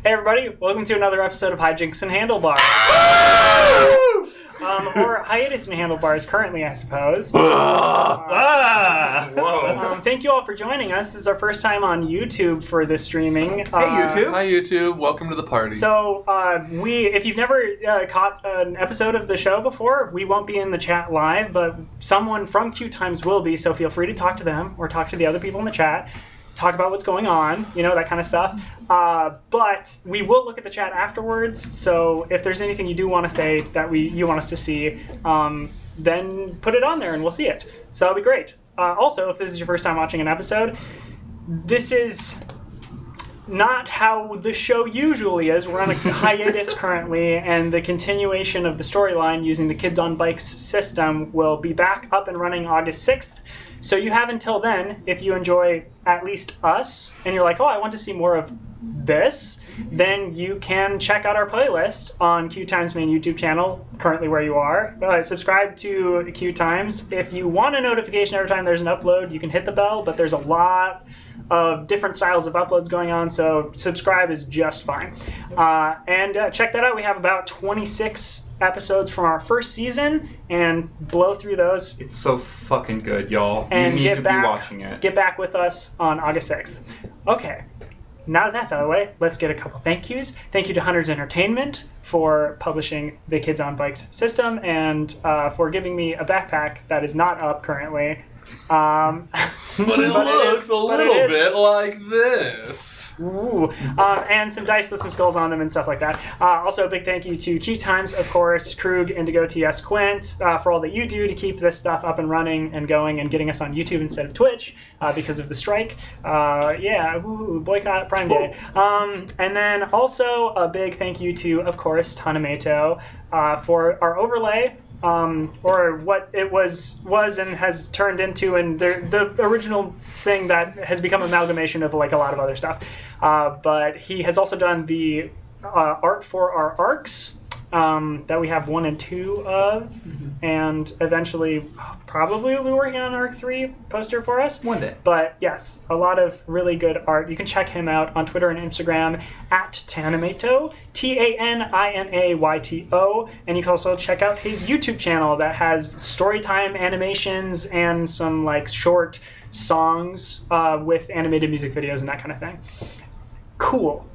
Hey everybody, welcome to another episode of Hijinks and Handlebars. Or Hiatus and Handlebars currently, I suppose. Thank you all for joining us. This is our first time on YouTube for this streaming. Hey YouTube. Hi YouTube, welcome to the party. So, if you've never caught an episode of the show before, we won't be in the chat live, but someone from Q Times will be, so feel free to talk to them or talk to the other people in the chat. Talk about what's going on, that kind of stuff. But we will look at the chat afterwards, so if there's anything you do want to say that you want us to see, then put it on there and we'll see it. So that'll be great. Also, if this is your first time watching an episode, this is not how the show usually is. We're on a hiatus currently, and the continuation of the storyline using the Kids on Bikes system will be back up and running August 6th. So you have until then, if you enjoy at least us, and you're like, oh, I want to see more of this, then you can check out our playlist on Q Times' main YouTube channel, currently where you are. Subscribe to Q Times. If you want a notification every time there's an upload, you can hit the bell, but there's a lot of different styles of uploads going on, so subscribe is just fine. And check that out. We have about 26 episodes from our first season, and blow through those. It's so fucking good, y'all. And you need to be watching it. Get back with us on August 6th. Okay, now that that's out of the way, let's get a couple thank yous. Thank you to Hunters Entertainment for publishing the Kids on Bikes system, and for giving me a backpack that is not up currently. But it looks a little bit like this. Ooh. And some dice with some skulls on them and stuff like that. Also, a big thank you to Q Times, of course, Krug, Indigo, TS, Quint, for all that you do to keep this stuff up and running and going and getting us on YouTube instead of Twitch because of the strike. Boycott Prime Day. And then also a big thank you to, of course, Tanamato for our overlay. Or what it was and has turned into, and the original thing that has become amalgamation of like a lot of other stuff. But he has also done the art for our arcs that we have 1 and 2 of, and eventually probably will be working on arc 3 poster for us. One day. But yes, a lot of really good art. You can check him out on Twitter and Instagram at Tanamato, Tanimayto, and you can also check out his YouTube channel that has storytime animations and some like short songs with animated music videos and that kind of thing. Cool.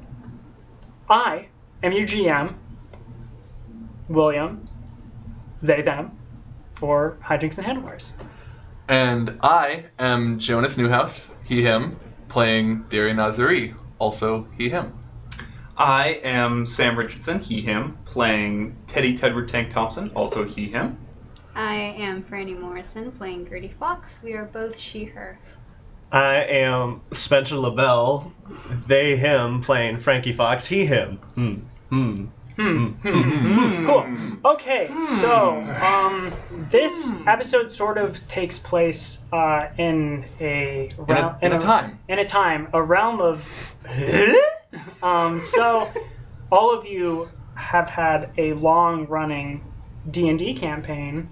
I am your GM, William, they, them, for Hijinks and Handlebars. And I am Jonas Newhouse, he, him, playing Darian Nazari, also he, him. I am Sam Richardson, he, him, playing Teddy Tedward Tank Thompson, also he, him. I am Franny Morrison, playing Gertie Fox. We are both she, her. I am Spencer LaBelle, they, him, playing Frankie Fox, he, him. Cool. Okay, so this episode sort of takes place in a realm, in a time, a realm of. So, all of you have had a long-running D&D campaign,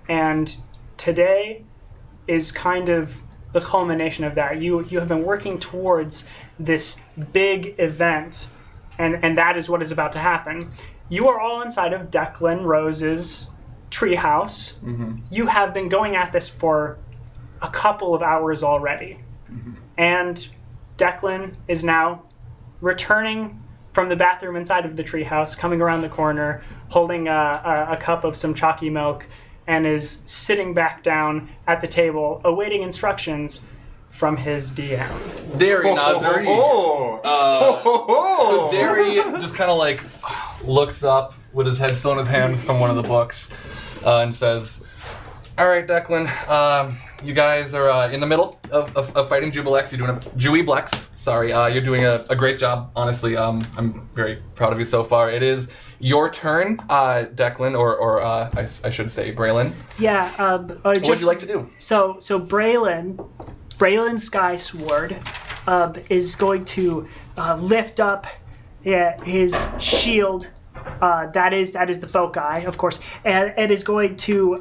and today is kind of the culmination of that. You have been working towards this big event. And that is what is about to happen. You are all inside of Declan Rose's treehouse. Mm-hmm. You have been going at this for a couple of hours already. Mm-hmm. And Declan is now returning from the bathroom inside of the treehouse, coming around the corner, holding a cup of some chalky milk, and is sitting back down at the table, awaiting instructions from his DM. Darian Nazari. So Dari just kind of like looks up with his head still in his hands from one of the books and says, all right, Declan, you guys are in the middle of fighting Jubilex. You're doing Joey Plex. Sorry, you're doing a great job, honestly. I'm very proud of you so far. It is your turn, Declan, or I should say Braylon. Yeah. What would you like to do? So Braylon Skysword is going to lift up his shield. That is the foci, of course, and is going to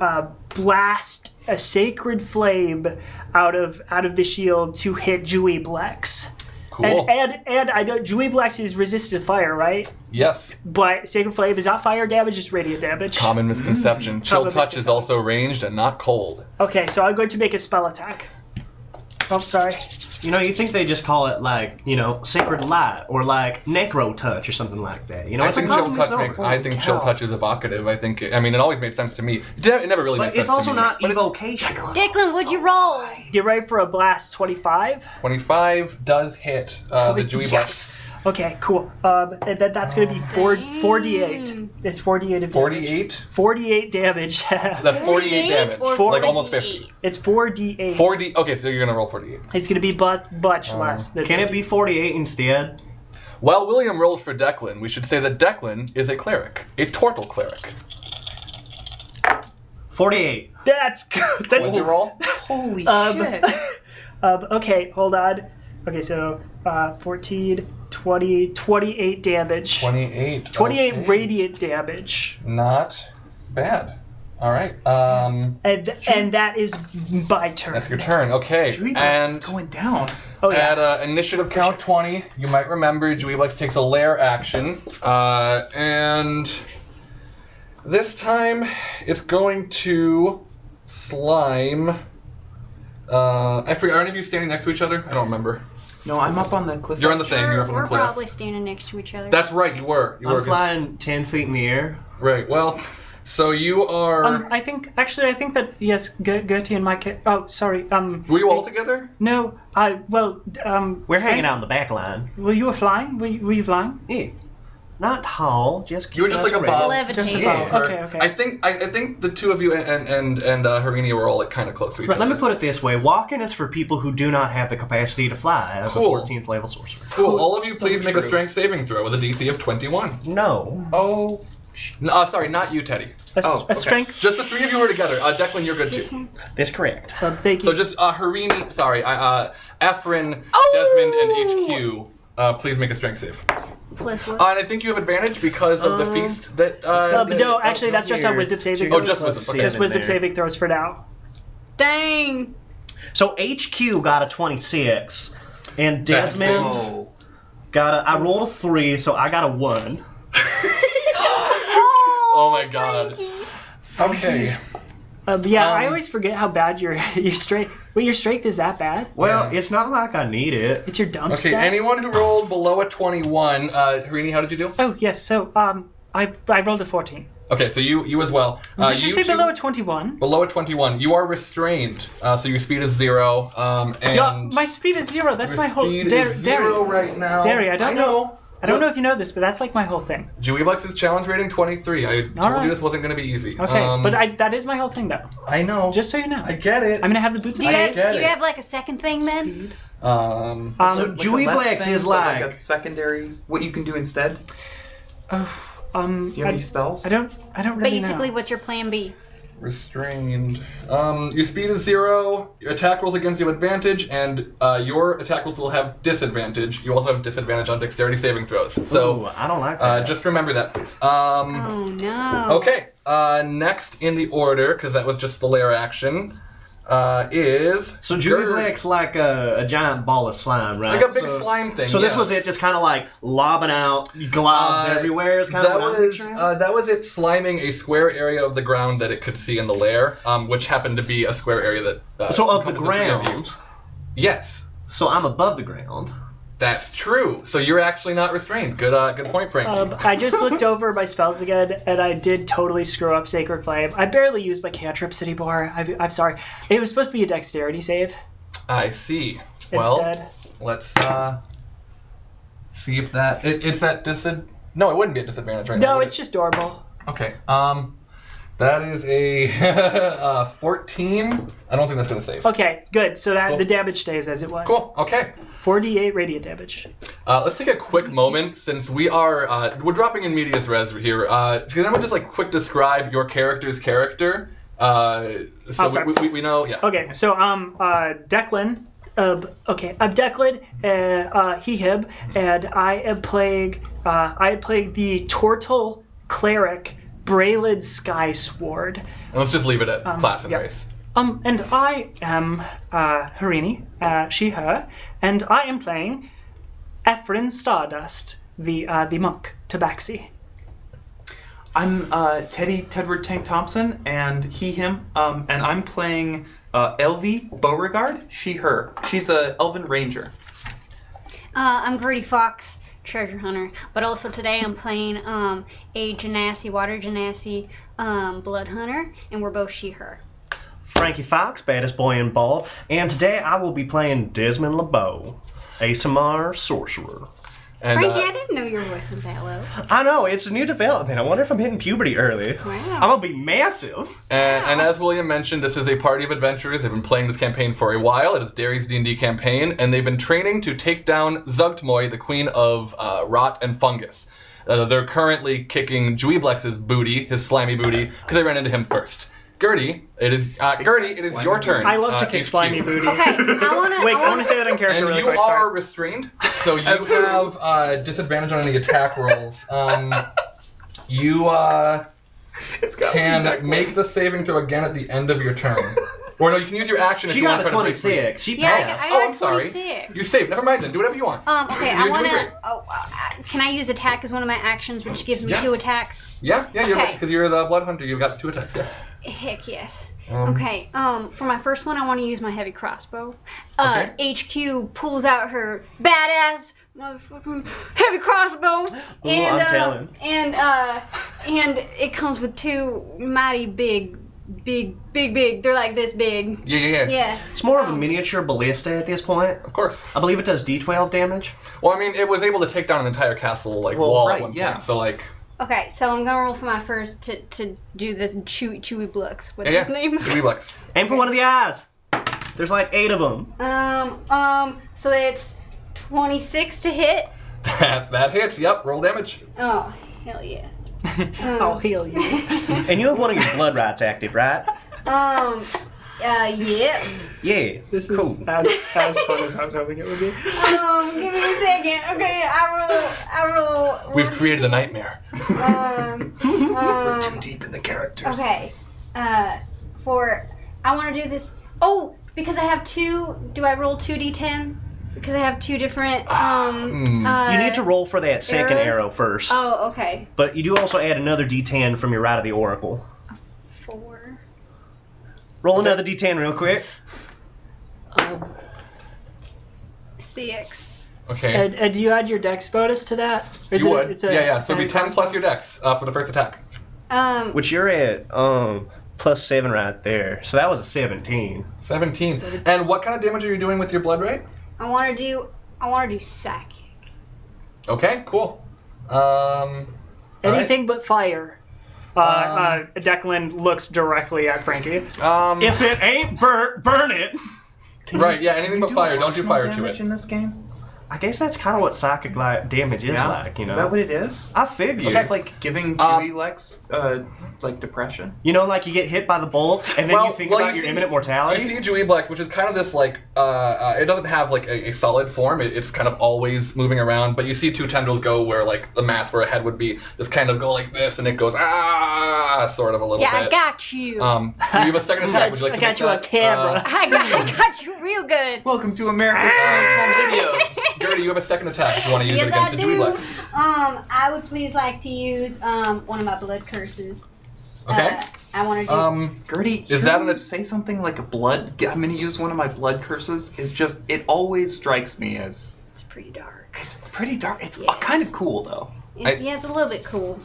blast a sacred flame out of the shield to hit Joey Plex. Cool. And I know Joey Plex is resistant to fire, right? Yes. But Sacred Flame is not fire damage, it's radiant damage. Common misconception. Chill Common touch is misconception. also ranged and not cold. Okay, so I'm going to make a spell attack. Oh, sorry. You know, you think they just call it like, you know, Sacred Light or like Necro Touch or something like that. You know, I it's a think chill common touch misnomer. I think chill touch is evocative. I mean, it always made sense to me. It never really made But sense it's also to me. not But it- evocation. Declan, would you roll? Get ready for a blast. 25. 25 does hit the Dewey Yes. Okay, cool. And then that's going to be 4d8. It's 4d8 of damage. 48? 48 damage. That's 48 damage. Or Like almost 48? 50. It's 4d8. 40. Okay, so you're going to roll 48. It's going to be much less. Than Can it be 48 instead? While William rolls for Declan, we should say that Declan is a cleric. A turtle cleric. 48. That's good. That's What'd you roll? Holy shit. okay, hold on. Okay, so 14, 20, 28 damage. 28. 28 okay. radiant damage. Not bad. All right. And that is my turn. That's your turn. Okay. Joey Plex And is going down. Oh, yeah. at initiative count 20, you might remember Joey Plex takes a lair action. And this time it's going to slime. I forget. Are any of you standing next to each other? I don't remember. No, I'm up on the cliff. You're on the thing. You're up on We're the cliff. probably standing next to each other. That's right. You were. You were. I'm flying 10 feet in the air. Right. Well, so you are. I think that yes, Gertie and Mike. Oh, sorry. Were you all together? No, We're hanging out in the back line. Well, you were flying. Were you flying? Yeah. Not tall, just You were just like above. Levitating. Just above. Okay. I think the two of you and Harini were all like kind of close to each Right, other. let me put it this way. Walking is for people who do not have the capacity to fly as Cool. a 14th level sorcerer. Cool. All of you, So please make a true. strength saving throw with a DC of 21. No. Oh. Sorry, not you, Teddy. Oh, okay. Strength. Just the three of you were together. Declan, you're good too. That's correct. Thank you. So just Harini, sorry, Efren, Oh! Desmond, and HQ. Please make a strength save. Plus what? And I think you have advantage because of the feast that. but no, actually, that's just on wisdom saving. Oh, throws. just wisdom, okay. Just wisdom saving throws for now. Dang. So HQ got a 26, and That's Desmond Oh. got a. I rolled a 3, so I got a 1. Oh my god. Okay. I always forget how bad your strength. Wait, your strength is that bad? Well, it's not like I need it. It's your dump Okay, stat? anyone who rolled below a 21, Harini, how did you do? Oh yes. So I rolled a 14. Okay, so you as well. Did you say two- below a 21? Below a 21. You are restrained, so your speed is 0. And No, my speed is 0. That's your my whole. speed is 0 right now. Derry, I don't know. I don't know if you know this, but that's like my whole thing. Joey Plex's challenge rating 23. I told right. you this wasn't going to be easy. Okay, but that is my whole thing though. I know. Just so you know. I get it. I'm gonna have the boots Do of you, have, ice. get do you it. have like a second thing then? Um, So Like Joey a less Plex thing, is but like. a secondary. What you can do instead? Do you have any spells? I don't really Basically, know. what's your plan B? restrained. Your speed is 0. Your attack rolls against you have advantage, and your attack rolls will have disadvantage. You also have disadvantage on dexterity saving throws. So Ooh, I don't like that. just remember that, please. Oh no. Okay. Next in the order, because that was just the lair action, is So Joey Gerd. Plex like a giant ball of slime, right? Like a big So- slime thing. So this was yes. it, just kind of like lobbing out globs everywhere. Is kind of that what I'm was picturing. that was it sliming a square area of the ground that it could see in the lair, which happened to be a square area that. So of the encompassed three of you. ground. Yes, So I'm above the ground. that's true. So you're actually not restrained. Good point, Frankie. I just looked over my spells again, and I did totally screw up Sacred Flame. I barely use my cantrips anymore. I'm sorry. It was supposed to be a dexterity save I see. Well, instead. let's see if that it's that No, it wouldn't be a disadvantage right now. No, would it's it? just normal. Okay. That is a 14. I don't think that's gonna save. Okay, good. So that Cool. the damage stays as it was. Cool. Okay. 48 radiant damage. Let's take a quick moment since we are we're dropping in medias res here. Can everyone just like quick describe your character's character? So sorry. we know. Yeah. Okay, so Declan. I'm Declan, he, him, and I am playing the Tortle Cleric Braylon Skysword. And let's just leave it at class and yep. race. And I am Harini, she, her, and I am playing Ephraim Stardust, the monk, Tabaxi. I'm Teddy Tedward Tank Thompson, and he, him, and I'm playing Elvie Beauregard, she, her. She's a elven ranger. I'm Gertie Fox, treasure hunter, but also today I'm playing a Genasi, water Genasi, blood hunter, and we're both she, her. Frankie Fox, baddest boy in ball, and today I will be playing Desmond LeBeau, ASMR sorcerer. And, Frankie, I didn't know your voice went that low. I know, it's a new development. I wonder if I'm hitting puberty early. Wow. I'm gonna be massive. and as William mentioned, this is a party of adventurers. They've been playing this campaign for a while. It is Derry's D&D campaign, and they've been training to take down Zugtmoy, the queen of rot and fungus. They're currently kicking Joey Plex's booty, his slimy booty, because they ran into him first. Gertie, it is your turn. I love to kick HQ. slimy booty. Okay, Wait, I want to say that in character And really you quick. are Sorry. restrained, so you have disadvantage on any attack rolls. You It's got can make the saving throw again at the end of your turn. Or no, you can use your action if She you want got to a try to break free. 26. She Yeah, passed. I Oh, got I'm sorry. 26. You saved. Never mind then. Do whatever you want. Okay, You're I doing want great. to. Can I use attack as one of my actions, which gives me Yeah. 2 attacks? Yeah, Okay. because you're the blood hunter. You've got 2 attacks. Yeah. Heck yes. Okay, for my first one, I want to use my heavy crossbow. HQ pulls out her badass motherfucking heavy crossbow. Ooh, I'm telling. And it comes with 2 mighty big. They're like this big. Yeah. Yeah. It's more of a miniature ballista at this point. Of course. I believe it does D12 damage. Well, I mean, it was able to take down an entire castle wall right, at one yeah. point. So Okay, so I'm gonna roll for my first to do this Chewy Blux. What's yeah, his name? Joey Plex. Aim for one of the eyes. There's like 8 of them. So that's 26 to hit. That hits. Yep. Roll damage. Oh, hell yeah. I'll heal you. And you have one of your blood rights active, right? Yeah. Yeah. This cool. is as fun as I was hoping it would be. Give me a second. Okay, I roll. We've created a nightmare. We're too deep in the characters. Okay. I want to do this. Oh, because I have 2. Do I roll 2d10? Because I have 2 different. You need to roll for that second arrows? arrow first. Oh, okay. But you do also add another D10 from your Rite of the Oracle. 4. Roll another D10 real quick. 6. Okay. And do you add your dex bonus to that? Or is You it- would. it's a Yeah. So it'd be 10 crossbow? plus your dex for the first attack. Which you're at +7 right there. So that was a 17. 17. And what kind of damage are you doing with your blood right? I want to do psychic. Okay. Cool. Anything but fire. Declan looks directly at Frankie. If it ain't burnt, burn it. Right. Yeah. Anything but fire. Don't do fire to damage it. in this game? I guess that's kind of what psychic damage is like, you know. Is that what it is? I figured. It's just like giving Joey Lex like depression. You know, like you get hit by the bolt, and then you think about your imminent mortality. You see Joey Plex, which is kind of this like, it doesn't have like a solid form. It's kind of always moving around. But you see 2 tendrils go where like the mass where a head would be, just kind of go like this, and it goes sort of a little Yeah, bit. I got you. Do you have a second attack? Would you like I to got make you on that? camera. I got you real good. Welcome to America's Funniest Home Videos. Gertie, you have a second attack if you want to use it Yes, against I the Joey do. Plex. I would please like to use one of my blood curses. Okay. I want to do. Gertie, Is that hearing an- you say something like a blood? I'm going to use one of my blood curses. Is just it always strikes me as It's pretty dark. it's pretty dark. It's Yeah. kind of cool though. Yeah, it's a little bit cool.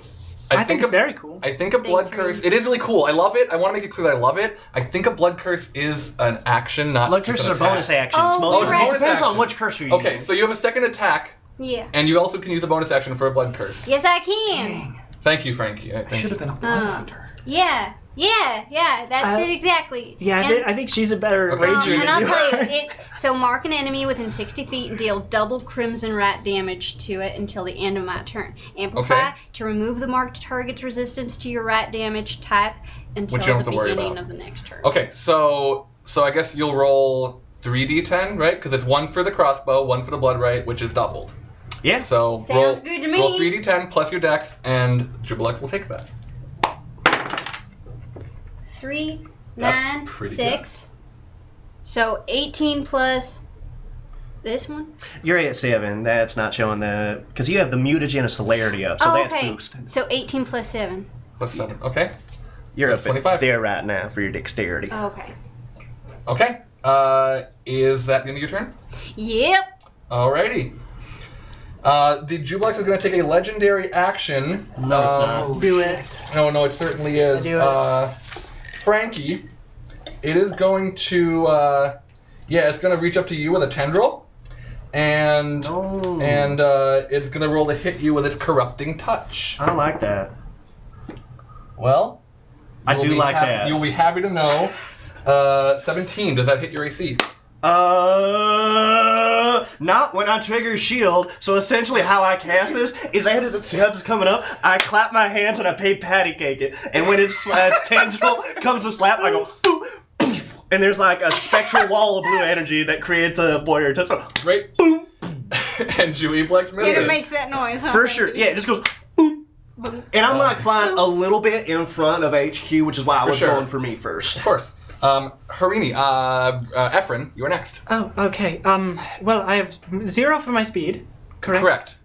I think it's very cool. I think a blood Thanks, curse. Reed. It is really cool. I love it. I want to make it clear that I love it. I think a blood curse is an action, not Blood just curses an are attack. bonus actions. Oh, Most you're right. it depends Bonus on which action. curse you're using. Okay, so you have a second attack, Yeah. and you also can use a bonus action for a blood curse. Yes, I can. Thank you, Frankie. I should have been a blood hunter. Yeah. That's it exactly. Yeah, And- I think she's a better Okay. ranger and than I'll you tell are. you, so mark an enemy within 60 feet and deal double crimson rat damage to it until the end of my turn. Amplify Okay. to remove the marked target's resistance to your rat damage type until Which you don't the have to worry beginning about. of the next turn. Okay, so I guess you'll roll 3d10, right? Because it's 1 for the crossbow, 1 for the blood right, which is doubled. Yeah. So Sounds roll, good to me. roll 3d10 plus your dex, and Jubilex will take that. 3, That's 9, pretty 6. So 18 plus This one? You're at 7. That's not showing the... Because you have the mutagen celerity up, so that's okay. boosted. So 18 plus 7. Plus 7. Okay. You're That's up 25. there right now for your dexterity. Okay. Okay. Is that the end of your turn? Yep. Alrighty. The Jublex is going to take a legendary action. No, it's not. Do it. No, it certainly is. Do it. Frankie, it is going to, it's going to reach up to you with a tendril, and Oh. and it's going to roll to hit you with its corrupting touch. I don't like that. Well, I you'll do be like that. You'll be happy to know. 17. Does that hit your AC? Not when I trigger shield. So essentially how I cast this is as it's coming up, I clap my hands and I pay patty cake it. And when its tendril comes to slap, I go boop, poof, and there's like a spectral wall of blue energy that creates a warrior touch. So, Great. boom. And Joey Plex misses. It makes that noise, huh? For sure. Yeah, it just goes boom. And I'm like flying a little bit in front of HQ, which is why I was sure. going for me first. Of course. Harini, Ephraim, you're next. Oh, okay. Well, I have 0 for my speed. Correct. Correct.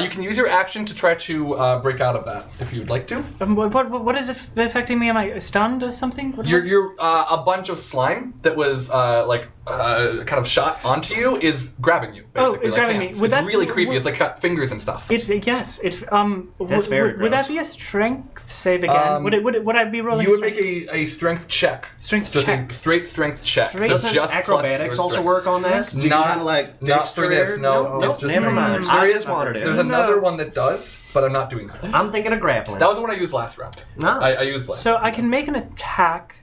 You can use your action to try to break out of that if you'd like to. What is affecting me? Am I stunned or something? What You're a bunch of slime that was kind of shot onto you is grabbing you. Basically, Oh, it's like grabbing hands. me. Would It's that- really creepy. would- It's like got fingers and stuff. Yes. That's very Would that gross. be a strength save again? Would I be rolling? You would strength? make a strength check. Strength just check. a straight strength check. Straight- So Doesn't just acrobatics plus also stress. work on that? Do you Not- kinda like not for this, dexter? no. Nope, It's just never strength. mind. There I is- just wanted it. There's another one that does, but I'm not doing that. I'm thinking of grappling. That was the one I used last round. No. I used last. So I can make an attack,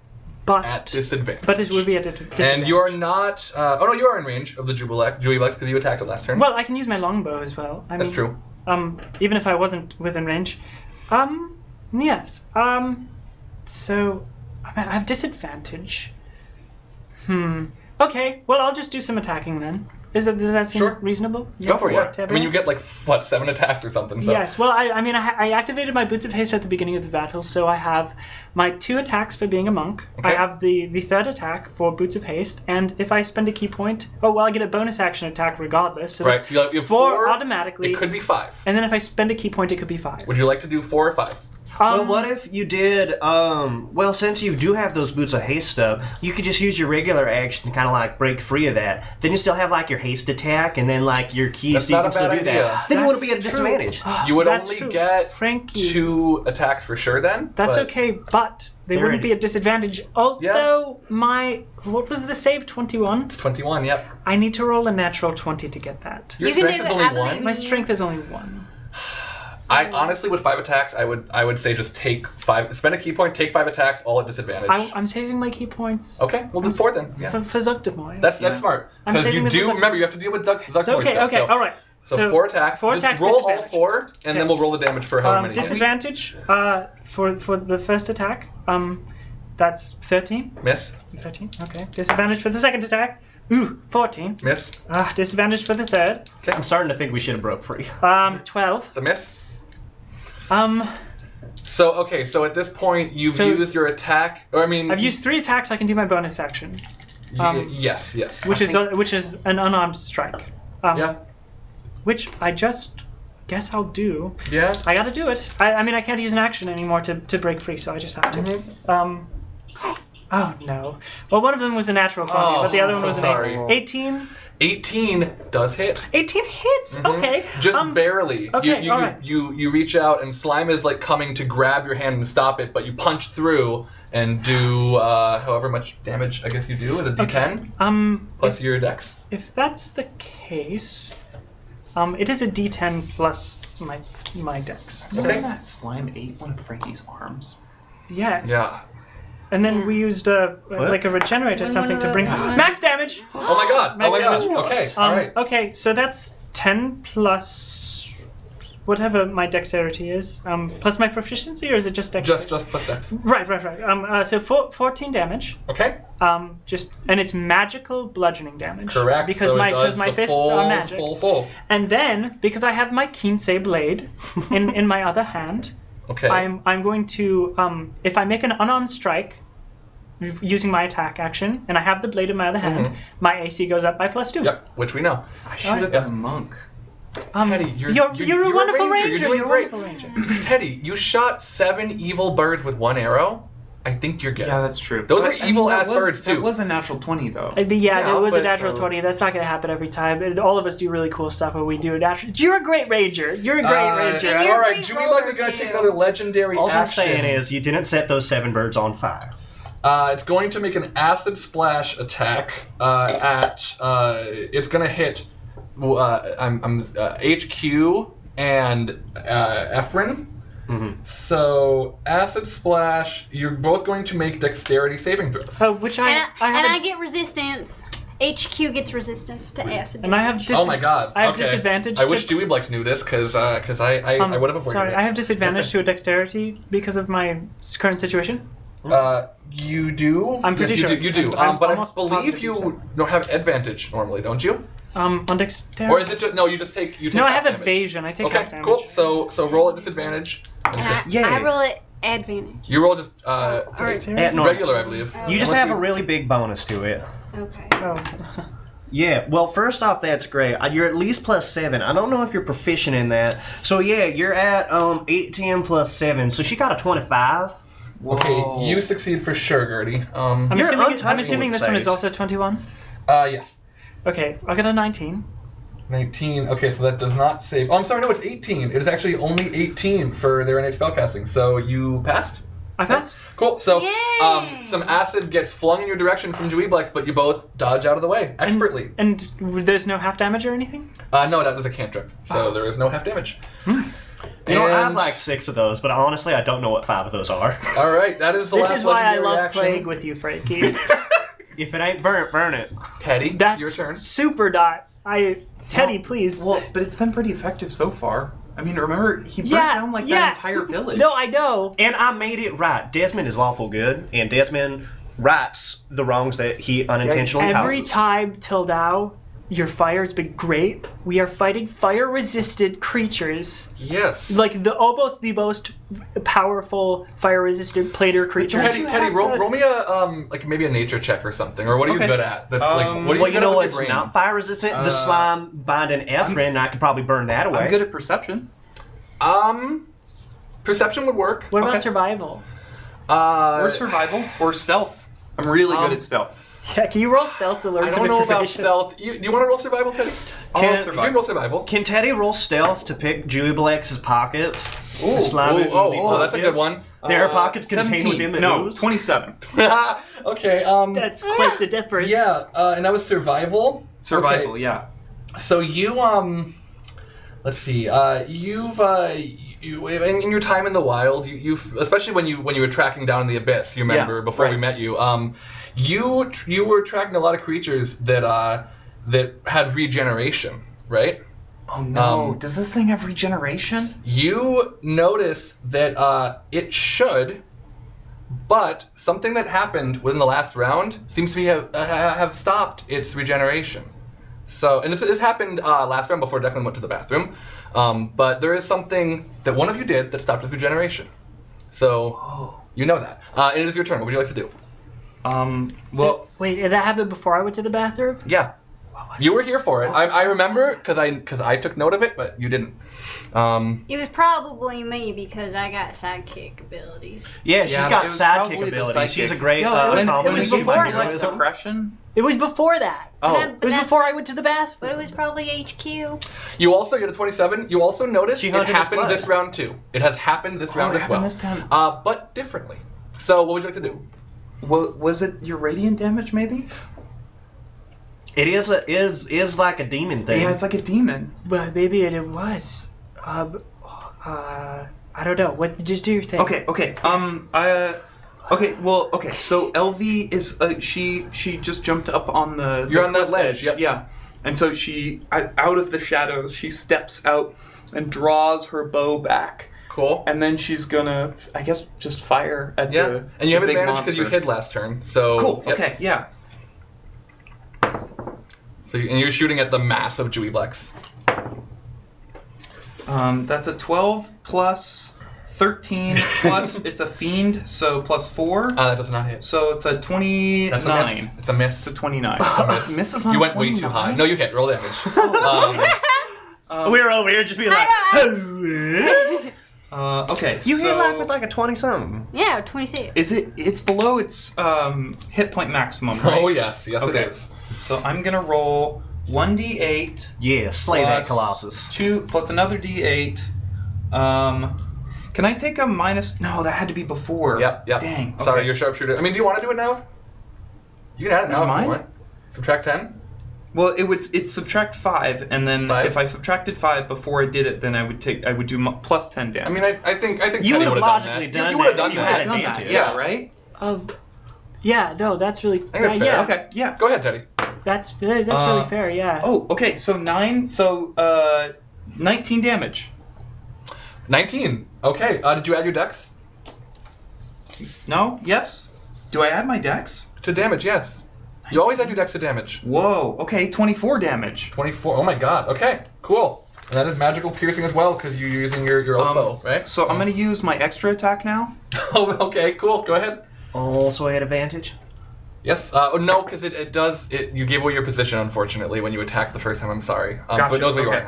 but At disadvantage. but it would be at a disadvantage. And you are not. you are in range of the Joey Plex because you attacked it last turn. Well, I can use my longbow as well. I That's mean, true. Even if I wasn't within range. Yes. So I have disadvantage. Okay. Well, I'll just do some attacking then. Does that seem Sure. reasonable? Go for it. to I mean, everyone? you get like 7 attacks or something. So. Yes. Well, I activated my boots of haste at the beginning of the battle, so I have my 2 attacks for being a monk. I Okay. have the 3rd attack for boots of haste, and if I spend a key point, I get a bonus action attack regardless. So Right. that's So you have 4 automatically. It could be 5. And then if I spend a key point, it could be 5. Would you like to do 4 or 5? Well, what if you did, since you do have those boots of haste stuff, you could just use your regular action to kind of like break free of that. Then you still have like your haste attack and then like your keys That's so you not can a still bad do idea. that. Then you wouldn't be at a That's true. disadvantage. You would That's only true. get Frankie. 2 attacks for sure then. That's but okay, but they They're wouldn't in- be at disadvantage. Although what was the save? 21. It's 21. Yep. I need to roll a natural 20 to get that. Your You can strength do is the only ability- 1. My strength is only 1. I honestly, with 5 attacks, I would say just take 5. Spend a key point, take 5 attacks, all at disadvantage. I'm saving my key points. Okay, we'll do 4 then. Yeah. For Zugdemoy. That's smart I'm because saving you them for do Zuck- remember you have to deal with Zuck So, okay, stuff. all right. So 4 attacks. 4 Just attacks, roll all disadvantage. 4, and then we'll roll the damage for however many. Disadvantage for the first attack. That's 13. Miss. 13. Okay. Disadvantage for the second attack. 14. Miss. Disadvantage for the third. I'm starting to think we should have broke free. 12. It's a miss. So So at this point you've used your attack, or I mean, I've used 3 attacks. I can do my bonus action, yes, which is an unarmed strike. yeah, Which I just guess I'll do. yeah. I gotta do it. I mean, I can't use an action anymore to break free, so I just have to. Oh no. Well, one of them was a natural 20, Oh, but the other I'm one was so an sorry. 18. 18 does hit. 18 hits. Okay. Just barely. okay, you, alright. you reach out and slime is like coming to grab your hand and stop it, but you punch through and do however much damage I guess you do. Is it D10 plus your dex? If that's the case, it is a D10 plus my dex. So Didn't that slime ate one of Frankie's arms? yes. Yeah. And then we used like a regenerator or something to bring max damage. Oh my god. Max Oh my gosh. damage. Okay. All right. Okay, so that's 10 plus whatever my dexterity is, plus my proficiency, or is it just dexterity? Just plus dex. Right. So 14 damage. Okay. And it's magical bludgeoning damage. Correct. Because so my it does my the fists full, are magic. Full. And then because I have my Kinsei blade in my other hand, Okay. I'm going to if I make an unarmed strike, using my attack action, and I have the blade in my other hand, my AC goes up by +2. Yep, which we know. I should have been a monk. Teddy, you're a wonderful ranger. You're doing great. A wonderful ranger. Teddy, you shot 7 evil birds with 1 arrow. I think you're good. Yeah, that's true. Those were evil-ass birds, too. That was a natural 20, though. It was a but natural 20. That's not going to happen every time. And all of us do really cool stuff when we do it naturally. You're a great ranger. You're a great ranger. And you're All a right, great Joey roller, Plex is going to too. take another legendary All action. I'm saying is you didn't set those 7 birds on fire. It's going to make an acid splash attack it's going to hit HQ and Ephraim. So acid splash, you're both going to make dexterity saving throws. So, which I get resistance. HQ gets resistance to acid. And I have Oh my god. I have okay. disadvantage. I wish Joey Plex knew this because I would have avoided Sorry, it. I have disadvantage to a dexterity because of my current situation. You do? I'm pretty yes, sure. You do. I'm But I almost believe positive you you don't have advantage normally, don't you? On dexterity. Or is it just no? You take No, I half have damage. evasion. I take Okay, half damage. cool. So roll at disadvantage. Yeah. I roll it advantage. You roll just Dexterity? At north. regular, I believe. You just Unless have you- a really big bonus to it. Okay. Oh. Yeah, well, first off, that's great. You're at least +7. I don't know if you're proficient in that. So, yeah, you're at 18 plus 7. So she got a 25. Okay, you succeed for sure, Gertie. I'm You're assuming, untouchable, this one is saves. also 21. Yes. Okay, I got a 19. 19. Okay, so that does not save. Oh, I'm sorry. No, it's 18. It is actually only 18 for their innate spellcasting. So you passed. I passed. Cool. So, Yay! some acid gets flung in your direction from Joey Plex, but you both dodge out of the way expertly. And there's no half damage or anything? No, that was a cantrip, so there is no half damage. Nice. You know, I have And- like 6 of those, but honestly, I don't know what 5 of those are. All right, that is the This last is why I legendary love action. playing with you, Frankie. If it ain't burnt, burn it. Teddy. That's your turn. super dot. Teddy, please. Well, but it's been pretty effective so far. I mean, remember, he burnt Yeah, down like yeah. that entire village. No, I know. And I made it right. Desmond is lawful good, and Desmond rights the wrongs that he unintentionally Every causes. time till now, your fire's been great. We are fighting fire-resistant creatures. Yes. Like almost the most powerful fire-resistant plater creatures. Teddy, roll me a like maybe a nature check or something, or what are you Okay. good at? That's like what are you Well, good you know at with what's your brain? not fire resistant? The slime binding Ephraim, and I could probably burn that away. I'm good at perception. Perception would work. What about Okay. survival? Or survival. Or stealth. I'm really good at stealth. Yeah, can you roll stealth to learn I some don't know about information? stealth. Do you want to roll survival, Teddy? I'll Can- roll You can survival. roll survival. Can Teddy roll stealth to pick Joey Plex's pockets? Ooh, Slimy, oh, oozy that's a good pockets? one. There are pockets contained 17. within the No, ooze? 27. Okay. That's quite the difference. Yeah, and that was survival. Survival, Okay. yeah. So you let's see. You in your time in the wild, you've especially when you were tracking down in the abyss. You remember Yeah, before we right. met you. You were tracking a lot of creatures that had regeneration, right? Oh no, does this thing have regeneration? You notice that it should, but something that happened within the last round seems to have stopped its regeneration. So, and this happened last round before Declan went to the bathroom, but there is something that one of you did that stopped its regeneration. So, you know that. And it is your turn. What would you like to do? Well, Wait, did that happen before I went to the bathroom? Yeah. You were here for it. I remember because I took note of it, but you didn't. It was probably me because I got sidekick abilities. Yeah, she's Yeah, got it was sidekick probably the ability. sidekick. She's a great No, it was combination. before She's that. good. suppression? It was before that. Oh, But It was that's- before I went to the bathroom. But it was probably HQ. You also get a 27. You also notice She it hunted his happened blood. this round too. It has happened this round it as well. happened this time. But differently. So what would you like to do? well, was it your radiant damage, maybe? It is like a demon thing. Yeah, it's like a demon. Well, maybe it was. I don't know. What? Just do your thing. Okay. So LV is she just jumped up on the You're on that cliff ledge, edge. yep. Yeah, and so she out of the shadows she steps out and draws her bow back, Cool. and then she's gonna I guess just fire at Yeah. the And you have the big advantage because you monster. hid last turn. So Cool. yep. Okay. Yeah. So and you're shooting at the massive Joey Plex. That's a 12 plus 13 plus, it's a fiend, so plus 4. That does not hit. So it's a 29. That's a miss. It's a miss. It's a 29. Misses on you went 29? Way too high. No, you hit. Roll damage. We were over here just being like, okay, you so hit like with like a 20-something. Yeah, 26. Is it? It's below its hit point maximum, right? Oh yes, it is. So I'm gonna roll 1d8. Yeah, slay that plus Colossus. 2 plus another d8. Can I take a minus? No, that had to be before. Yep. Dang. Okay. Sorry, you're sharpshooter. I mean, do you want to do it now? You can add it now if mine? you want. Subtract 10. Well, it's subtract 5, and then 5? if I subtracted 5 before I did it, then I would do plus 10 damage. I mean, I think You would Teddy have logically done done You would have that done if you that. had done that. advantage. Yeah, right. Yeah, no, that's really. think that's fair. Yeah, Okay. Yeah. Go ahead, Teddy. that's really fair. Yeah. Oh, okay. So 9. So 19 damage. 19. Okay. Did you add your dex No. Yes. Do I add my dex? to damage? Yes. You always add your dex to damage. Whoa. Okay. 24 damage. 24. Oh my god. Okay. Cool. And that is magical piercing as well because you're using your old bow, right? So I'm gonna use my extra attack now. Oh, okay. Cool. Go ahead. Also at advantage. Yes. No, because it does. You gave away your position, unfortunately, when you attacked the first time. I'm sorry. So Gotcha, it knows where okay. you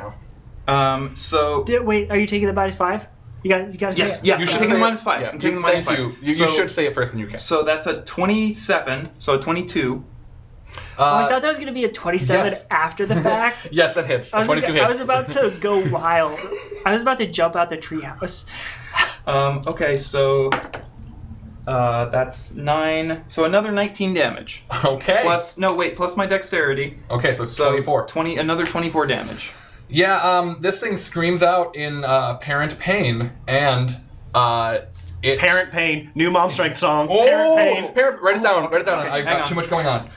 are now. So Wait, are you taking the -5? You got to say yes, it. yeah. You I'm should taking say the it. -5. Yeah, I'm taking the -5. Thank you. You should say it first, and you can. So that's a 27. So a 22. I thought that was going to be a 27 yes. after the fact. Yes, that hits. 22 hits. I was about to go wild. I was about to jump out the treehouse. Okay, so that's 9. So another 19 damage. Okay. Plus my dexterity. Okay, so So 24. Another 24 damage. Yeah, this thing screams out in apparent pain, and it... Parent pain. New mom strength song. Oh! Parent pain. Write it down. Write it down. Okay, I've hang got on. too much going on.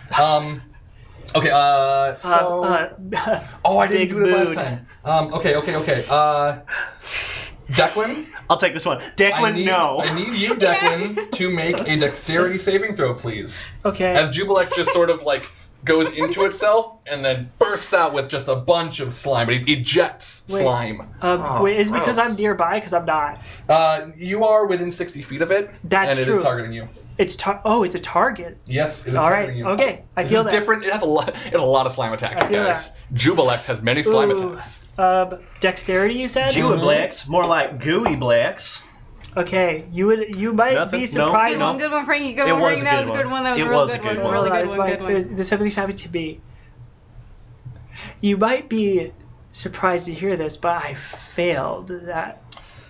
Okay, so... oh, I didn't Big do this mood. last time. Okay. Declan? I'll take this one. Declan, no. I need you, Declan, to make a dexterity saving throw, please. Okay. As Jubilex just sort of like goes into itself and then bursts out with just a bunch of slime, but it ejects slime. Wait, is it because gross. I'm nearby? Because I'm not. You are within 60 feet of it. That's and it true. is targeting you. It's a target. Yes, it is All targeting right. you. Okay. I This feel is that. different. It has a lot of slime attacks, you feel guys. Jubilex has many slime attacks. Dexterity, you said. Jewy blacks. More like gooey blacks. Okay. You might Nothing? be No? surprised. Good one, Frankie. Good It one, was Frankie. a That good was a good one. one. That was It a real was a good good one. one. Really Realize good one. Good one. There's something's happening to be. You might be surprised to hear this, but I failed that.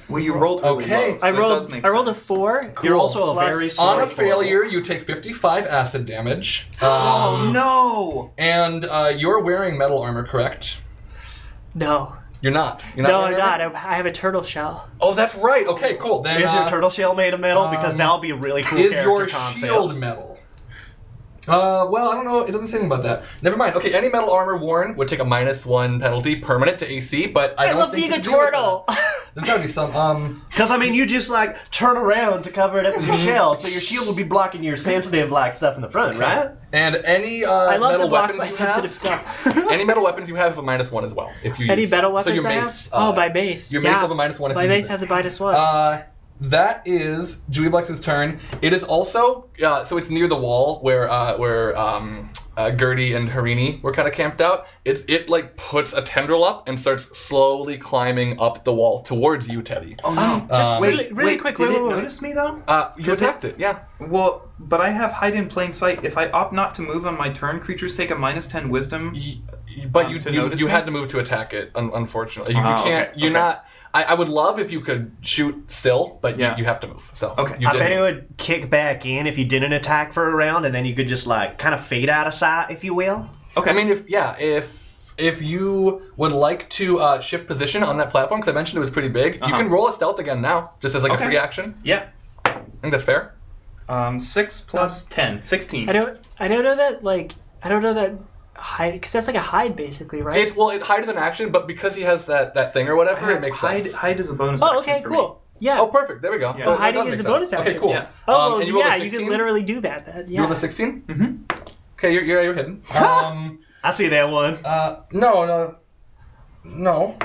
Well, you rolled really Okay. low, so I it does rolled. make I rolled a sense. 4. You're also a Plus- very On sorry a failure, you take 55 acid damage. Oh no! And you're wearing metal armor, correct? No. You're not. You're No, wearing I'm not. armor? I have a turtle shell. Oh, that's right. Okay, cool. Then Is your turtle shell made of metal? Because that'll be a really cool is character your concept. shield metal? Well, I don't know. It doesn't say anything about that. Never mind. Okay, any metal armor worn would take a -1 penalty permanent to AC, but I don't love think being a you can deal with turtle. that. There's gotta be some. Because, I mean, you just, like, turn around to cover it up with your shell, so your shield will be blocking your sensitive, like, stuff in the front, right? And any I love to metal block weapons my you sensitive have, stuff. any metal weapons you have a -1 as well. If you Any use metal some. weapons so your I mace, have? My mace. Your mace Yeah. will have a -1 if My you mace use it. has a -1. That is Juliblex's turn. It is also so it's near the wall where Gertie and Harini were kind of camped out. It like puts a tendril up and starts slowly climbing up the wall towards you, Teddy. Oh no! Just really quick, Did wait, it wait. notice me though? You attacked it, yeah. Well, but I have hide in plain sight. If I opt not to move on my turn, creatures take a -10 Wisdom. But to notice you me? had to move to attack it. Unfortunately, you Oh, can't. okay, You're okay. not. I would love if you could shoot still, but Yeah. you have to move. So Okay. you I did bet it move. would kick back in if you didn't attack for a round, and then you could just, like, kind of fade out of sight, if you will. Okay. I mean, if you would like to shift position on that platform, because I mentioned it was pretty big, you can roll a stealth again now, just as like a Okay. free action. Yeah. I think that's fair. 6 plus 10, 16. I don't know that hide, because that's like a hide basically, right? It hides an action, but because he has that thing or whatever, it makes sense. Hide is a bonus. Oh, action okay, for cool. Yeah. Oh, perfect. There we go. Yeah. So So it hiding does is a make bonus sense. action. Okay, cool. Yeah. Oh, and you rolled a yeah, you 16? can literally do that. You rolled a 16? Mm-hmm. Okay, you're hidden. I see that one. No.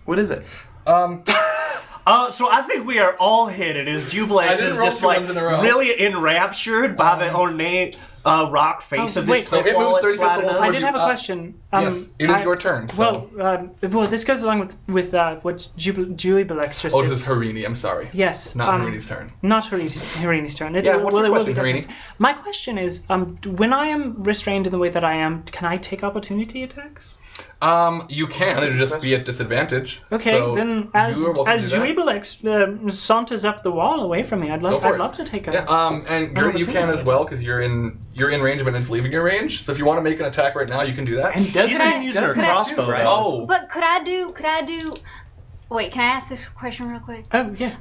What is it? A So I think we are all headed as Jublex is just like really enraptured by the ornate rock face of this cliff it moves wall it's 30 feet sliding towards up. I did have a question. Yes, it is your turn. So. Well, this goes along with what Joey Plex just Oh, did. this is Harini. I'm sorry. Yes. Not Harini's turn. Not Harini's turn. Yeah, what's your question, Harini? My question is, when I am restrained in the way that I am, can I take opportunity attacks? You can. It'll just be at disadvantage. Okay, so then as Joey Plex saunters up the wall away from me, I'd love to take a. Yeah, and you can as well because you're in range, but it's leaving your range. So if you want to make an attack right now, you can do that. And She's gonna use her crossbow, right? Oh, But could I do? Wait, can I ask this question real quick? Oh yeah.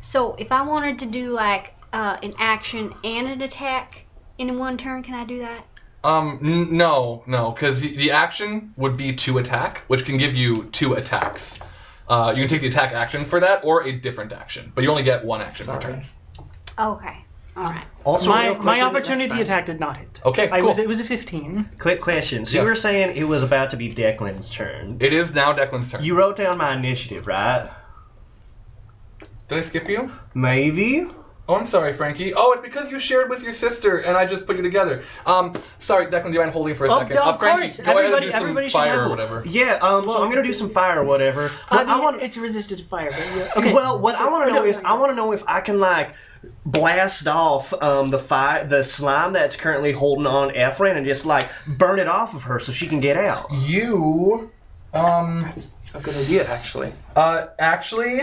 So if I wanted to do like an action and an attack in one turn, can I do that? No, because the action would be to attack, which can give you 2 attacks. You can take the attack action for that, or a different action, but you only get 1 action per turn. Okay. All right. Also, real quick, my opportunity attack did not hit. Okay, cool. It was a 15. Quick question. So you were saying it was about to be Declan's turn. It is now Declan's turn. You wrote down my initiative, right? Did I skip you? Maybe. Oh, I'm sorry, Frankie. Oh, it's because you shared with your sister, and I just put you together. Sorry, Declan, do you mind holding for a second? Of Frankie, course. go ahead and do Everybody some should fire know. or whatever. Yeah. So I'm gonna do some fire or whatever. It's resisted to fire. But yeah. Okay. Well, what I want to know is I want to know if I can like blast off the slime that's currently holding on Ephraim and just like burn it off of her so she can get out. You, That's a good idea, actually. actually,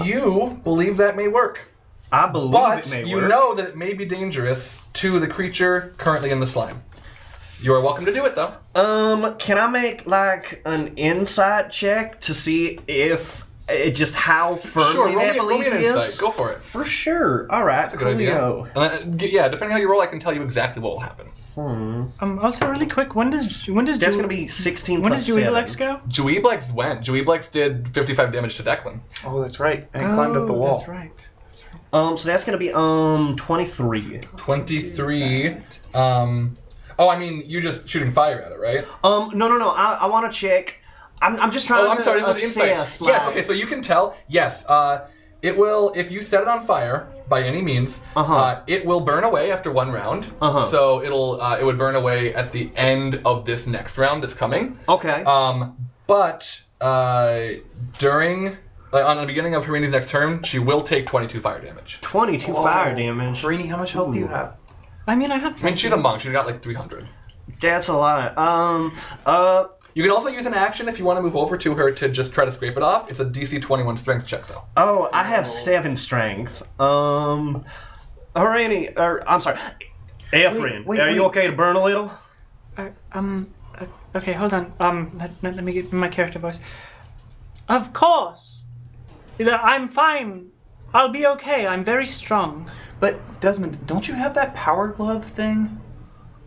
you believe that may work. I believe But it may you work. know that it may be dangerous to the creature currently in the slime. You are welcome to do it, though. Can I make like an insight check to see if just how firmly Sure, roll that me belief an is? insight. Go for it. For sure. All right. That's a good idea. coolio. And then, yeah, depending how you roll, I can tell you exactly what will happen. Also, really quick, when does That's gonna be 16 when plus does Joey 7. Plex go? Joey Plex went. Joey Plex did 55 damage to Declan. Oh, that's right. And climbed up the wall. That's right. So that's gonna be 23. 23. Oh, I mean, you're just shooting fire at it, right? No. I want to check. I'm just trying Oh, I'm to sorry, this is insight. assess. Yes, okay, so you can tell. Yes, it will, if you set it on fire, by any means, it will burn away after 1 round. So it would burn away at the end of this next round that's coming. Okay. But during, on the beginning of Harini's next turn, she will take 22 fire damage. 22 fire damage. Rini, how much health do you have? I mean, I have. I mean, she's a monk. She's got like 300. That's a lot. You can also use an action if you want to move over to her to just try to scrape it off. It's a DC 21 strength check, though. Oh, I have 7 strength. I'm sorry. Ephraim, are you okay to burn a little? Okay, hold on. Let me get my character voice. Of course. I'm fine. I'll be okay. I'm very strong. But, Desmond, don't you have that power glove thing?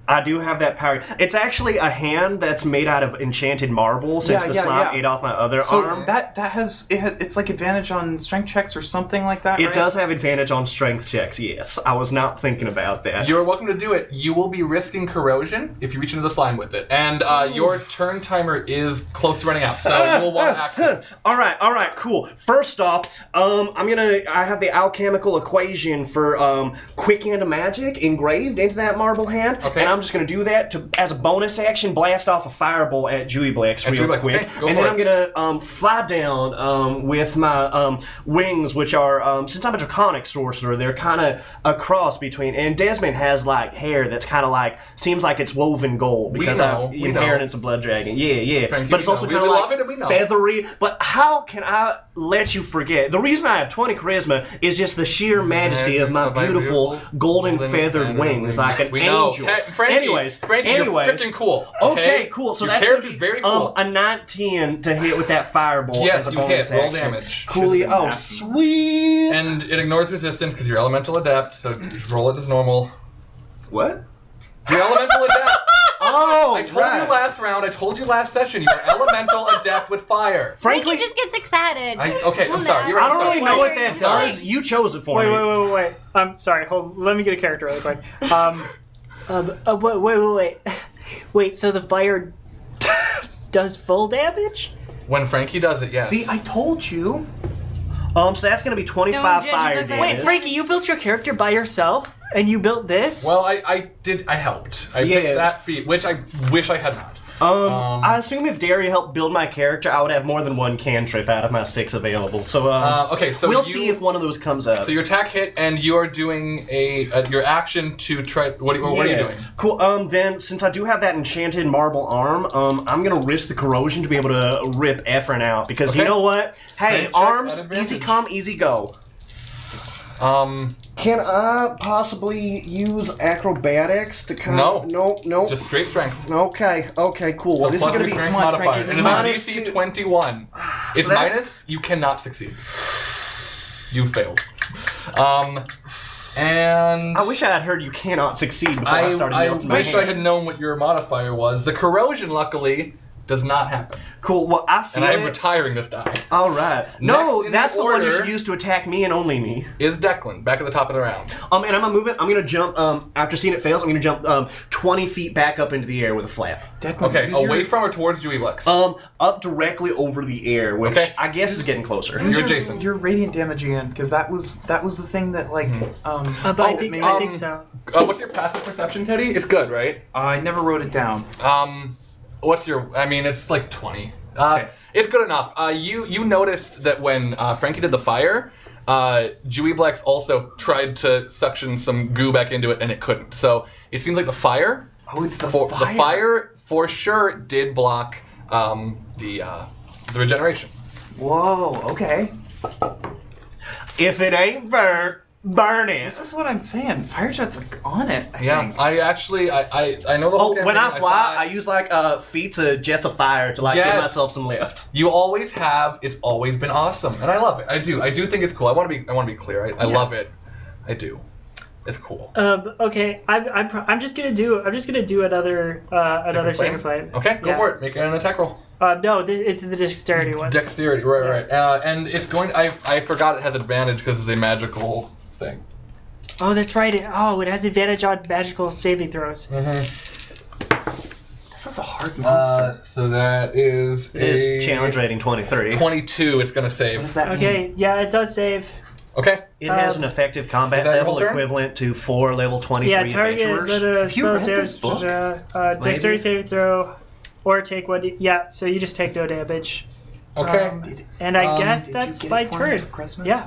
I do have that power. It's actually a hand that's made out of enchanted marble since the slime ate off my other arm. So that has it's like advantage on strength checks or something like that, It right? does have advantage on strength checks, yes. I was not thinking about that. You're welcome to do it. You will be risking corrosion if you reach into the slime with it. And your turn timer is close to running out, so you will want to act. All right, cool. First off, I have the alchemical equation for quicken magic engraved into that marble hand, and I'm just gonna do that to, as a bonus action, blast off a fireball at Joey Plex real quick, okay, and then I'm gonna fly down with my wings, which are since I'm a draconic sorcerer, they're kind of a cross between. And Desmond has like hair that's kind of like seems like it's woven gold because I'm inheritance of blood dragon. Yeah. Frankie, but it's also kind of love it and we like know. feathery. But how can I let you forget? The reason I have 20 charisma is just the sheer majesty of my beautiful golden feathered wings, like an angel. Frankie, you're freaking cool. Okay, cool. So your that's character's very cool. a 19 to hit with that fireball. Yes, as a you bonus hit. Roll action. damage. Coolly. Oh, sweet. And it ignores resistance because you're elemental adept, so just roll it as normal. What? You're elemental adept. Oh, I told you last round, I told you last session, you're elemental adept with fire. Frankie just gets excited. I'm sorry. You're right. I don't really know what that Wait. does. You chose it for me. Wait. I'm sorry. Hold. Let me get a character really quick. Wait. So the fire does full damage? When Frankie does it, yes. See, I told you. So that's going to be 25 Don't judge fire me by damage. Wait, Frankie, you built your character by yourself, and you built this? Well, I did. I helped. I Yeah. picked that feat, which I wish I had not. I assume if Daria helped build my character, I would have more than one cantrip out of my 6 available. So, Okay, so we'll see if one of those comes up. So your attack hit, and you are doing your action to try. What are you doing? Cool. Then, since I do have that enchanted marble arm, I'm gonna risk the corrosion to be able to rip Ephraim out because you Okay. know what? Hey, Strength check at arms, advantage. easy come, easy go. Can I possibly use acrobatics to kind No. of... No. Just straight strength. Okay, cool. Well, So this plus is gonna your be... strength Come on, modifier. Frankie, And if minus it's DC two. 21, it's that's- minus, you cannot succeed. You failed. And I wish I had heard you cannot succeed before I started I melting my wish hand. I had known what your modifier was. The corrosion, luckily, does not happen. Cool, well, I feel And I am it. retaring this die. All right. No, Next in that's the the one you order- should use to attack me and only me. Is Declan, back at the top of the round. And I'm gonna move it. I'm gonna jump. After seeing it fails, I'm gonna jump 20 feet back up into the air with a flap. Declan, Okay, use away your, from or towards Joey Plex? Up directly over the air, which Okay. I guess is getting closer. use You're Jason. Your radiant damage again, because that was the thing that like But I think so. What's your passive perception, Teddy? It's good, right? I never wrote it down. What's your? I mean, it's like 20. Okay. It's good enough. You noticed that when Frankie did the fire, Joey Plex also tried to suction some goo back into it, and it couldn't. So it seems like the fire. Oh, it's the The fire. fire for sure did block the regeneration. Whoa. Okay. If it ain't burnt, burn This it. is what I'm saying. Fire jet's like on it. I Yeah, think. I actually I know the whole. Oh, when campaign, I fly, thought- I use like feats of jets of fire to like give Yes. myself some lift. You always have. It's always been awesome, and I love it. I do think it's cool. I want to be clear. I love it. I do. It's cool. Okay, I'm just gonna do another Sacred Sacred Flame. Okay, go Yeah. for it. Make an attack roll. No, it's the dexterity one. Dexterity, right. And it's going. I forgot it has advantage because it's a magical thing. Oh, that's right. It has advantage on magical saving throws. This was a hard monster. So that is It is challenge rating 23. 22. It's gonna What save. does that mean? Okay, yeah, it does save. Okay. It has an effective combat is that your level whole turn? equivalent to 4 level 23 Yeah, target adventurers. Have you read this book? Dexterity Maybe? saving throw, or take one. Yeah, so you just take no damage. Okay. And I guess Did you that's get my it for me turn. for Christmas? Yeah,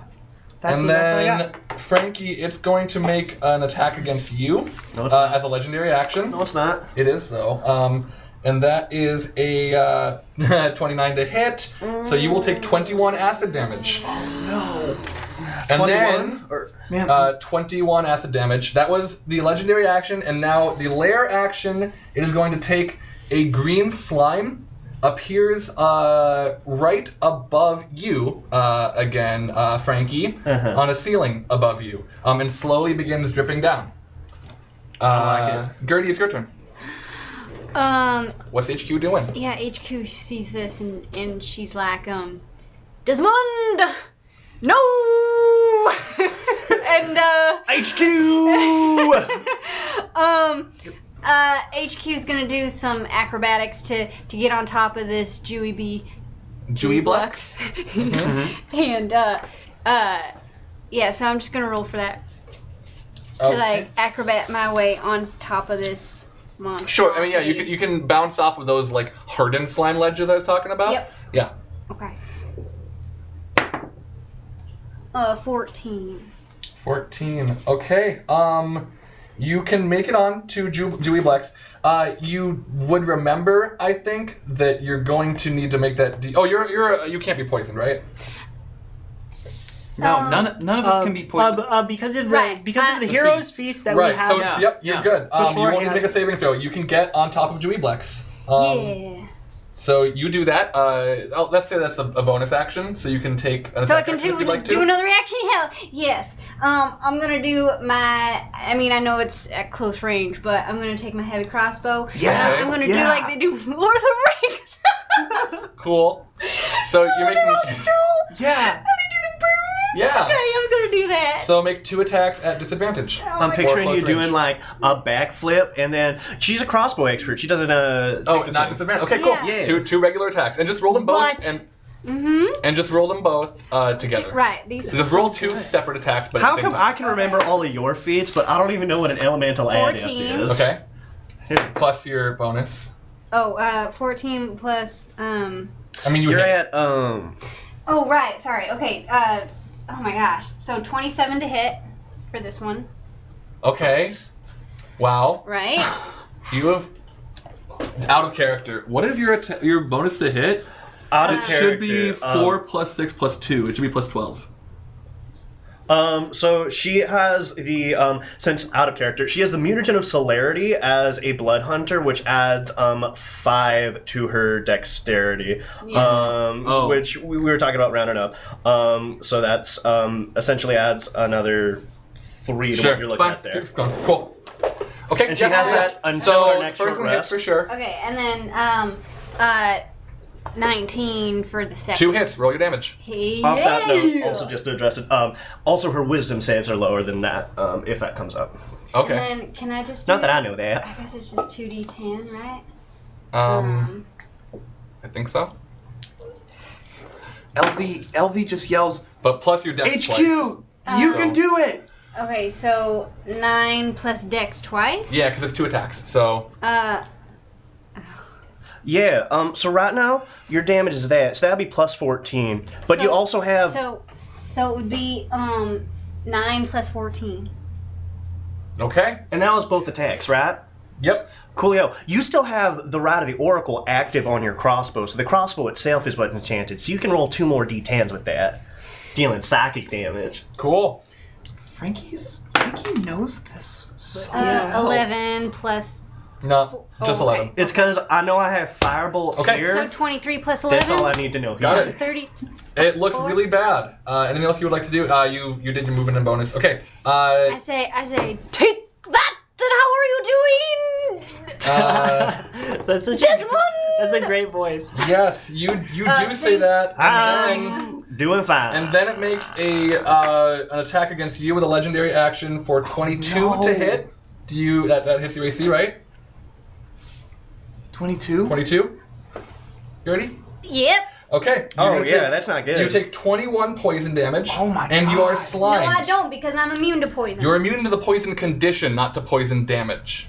that's And what I then got. Frankie, it's going to make an attack against you No, it's not. as a legendary action. No, it's not. It is though. And that is a 29 to hit. So you will take 21 acid damage. No. And 21? then Or, Man, 21 acid damage. That was the legendary action, and now the lair action. It is going to take a green slime. Appears right above you again, Frankie, on a ceiling above you, and slowly begins dripping down. like it. Gertie, it's your turn. What's HQ doing? Yeah, HQ sees this and she's like, Desmond! No! and, HQ! HQ's gonna do some acrobatics to get on top of this Joey Plex. And, yeah, so I'm just gonna roll for that. To, like, acrobat my way on top of this monster. Sure. I mean, yeah, you can bounce off of those like hardened slime ledges I was talking about. Yep. Yeah. Okay. 14. 14. Okay. You can make it on to Joey Plex. You would remember, I think, that you're going to need to make that. You can't be poisoned, right? no, none of us can be poisoned. Because of Right. the hero's feast that right. we have. So Yeah. yep, you're Yeah. good. You won't need to Beforehand. make a saving throw. You can get on top of Joey Plex. Yeah. So you do that. Let's say that's a bonus action, so you can take. An So I attack can action if you'd like to. do another reaction? Hell, yes. I'm gonna do my. I mean, I know it's at close range, but I'm gonna take my heavy crossbow. Yeah, I'm gonna do yeah. like they do in Lord of the Rings. Cool. So you're making. Remote control. Yeah. And they do the boom. Yeah. Okay, I'm gonna do that. So make 2 attacks at disadvantage. I'm Or picturing close you doing range. like a backflip, and then she's a crossbow expert. She doesn't. Oh, take the not thing. disadvantage. Okay, cool. Yeah. Yeah. Two regular attacks, and just roll them both. What? And and just roll them both together. Right. These. So just roll 2 separate attacks, but at How the same come time. I can remember all of your feats, but I don't even know what an elemental adept 14. is? Okay. Plus your bonus. 14 plus. I mean, you You're hit. at Oh right. Sorry. Okay. Oh my gosh. So 27 to hit for this one. Okay. Wow. Right. You have out of character. What is your bonus to hit? out of It character. should be 4 plus 6 plus 2. It should be plus 12. So she has the since out of character, she has the mutagen of celerity as a blood hunter, which adds 5 to her dexterity. Yeah. Which we were talking about rounding up. So that's essentially adds another 3 to what you're looking Fine. at there. It's gone. Cool. Okay. And she has that until so her next first short one hits rest. for sure. Okay, and then 19 for the second. 2 hits. Roll your damage. Off that note, also just to address it, also her wisdom saves are lower than that, if that comes up. Okay. And then can I just do Not that I know that. I guess it's just 2d10, right? I think so. LV just yells, But plus your dex HQ! twice. You can do it! Okay, so 9 plus dex twice? Yeah, because it's 2 attacks. So Yeah, so right now, your damage is that. So that'd be plus 14. But you So- also have... So it would be 9 plus 14. okay. And that was both attacks, right? Yep. Coolio. You still have the Rite of the Oracle active on your crossbow, so the crossbow itself is what's enchanted. So you can roll 2 more d10s with that, dealing psychic damage. Cool. Frankie knows this so 11 plus... No, just 11. It's because I know I have Firebolt Okay. here. So 23 plus 11? That's all I need to know. Got it. 30. It looks really bad. Anything else you would like to do? You did your movement and bonus. Okay. I say, take that! And how are you doing? That's such Desmond! That's a great voice. Yes, you do say thanks. that. I'm doing fine. And then it makes an attack against you with a legendary action for 22 to hit. Do you that hits your AC, right? 22? 22? You ready? Yep. Okay. Oh, You're gonna yeah, take- that's not good. You take 21 poison damage. Oh my And you are God. slimed. No, I don't, because I'm immune to poison. You're immune to the poison condition, not to poison damage.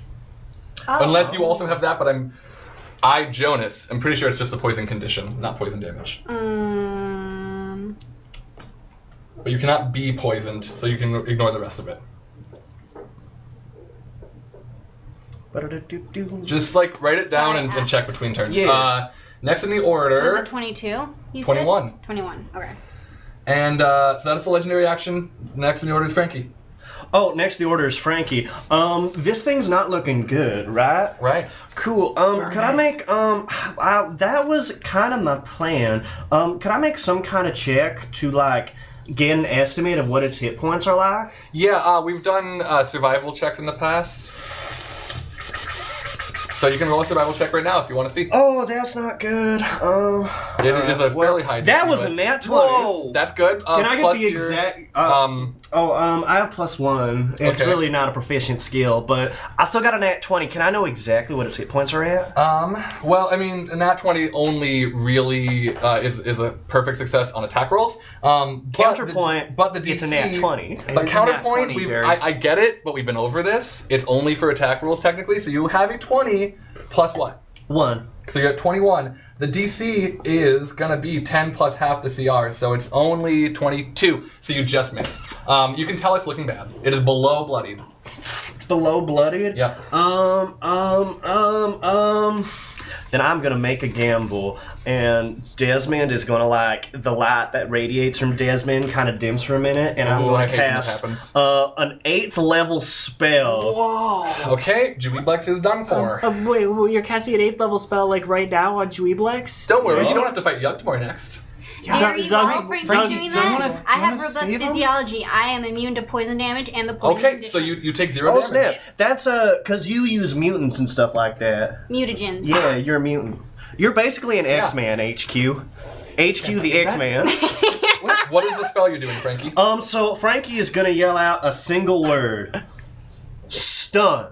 Oh. Unless you also have that, but Jonas, I'm pretty sure it's just the poison condition, not poison damage. But you cannot be poisoned, so you can ignore the rest of it. Just like write it down Sorry, and check between turns. Yeah. Next in the order. Was it 22? You 21. said? 21. Okay. And so that's the legendary action. Next in the order is Frankie. Oh, next the order is Frankie. This thing's not looking good, right? Right. Cool. Could I make that was kind of my plan. Could I make some kind of check to like get an estimate of what its hit points are like? Yeah, we've done survival checks in the past. So you can roll a survival check right now if you want to see. Oh, that's not good. It is a fairly high. That DC, was but- a nat 20. Whoa! That's good. Can I get plus the your- exact? I have +1. It's Okay. really not a proficient skill, but I still got a nat 20. Can I know exactly what its hit points are at? Well, I mean, a nat 20 only really is a perfect success on attack rolls. Counterpoint, but the DC, it's a nat 20. But It's a nat counterpoint, 20, Jerry. I get it, but we've been over this. It's only for attack rolls technically, so you have a 20 plus what? 1. So you're at 21. The DC is gonna be 10 plus half the CR, so it's only 22. So you just missed. You can tell it's looking bad. It is below bloodied. It's below bloodied? Yep. Then I'm gonna make a gamble, and Desmond is gonna like the light that radiates from Desmond kind of dims for a minute, and I'm Ooh, I gonna hate when this cast happens. an 8th level spell. Whoa! Okay, Joey Plex is done for. Wait, you're casting an 8th level spell like right now on Dweeblex? Don't worry, Yeah. you don't have to fight Yugtmore next. Very Zog- well, Frank's Zog- doing do you that. wanna- I do you have wanna robust save him? physiology. I am immune to poison damage and the poison Okay, condition. so you take 0 Oh damage. snap! That's because you use mutants and stuff like that. Mutagens. Yeah, you're a mutant. You're basically an X-Man, HQ. HQ the X-Man. What is the spell you're doing, Frankie? So Frankie is gonna yell out a single word. Stun.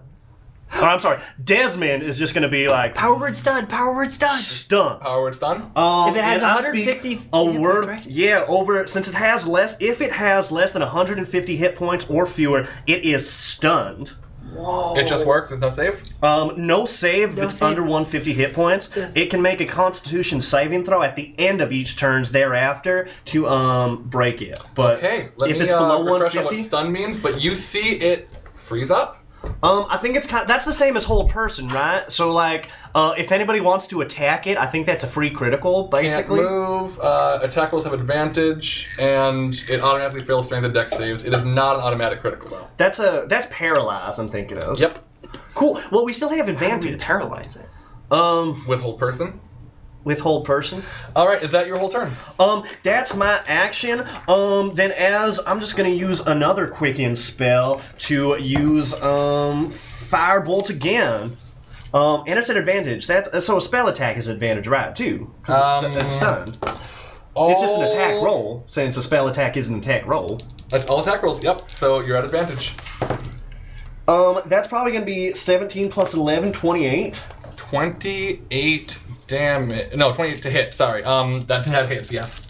I'm sorry. Desmond is just going to be like Power word stun. Power word stun. stunned. Power word's done. If it has and I 150 speak a hit word, points, right? yeah, over since it has less. If it has less than 150 hit points or fewer, it is stunned. It just works. There's no save. No save if No it's save. under 150 hit points. Yes. It can make a Constitution saving throw at the end of each turns thereafter to break it. But Okay, let if me it's below refresh on what 150, stun means, but you see it freeze up. I think it's that's the same as hold person, right? So like, if anybody wants to attack it, I think that's a free critical, basically. Can't move. Attack rolls have advantage, and it automatically fails strength and dex saves. It is not an automatic critical though. That's paralyzed. I'm thinking of. Yep. Cool. Well, we still have How do we advantage paralyze it? With hold person. with hold person. All right, is that your whole turn? That's my action. Then as I'm just gonna use another quicken spell to use firebolt again. And it's an advantage. That's so a spell attack is advantage, right? Too, because it's stunned. It's just an attack roll, since a spell attack is an attack roll. All attack rolls. Yep. So you're at advantage. That's probably gonna be 17 plus 11, 28. 28 damage. No, 28 to hit. Sorry. That hits. Yes.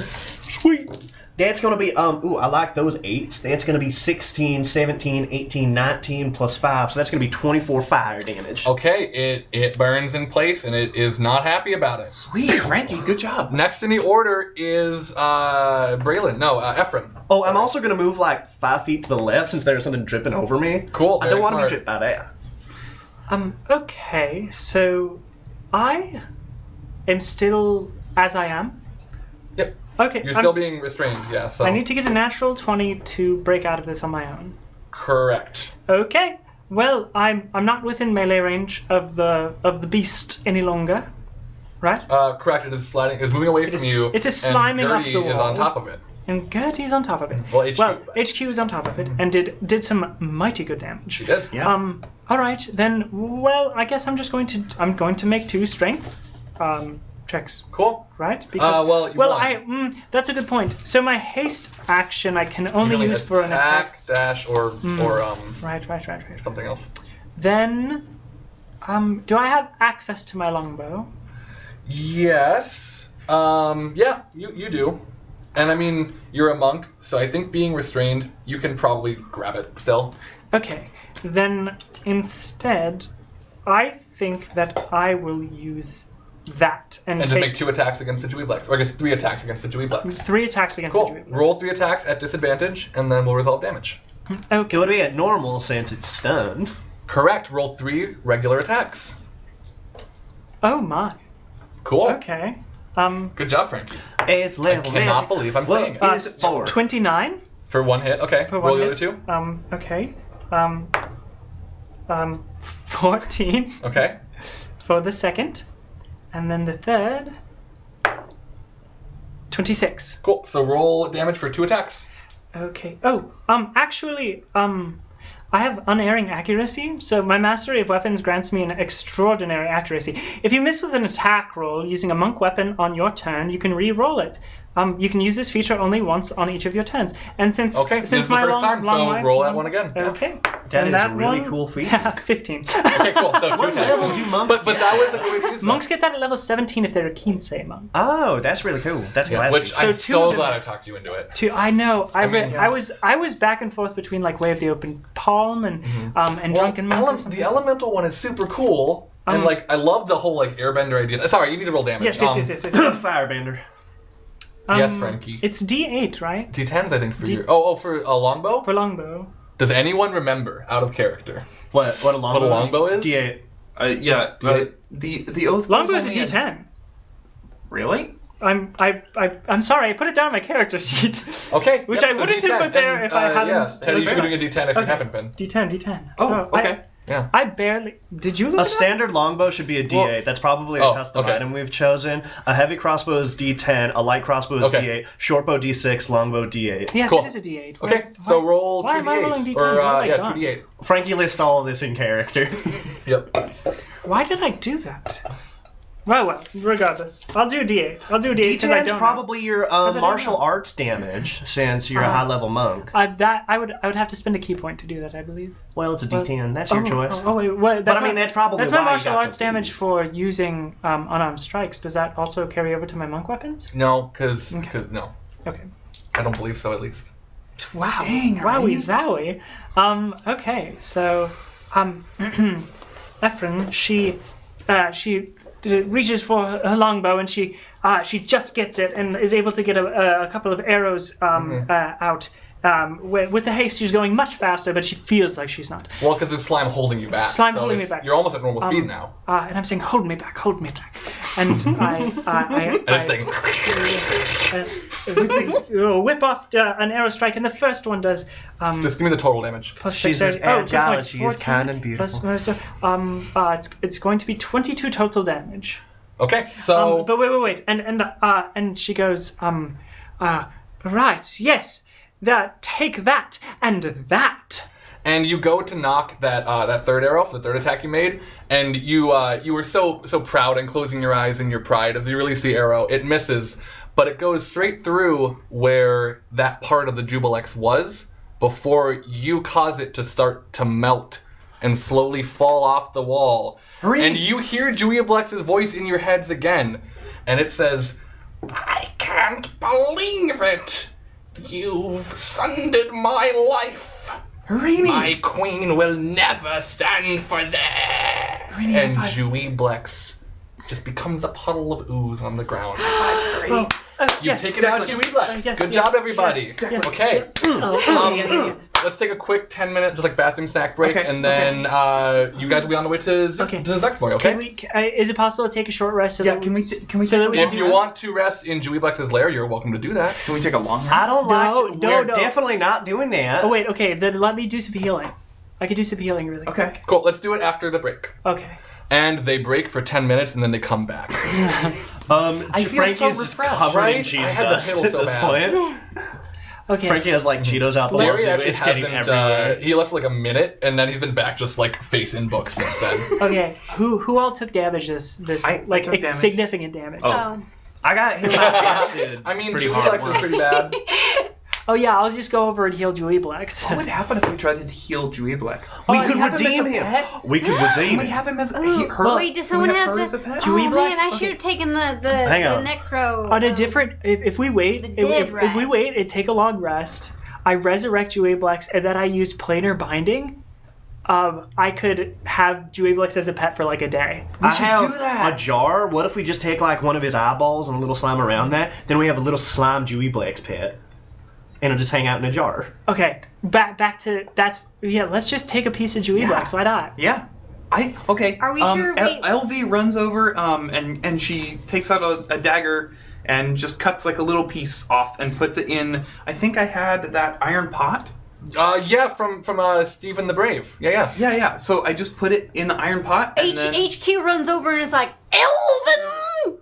Sweet. That's going to be, ooh, I like those 8s. That's going to be 16, 17, 18, 19 plus 5. So that's going to be 24 fire damage. Okay. It burns in place, and it is not happy about it. Sweet, Frankie, good job. Next in the order is Braylon. No, Ephraim. Oh, I'm also going to move like 5 feet to the left since there's something dripping over me. Cool, I don't very want to be smart. dripped by that. Okay, so I am still as I am. Yep. Okay, You're still being restrained. Yeah. So I need to get a natural 20 to break out of this on my own. correct. Okay. Well, I'm not within melee range of the beast any longer, right? Correct. It is sliding. It's moving away from is- you. it is and sliming up Gertie the is wall. on top of it. And Gertie's on top of it. Well, HQ. HQ is on top of it and did some mighty good damage. She did. Yeah. All right, then. Well, I guess I'm going to make 2 strength checks, Cool. right? Well, you won. That's a good point. So my haste action I can only use for an attack. dash, or Right. something else. Then, do I have access to my longbow? Yes. Yeah, you do. And I mean, you're a monk, so I think being restrained, you can probably grab it still. Okay. Then instead, I think that I will use that and And take just make 2 attacks against the Joey Plex. Or I guess 3 attacks against the Joey Plex. 3 attacks against Cool. the Joey. Roll 3 attacks at disadvantage, and then we'll resolve damage. Okay. It would be at normal since it's stunned. Correct. Roll 3 regular attacks. Oh my. Cool. Okay. Good job, Frankie. It's I level cannot magic. believe I'm What saying it. is it for? 29 For 1 hit. Okay. for Roll one the hit. other 2. Okay. 14 Okay. for the second, and then the third. 26. Cool. So roll damage for 2 attacks. Okay. Oh, actually, I have unerring accuracy, so my mastery of weapons grants me an extraordinary accuracy. If you miss with an attack roll using a monk weapon on your turn, you can re-roll it. You can use this feature only once on each of your turns. And since Okay. This since is the my first time, so roll that one again. Yeah. Okay. That And is a really one- cool feature. 15. Okay. Cool. So 2 What attacks. level do monks But that was a good way to use that. Monks get that at level 17 if they're a Kinsei monk. Oh, that's really cool. That's Yeah, classy. which So I'm 2 so of them- glad I talked you into it. I know. I mean, yeah. I was back and forth between like Way of the Open Palm and Drunken Monk. or something. The elemental one is super cool, and like I love the whole like airbender idea. Sorry, you need to roll damage. Yes. Firebender. Yes, Frankie. It's D8, right? D10s, I think, for your. Oh, for a longbow. For longbow. Does anyone remember out of character? What a longbow, longbow is? D8. Yeah. Right. The oath. Longbow was is a only D10. Really? I'm sorry. I put it down on my character sheet. Okay. Which yep, I so wouldn't have D10, put there and, if I hadn't- Yeah, Teddy, you should be Okay. doing a D10 if you Okay. haven't been. D10. Oh, okay. Yeah. I barely. Did you look A it up? standard longbow should be a D8. That's probably a Oh, custom okay. item we've chosen. A heavy crossbow is D10. A light crossbow is Okay. D8. Shortbow D6. Longbow D8. Yes, Cool. it is a D8. Okay, so roll why am I 2d8. rolling D10s? Or, What have I yeah, done? 2d8. Frankie lists all of this in character. Yep. Why did I do that? Well, regardless. I'll do D8. I'll do D8 because I D10's don't probably your don't martial know. arts damage, since you're a high-level monk. I would have to spend a key point to do that, I believe. Well, it's a D10. That's your choice. Wait, what? But I mean, that's probably That's why my you martial got arts damage for using unarmed strikes. Does that also carry over to my monk weapons? No, because no, Okay. I don't believe so. At least. Wow. Dang, Wowie zowie. Okay, so Ephraim, she reaches for her longbow and she just gets it and is able to get a couple of arrows out. With the haste, she's going much faster, but she feels like she's not. Well, because there's slime holding you back. Slime so holding me back. You're almost at normal speed now. And I'm saying, hold me back. And I And it's saying, whip off an arrow strike, and the first one does just give me the total damage. plus She's dexterity. as agile good as she point, is kind and 14 beautiful. plus, it's going to be 22 total damage. Okay, so But wait, and she goes, right, yes, take that and that. and you go to knock that third arrow for the third attack you made, and you were so proud and closing your eyes in your pride as you release the arrow. It misses, but it goes straight through where that part of the Jubilex was before you cause it to start to melt and slowly fall off the wall. Hooray! And you hear Jubiblex's voice in your heads again, and it says, "I can't believe it. You've sundered my life. Harini! My queen will never stand for that." And Jubilex just becomes a puddle of ooze on the ground. You Yes, take it out, Jubilex. Yes, Good yes, job, everybody. yes. Okay. Yeah. Let's take a quick 10-minute just like bathroom snack break, Okay, and then you guys will be on the way to Okay. Zekboy, okay? Is it possible to take a short rest? So Yeah, that can we so take that a we If can you do want to rest in Jubiblex's lair, you're welcome to do that. Can we take a long rest? I don't like. No, We're no. definitely not doing that. Oh wait, okay. Then let me do some healing. I can do some healing really quick. Okay. Cool, let's do it after the break. Okay. And they break for 10 minutes, and then they come back. I feel Frankie so is just refreshed, covered in right? I cheese had the dust piddle at so this bad. point. Okay. Frankie has like Cheetos out the Larry wazoo. actually It's getting hasn't. everywhere. He left for like a minute, and then he's been back just like face in books since then. Okay. Who all took damage? This I took damage. significant damage. Oh. I got hit by acid. I mean, pretty hard. Jubilex is pretty bad. Oh yeah, I'll just go over and heal Jubilex. What would happen if we tried to heal Jubilex? We Oh, could you have redeem him as a him. pet? We could redeem Can we him. have him as Ooh, her? wait, does can we someone have her the? as a pet? Chewy Oh Blacks? man, I Okay. should have taken the Hang on. necro. On a different, if we wait, The dead if we rat. wait and take a long rest, I resurrect Jubilex and then I use planar binding. I could have Jubilex as a pet for like a day. I should have do that. a jar. What if we just take like one of his eyeballs and a little slime around that? Then we have a little slime Dewey Black's pet. And it'll just hang out in a jar. Okay, back to let's just take a piece of Jubilex. Why not? Yeah. Okay. Are we sure we- LV runs over and she takes out a dagger and just cuts like a little piece off and puts it in. I think I had that iron pot. Yeah, from Stephen the Brave. Yeah. Yeah. So I just put it in the iron pot. And then, HQ runs over and is like, Elvin!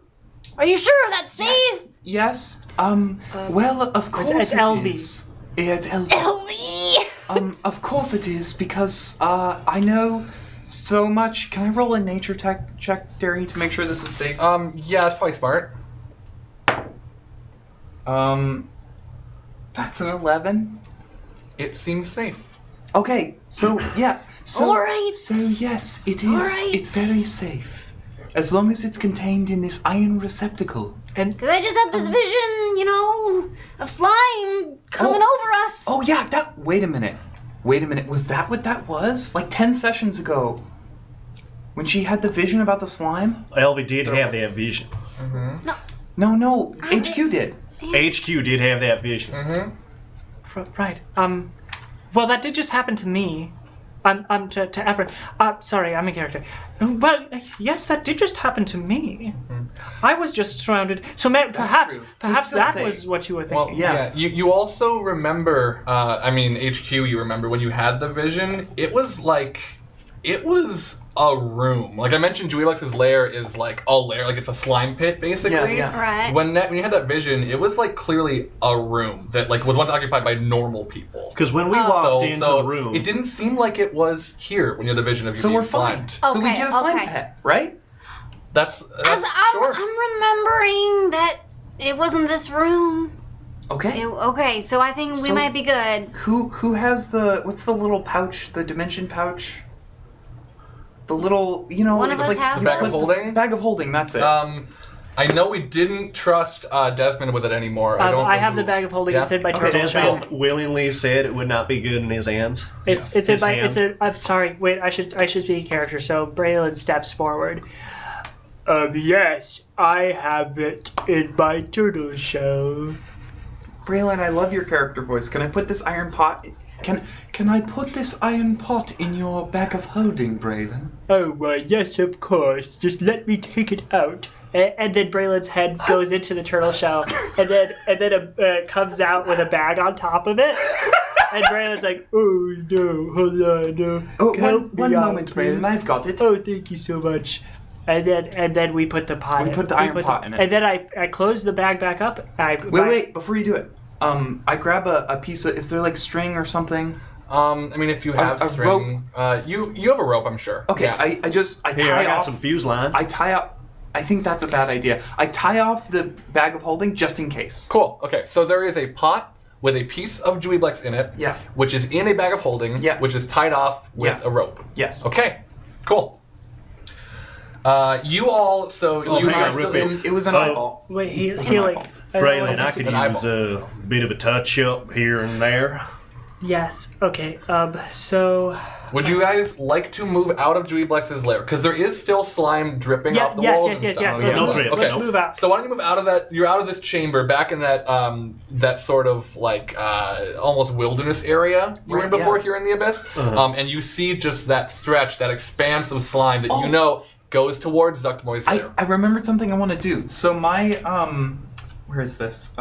Are you sure that's safe? yes. Well, of course it's it LV. is. Yeah, it's LV. Elvie! Of course it is, because I know so much. Can I roll a nature check, Derry, to make sure this is safe? Yeah, it's probably smart. That's an 11. It seems safe. Okay, so yeah, so All right. so yes, it is. All right. It's very safe, as long as it's contained in this iron receptacle. Because I just had this vision, of slime coming over us. Oh yeah, that. Wait a minute. Was that what that was? Like 10 sessions ago, when she had the vision about the slime? LV did have that vision. No, HQ did. HQ did have that vision. Right. Well, that did just happen to me. To Everett. Sorry, I'm a character. Well, yes, that did just happen to me. I was just surrounded. So perhaps true. So it's still that safe. was what you were Well, thinking. yeah. You also remember, HQ, you remember when you had the vision, it was a room. Like I mentioned, Jubilex's lair is like a lair, like it's a slime pit, basically. Yeah. Right. When you had that vision, it was like clearly a room that like was once occupied by normal people. Because when we walked into So the room, it didn't seem like it was here when you had the vision of you So being we're fine. slimed. So we Okay, get a slime okay. pet, right? That's sure. I'm remembering that it wasn't this room. Okay. Okay, so I think we So- might be good. Who has what's the little pouch, the dimension pouch? The little, One of it's us like has The bag one? of holding? Bag of holding, that's it. I know we didn't trust Desmond with it anymore. I don't. I know have who- the bag of holding. Yeah? It's in my Okay, turtle Desmond shell. willingly said it would not be good in his hands. It's His in my. hand. I'm sorry. Wait, I should speak in character. So Braylon steps forward. Yes, I have it in my turtle shell. Braylon, I love your character voice. Can I put this iron pot? Can I put this iron pot in your bag of holding, Braylon? Oh, yes, of course. Just let me take it out. And then Braylon's head goes into the turtle shell, and then it comes out with a bag on top of it. And Braylon's like, "Oh no, hold on, no." Oh, Help one me out, moment, please." Braylon. I've got it. Oh, thank you so much. And then we put the pot. We put the iron pot in it. And then I close the bag back up. Wait, before you do it, I grab a piece of. Is there like string or something? I mean, if you have a string, you have a rope, I'm sure. Okay, Yeah. I tie Here, I got off. some fuse line. I tie up. I think that's a bad idea. I tie off the bag of holding just in case. Cool. Okay, so there is a pot with a piece of Joey Plex in it. Yeah. Which is in a bag of holding. Yeah. Which is tied off with Yeah. a rope. Yes. Okay. Cool. You all. So you hang on, guys real still quick. It was an eyeball. Wait, an healing. eyeball. Braylon, I could An use a bit of a touch up here and there. Yes. Okay. So. Would you guys like to move out of Joey Plex's lair? Because there is still slime dripping off the walls and stuff. Let's, Don't drip. let's move out. So why don't you move out of that? You're out of this chamber, back in that that sort of like almost wilderness area you were in Right, before yeah. here in the abyss, and you see just that stretch, that expanse of slime that you know goes towards Zuckmoy's lair. I remembered something I want to do. So my where is this?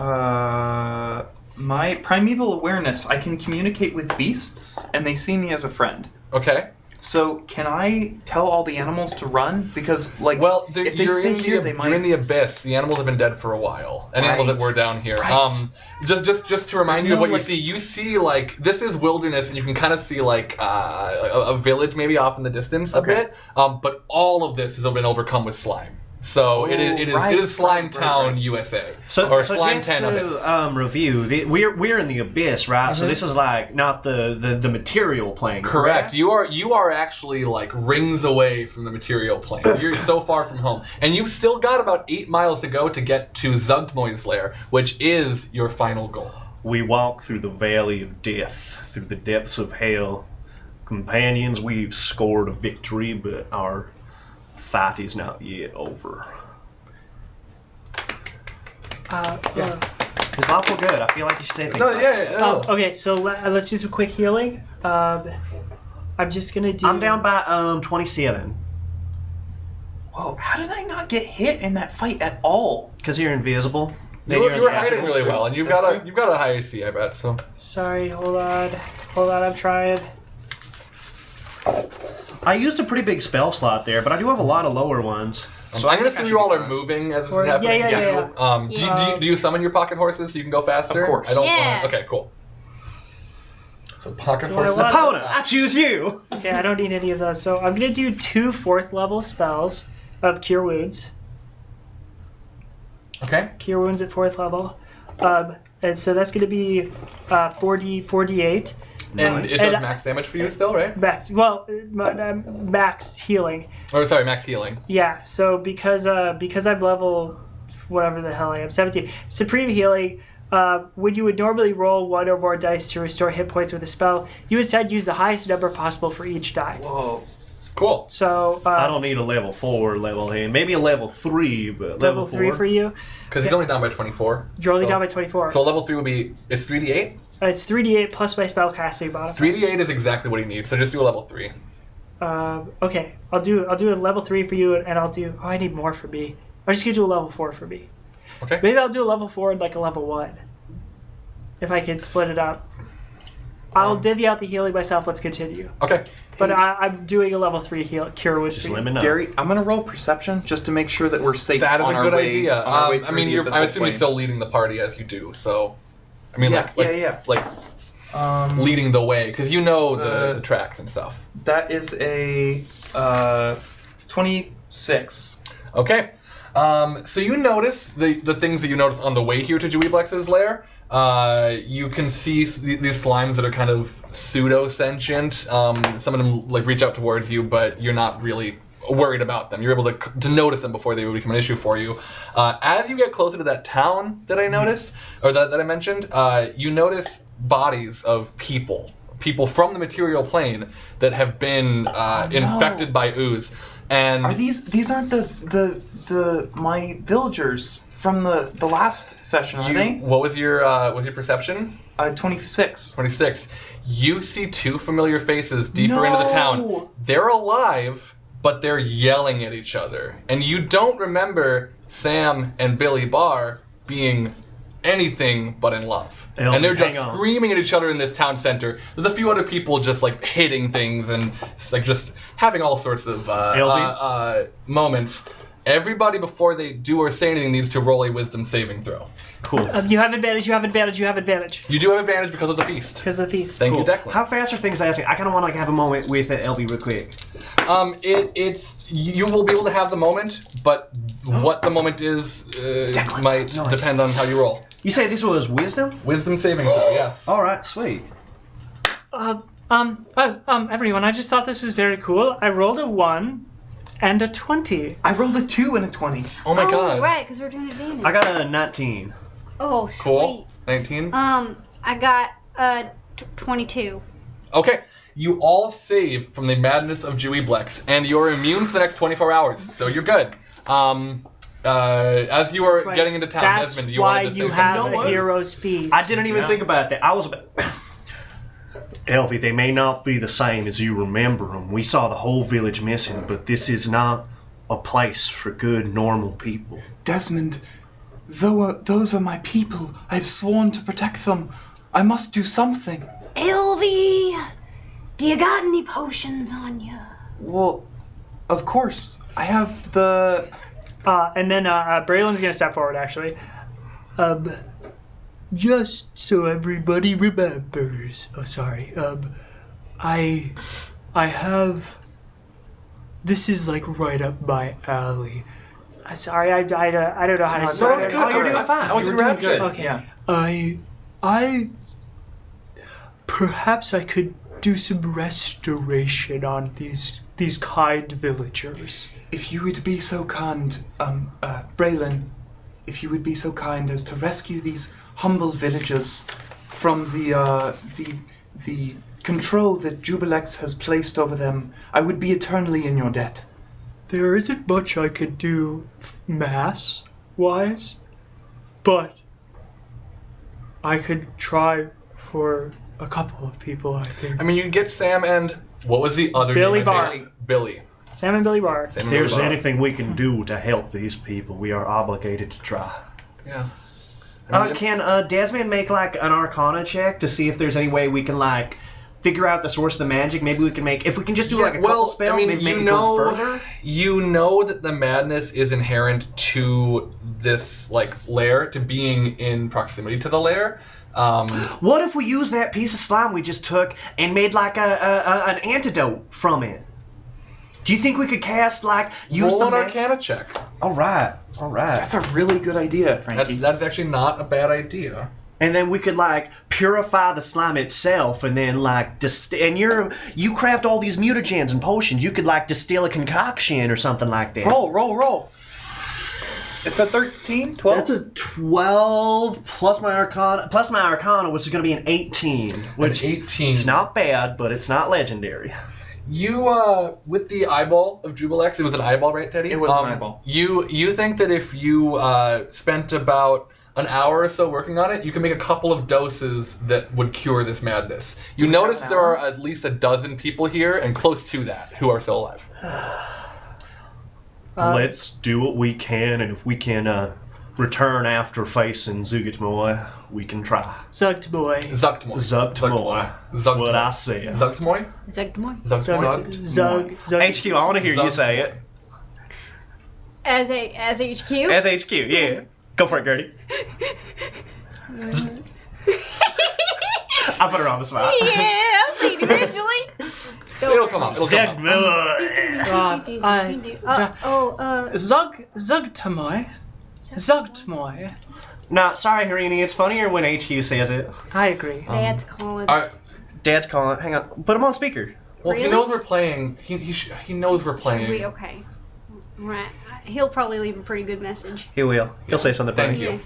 My primeval awareness. I can communicate with beasts, and they see me as a friend. Okay. So can I tell all the animals to run? Because Well, if they you're stay in here, the, they might. You're in the abyss. The animals have been dead for a while. And animals that Right. were down here. Right. Just to remind There's you of no, what like- you see like this is wilderness, and you can kind of see like a village maybe off in the distance a Okay. bit. But all of this has been overcome with slime. So it is Slime Town, USA, or Slime just Town Abyss. to review, we're in the abyss, right? So this is like not the material plane. Correct. You are actually like rings away from the material plane. You're so far from home, and you've still got about 8 miles to go to get to Zugmoy's lair, which is your final goal. We walk through the valley of death, through the depths of hell. Companions, we've scored a victory, but our fight is not yet over. It's awful good. I feel like you should say things No, like yeah. Okay, so let's do some quick healing. I'm just gonna do. I'm down by 27. Whoa! How did I not get hit in that fight at all? Because you're invisible. Then You you're were untouchable. hiding really well, and you've got a high AC, I bet. So Sorry, hold on, I'm trying. I used a pretty big spell slot there, but I do have a lot of lower ones. I'm gonna assume you all are moving as this is happening. Yeah. Do you summon your pocket horses so you can go faster? Of course. I don't. Yeah. Okay, cool. So pocket I horses. want- Opponent, I choose you! Okay, I don't need any of those. So I'm gonna do 2 4th level spells of Cure Wounds. Okay. Cure Wounds at 4th level. And so that's gonna be 48. And it does max damage for you still, right? Max, max healing. Or sorry, max healing. Yeah, so because I'm level whatever the hell I am, 17. Supreme healing, when you would normally roll 1 or more dice to restore hit points with a spell, you instead use the highest number possible for each die. Whoa! Cool. So I don't need a level 4 level hand. Maybe a level 3, but level 3 4? for you. Because he's only down by 24. You're only so, down by 24. So level 3 would be it's 3d8. It's 3d8 plus my spell casting modifier. 3d8 is exactly what he needs. So just do a level 3. Okay, I'll do a level 3 for you, and I'll do. Oh, I need more for me. I'm just gonna do a level 4 for me. Okay. Maybe I'll do a level 4 and like a level 1. If I can split it up. I'll divvy out the healing myself. Let's continue. Okay. But I'm doing a level 3 cure, which Just let me know. Gary, I'm gonna roll perception just to make sure that we're safe. That is on a our good way, idea. on our way I through mean, the I abyssal assume you're plane. still leading the party as you do. So, I mean, Yeah, yeah. like leading the way because you know the tracks and stuff. That is a 26. Okay. So you notice the things that you notice on the way here to Joey Plex's lair. You can see these slimes that are kind of pseudo-sentient. Some of them like reach out towards you, but you're not really worried about them. You're able to notice them before they would become an issue for you. As you get closer to that town that I noticed, or that I mentioned, you notice bodies of people from the material plane that have been infected by ooze. And Are these aren't the my villagers from the last session, are they? What was your perception? 26. 26. You see two familiar faces deeper into the town. They're alive, but they're yelling at each other. And you don't remember Sam and Billy Barr being anything but in love. And they're just screaming at each other in this town center. There's a few other people just like hitting things and like just having all sorts of moments. Everybody, before they do or say anything, needs to roll a wisdom saving throw. Cool. You have advantage, you have advantage, you have advantage. You do have advantage because of the feast. Because of the feast. Thank you, Declan. How fast are things asking? I kind of want to like have a moment with LV real quick. It's you will be able to have the moment, but what the moment is might depend on how you roll. You say this was wisdom? Wisdom saving throw, yes. All right, sweet. Everyone, I just thought this was very cool. I rolled a 1 and a 20. I rolled a 2 and a 20. Oh my god. Right, because we're doing advantage. I got a 19. Oh, sweet. Cool. 19. I got 22. Okay. You all save from the madness of Joey Plex, and you're immune for the next 24 hours, so you're good. As you are getting into town, Desmond, you wanted to say something? That's why you have a hero's feast. I didn't even think about that. I was about... Elvie, they may not be the same as you remember them. We saw the whole village missing, but this is not a place for good, normal people. Desmond, those are my people. I've sworn to protect them. I must do something. Elvie, do you got any potions on you? Well, of course. I have the... And then Braylon's going to step forward, actually. Just so everybody remembers. Oh, sorry. I have... This is, like, right up my alley. Sorry, I don't know how to say it. Good. You're doing fine. I was in rapture. Okay. Yeah. I... Perhaps I could do some restoration on these kind villagers. If you would be so kind, Braylon, if you would be so kind as to rescue these humble villagers from the control that Jubilex has placed over them, I would be eternally in your debt. There isn't much I could do mass-wise, but I could try for a couple of people, I think. I mean, you can get Sam and... What was the other Billy name? Barr. Billy. Sam and Billy Barr. If there's anything we can do to help these people, we are obligated to try. Yeah. Can Desmond make like an Arcana check to see if there's any way we can like figure out the source of the magic? Maybe we can make, if we can just do like a couple spells, maybe make it go further. You know that the madness is inherent to this like lair, to being in proximity to the lair. What if we use that piece of slime we just took and made like an antidote from it? Do you think we could cast like use Roll the an Arcana check? All right. That's a really good idea, Frankie. That's actually not a bad idea. And then we could like purify the slime itself, and then like and you craft all these mutagens and potions. You could like distill a concoction or something like that. Roll. It's a 13, 12? That's a 12 plus my Arcana, which is going to be an 18. Which 18. It's not bad, but it's not legendary. You, with the eyeball of Jubilex, it was an eyeball, right, Teddy? It was an eyeball. You think that if you spent about an hour or so working on it, you can make a couple of doses that would cure this madness. You notice there are at least a dozen people here, and close to that, who are still alive. Let's do what we can, and if we can return after facing Zugatmoy, we can try. Zuktmoy. Zugatmoy. That's what I said. Zugtmoy? Zug. HQ, I want to hear you say it. As HQ? As HQ, yeah. Go for it, Gertie. I put her on the spot. Yeah, I'll see it eventually. It'll come up. Zed. Zugtmoy. Zugtmoy. Nah, sorry, Harini. It's funnier when HQ says it. I agree. Dad's calling. All right. Dad's calling. Hang on. Put him on speaker. Well, he Really? knows we're playing. He knows we're playing. Okay. Right. He'll probably leave a pretty good message. He will. He'll say something funny. Thank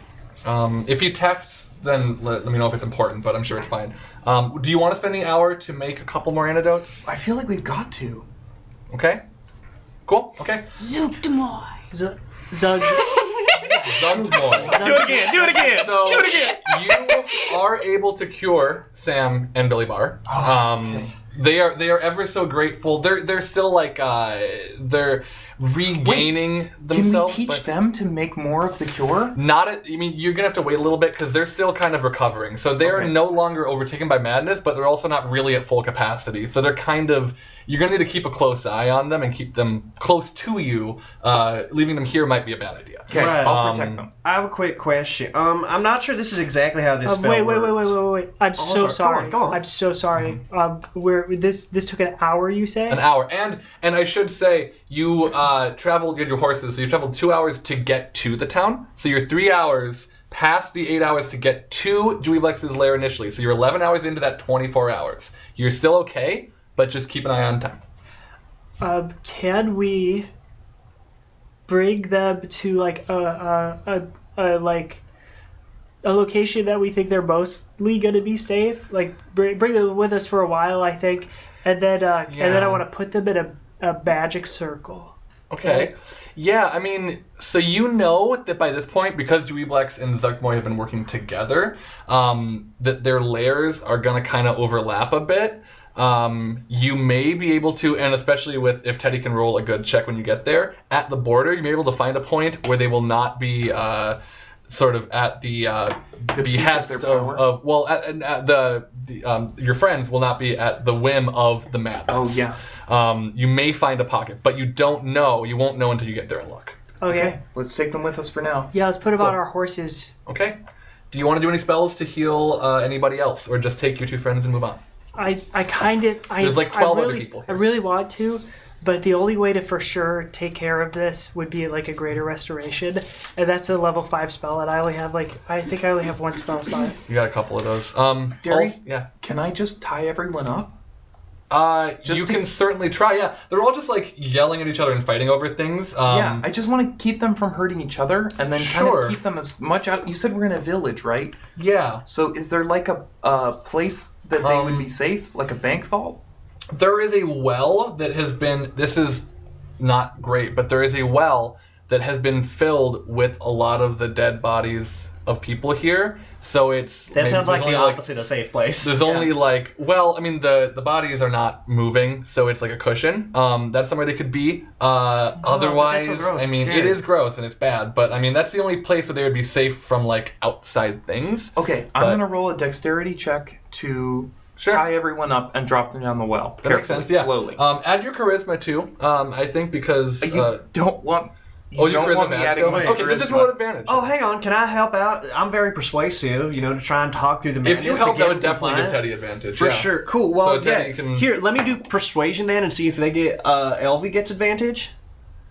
you. If he texts, then let me know if it's important, but I'm sure it's fine. Do you want to spend the hour to make a couple more antidotes? I feel like we've got to. Okay. Cool. Okay. Zooptamoy. Zug. Zugtmoy. Do it again. Do it again. So do it again. you are able to cure Sam and Billy Bar. Okay. They are ever so grateful. They're still like they're regaining themselves. Can we teach but them to make more of the cure? you're gonna have to wait a little bit because they're still kind of recovering. So they are Okay. no longer overtaken by madness, but they're also not really at full capacity. So they're kind of you're gonna need to keep a close eye on them and keep them close to you. Leaving them here might be a bad idea. Okay, Right. I'll protect them. I have a quick question. I'm not sure this is exactly how this spell Wait. works. I'm so sorry. Go on. I'm so sorry. This took an hour, you say? An hour, and I should say you traveled. You had your horses, so you traveled 2 hours to get to the town. So you're 3 hours past the 8 hours to get to Joey Plex's lair initially. So you're 11 hours into that 24 hours. You're still okay, but just keep an eye on time. Can we bring them to like a location that we think they're mostly going to be safe? Like bring them with us for a while, I think, and then I want to put them in a magic circle. Okay. Yeah, I mean, so you know that by this point, because Joey Plex and Zugtmoy have been working together, that their lairs are going to kind of overlap a bit. You may be able to, and especially if Teddy can roll a good check when you get there, at the border, you may be able to find a point where they will not be sort of at the behest peak of their power? of your friends will not be at the whim of the madness. Oh, yeah. You may find a pocket, but you won't know until you get there and look. Okay. Let's take them with us for now. Yeah, let's put them on Cool. our horses. Okay. Do you want to do any spells to heal anybody else, or just take your two friends and move on? There's like 12 other people I here. really want to, but the only way to for sure take care of this would be like a greater restoration, and that's a level 5 spell, and I think I only have one spell slot. You got a couple of those. Derry? Yeah. Can I just tie everyone up? You can certainly try. Yeah, they're all just like yelling at each other and fighting over things. Yeah, I just want to keep them from hurting each other, and then kind Sure. of keep them as much out. You said we're in a village, right? Yeah. So is there like a place that they would be safe, like a bank vault? There is a well that has been. This is not great, but there is a well that has been filled with a lot of the dead bodies of people here. So it's That sounds like there's the only, opposite of safe place. There's only the bodies are not moving, so it's like a cushion. That's somewhere they could be. Otherwise, that's so gross. I mean, Scary. it is gross and it's bad, but I mean, that's the only place where they would be safe from like outside things. Okay, I'm gonna roll a dexterity check to tie everyone up and drop them down the well. That makes sense. Yeah. Slowly. Add your charisma too. I think because You don't want. You your don't charisma want me bad adding still? my Okay, but just charisma. roll an advantage. Oh, hang on. Can I help out? I'm very persuasive, to try and talk through the madness. If you to help, get that would them definitely give compliant. Teddy advantage. For yeah. sure. Cool. Well, So Teddy can- Here, let me do persuasion then and see if they get Elvie gets advantage.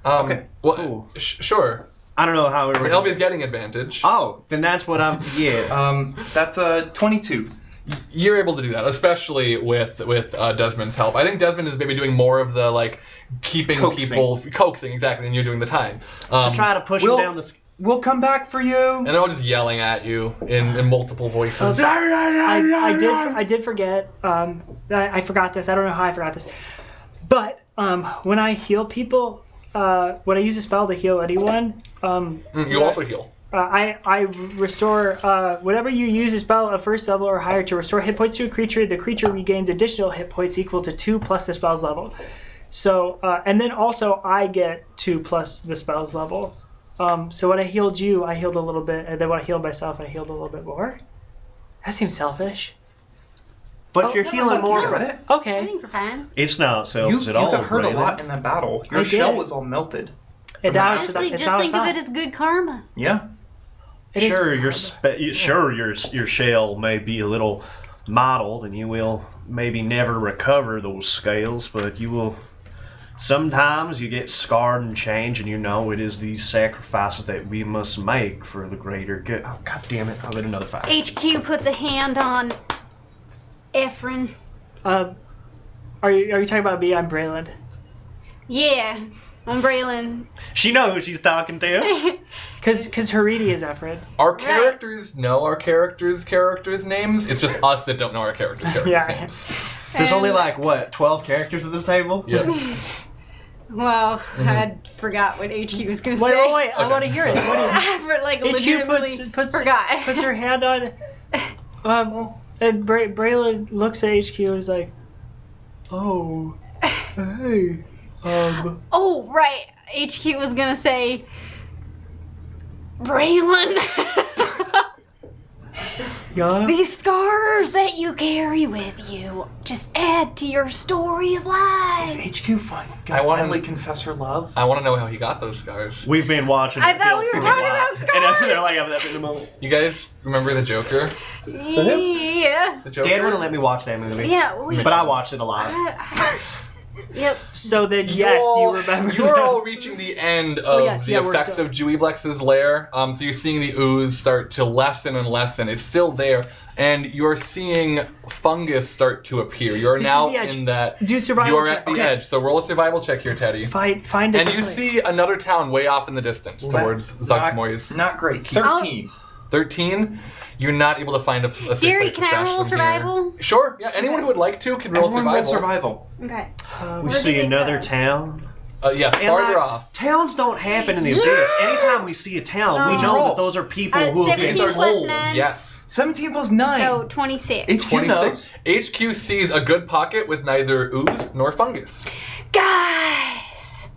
Okay. Well, Cool. Sure. I don't know how it I mean, Elvi's getting advantage. Oh, then that's what I'm. Yeah. That's a 22. You're able to do that, especially with Desmond's help. I think Desmond is maybe doing more of the like keeping people coaxing exactly, and you're doing the time. to try to push we'll- him down the. We'll come back for you. and they're all just yelling at you in multiple voices. I did forget. I forgot this. I don't know how I forgot this. But when I heal people, when I use a spell to heal anyone, You also heal. I restore whenever you use a spell of first level or higher to restore hit points to a creature, the creature regains additional hit points equal to 2 plus the spell's level. So and then also I get 2 plus the spell's level. So when I healed you, I healed a little bit, and then when I healed myself, I healed a little bit more. That seems selfish. But you're healing more from it. I Okay. think you're fine. It's not so You at all. got hurt a Raven. lot in that battle. Your I shell did. was all melted. And now Just think of not. it as good karma. Yeah. It is Sure, karma. your shell may be a little mottled, and you will maybe never recover those scales, but you will. Sometimes you get scarred and changed, and you know it is these sacrifices that we must make for the greater good. Oh, God damn it. I'll get another 5. HQ puts a hand on Ephraim. Are you talking about me? I'm Braylon. Yeah, I'm Braylon. She knows who she's talking to. Because Haridi is Ephraim. Our characters know our characters' names. It's just us that don't know our characters' Yeah. names. There's only 12 characters at this table? Yep. Well, I forgot what HQ was going to Wait, say. wait, I want to hear it. I HQ legitimately forgot. puts her hand on, and Braylon looks at HQ and is like, "Oh, hey, Oh, right. HQ was going to say, Braylon, Yeah? these scars that you carry with you just add to your story of life. Is HQ gonna I wanna- finally confess her love? I want to know how he got those scars. We've been watching. I it thought build we were for a talking while. about And scars. they're like, I'm in a moment. You guys remember the Joker? Yeah. The Joker? Dad wouldn't let me watch that movie. Yeah. But I watched it a lot. Yep. so then yes, you remember." You're that. all reaching the end of yes, the yeah, we're effects still- of Joey Plex's lair. So you're seeing the ooze start to lessen and lessen. It's still there, and you're seeing fungus start to appear. You're This now is the edge. in that. Do survival You are check. at the Okay. edge. So roll a survival check here, Teddy. Find a And good you place. see another town way off in the distance towards Zuckmoy's. Not great. 13. 13. You're not able to find a safe Gary, place to can I stash roll them survival? here. Sure. Yeah. Anyone who would like to can roll Everyone survival. roll survival. Okay. We Where see did it another go? town. Yes. And Farther like, off. Towns don't happen in the abyss. Anytime we see a town, we know that those are people who have been 17 plus told. 9. Yes. 17 plus 9. So 26. HQ knows. 26. HQ sees a good pocket with neither ooze nor fungus. Guys,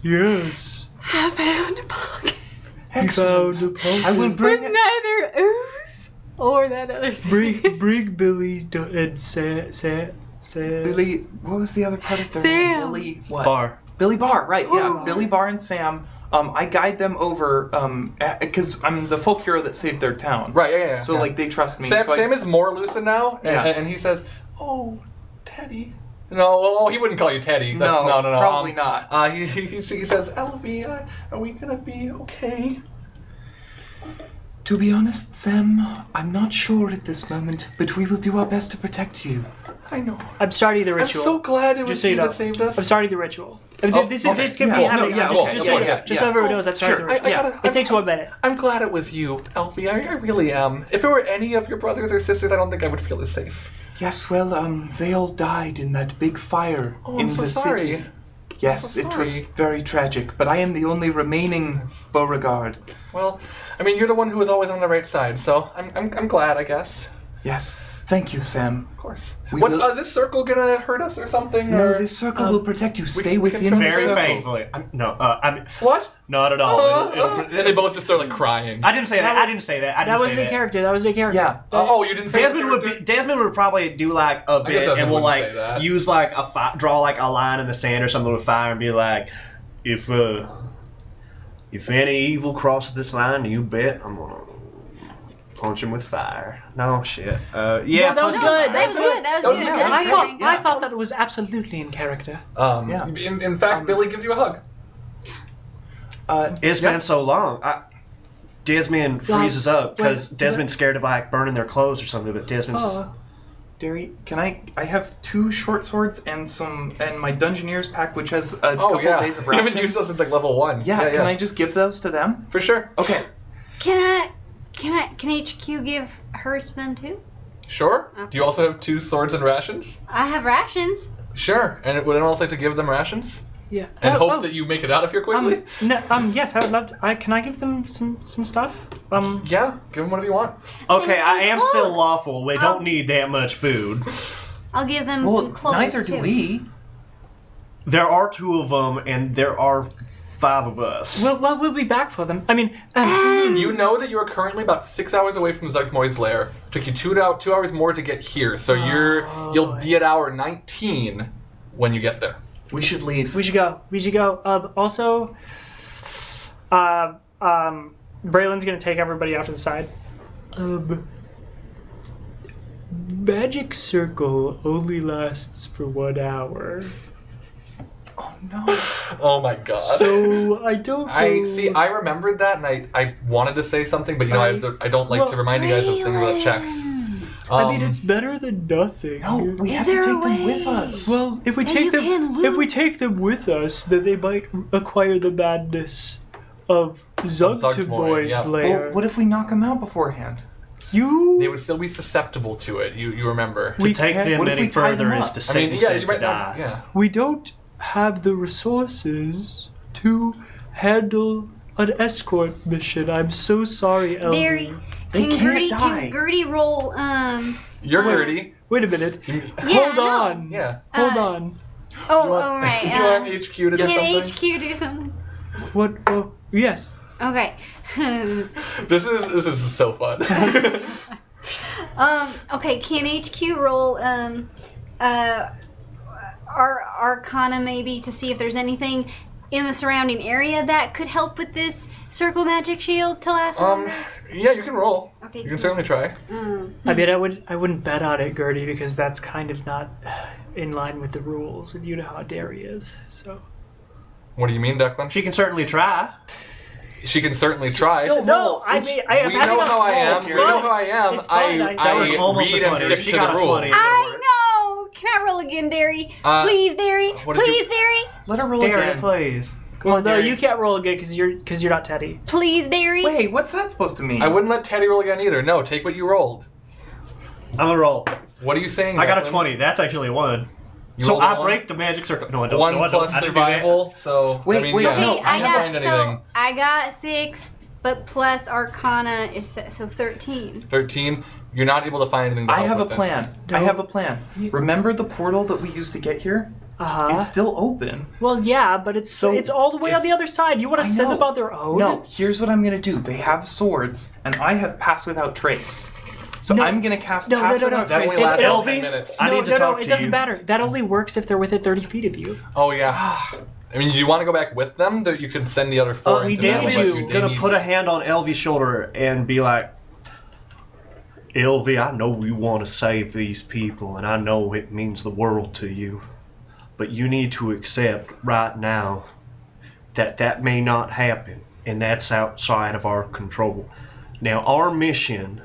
Yes. I found a pocket Excellent. I will bring with neither ooze or that other thing. bring Billy and say Billy. What was the other part of their Sam. name? Billy what? Bar. Billy Barr. Right. Yeah. Ooh. Billy Barr and Sam. I guide them over because I'm the folk hero that saved their town. Right, yeah. So like they trust me. Sam, so Sam is more lucid now, and, Yeah. and he says, "Oh, Teddy." No, he wouldn't call you Teddy. No, no. probably not. He says, "Elvie, are we gonna be okay?" To be honest, Sam, I'm not sure at this moment, but we will do our best to protect you. I know. I'm starting the I'm ritual. so glad it was Just so you you know, that saved us. I'm starting the ritual. Oh, This okay. it's gonna Yeah. be Oh, no, happening. yeah, just, well, just yeah, so you know, yeah, just so yeah. everyone knows, I'm starting Sure. the ritual. It takes 1 minute. I'm glad it was you, Elvie. I really am. If it were any of your brothers or sisters, I don't think I would feel as safe. Yes, well, they all died in that big fire Oh, in I'm so the sorry. city. Yes, so it was sorry. very tragic, but I am the only remaining Beauregard. Well, I mean, you're the one who was always on the right side, so I'm glad, I guess. Yes, thank you, Sam. Of course. We What will- is this circle gonna hurt us or something? No, or? this circle will protect you. Stay we can within the trust- Very circle. faithfully. I'm What? not at all. And they both just start like crying. I didn't say that. I didn't say that. I That didn't was say the that. character. That was the character. Yeah. Oh, you didn't say Desmond the would character? Desmond would probably do like a guess bit, Desmond and will wouldn't like say that. use like draw like a line in the sand or something with fire, and be like, if any evil crosses this line, you bet I'm gonna punch him with fire. No shit. Yeah, No, that was punch him with good. fire. That was good. That was good. good. That was I good. thought I thought that was absolutely in character. Yeah. In fact, Billy gives you a hug. It's been so long. Desmond freezes up because wait, Desmond's scared of like burning their clothes or something. But Desmond's just, Derry, can I have 2 short swords and my Dungeoneer's pack, which has a Oh couple yeah. days of You haven't rations. used those since like level 1. Yeah, can I just give those to them? For sure. Okay. Can HQ give hers to them too? Sure. Do you also have 2 swords and rations? I have rations. Sure. And would anyone else like to give them rations? Yeah. And hope that you make it out of here quickly? Yes, I would love to. Can I give them some stuff? Yeah. Give them whatever you want. okay. And I am clothes. still lawful. We don't need that much food. I'll give them Well, some clothes neither too. do we. There are 2 of them, and there are 5 of us. Well, we'll be back for them. I mean, You know that you are currently about 6 hours away from Zuckmoy's lair. Took you 2 hours more to get here, so you'll be at hour 19 when you get there. We should leave. we should go. We should go. Also, Braylon's gonna take everybody out to the side. magic circle only lasts for 1 hour. Oh no. Oh my god. So I don't know. I remembered that, and I wanted to say something, but I don't like to remind you guys of things about checks. I mean, it's better than nothing. No, we have to take them with us. Well, if we take them with us, then they might acquire the madness of Zugtaboy's yeah. lair. Well, what if we knock them out beforehand? They would still be susceptible to it. You remember? To take them what if any we tie further them is up? to I sentence mean, yeah, them you to might die. not. Yeah. We don't have the resources to handle an escort mission. I'm so sorry, Elvie. Derry, They can't die. can Gertie roll, You're dirty. Wait a minute. Yeah, Hold I know. on. Yeah. Hold on. right. You want HQ to do Can something? HQ do something? What? Oh, yes. Okay. This is so fun. Okay, can HQ roll, Arcana maybe to see if there's anything in the surrounding area that could help with this circle magic shield to last longer? Yeah, you can roll. Okay, You can cool. certainly try. I mean, I wouldn't bet on it, Gertie, because that's kind of not in line with the rules, and you know how Derry is. So. What do you mean, Declan? She can certainly try. She can certainly try. Still, No, I mean, I we know how I am. It's We know fine. how I am. It's fine. That was almost read a and 20. stick She to got the a rules. 20. I know! Can I roll again, Derry? Uh, Please, Derry? what did you- Please, Derry? Let her roll Derry, again. please. Well, no, Derry. you can't roll again because you're not Teddy. Please, Derry? Wait, what's that supposed to mean? I wouldn't let Teddy roll again either. No, take what you rolled. I'm gonna roll. What are you saying? I got a Declan? 20. That's actually a 1. You So rolled a I one? break the magic circle. No, I don't. One no, I don't. plus I didn't do that. survival. So Wait, I mean, wait, yeah. no, Okay, I can't find anything. I got 6, but plus Arcana is so 13. 13. You're not able to find anything. To I help have a with plan. No. I have a plan. Remember the portal that we used to get here? Uh-huh. It's still open. Well, yeah, but it's all the way on the other side. You want to I send know. them on their own? No, here's what I'm gonna do. They have swords, and I have pass without trace. So No. I'm gonna cast No, pass no, no, without That trace. only lasts Elvie? 10 minutes. I need to talk it to doesn't you. matter. That only works if they're within 30 feet of you. Oh yeah. I mean, do you want to go back with them? That you can send the other 4 We into battle. Danny's but they gonna need- put a hand on Elvie's shoulder and be like, Elvie, I know you want to save these people, and I know it means the world to you. But you need to accept right now that that may not happen, and that's outside of our control. Now, our mission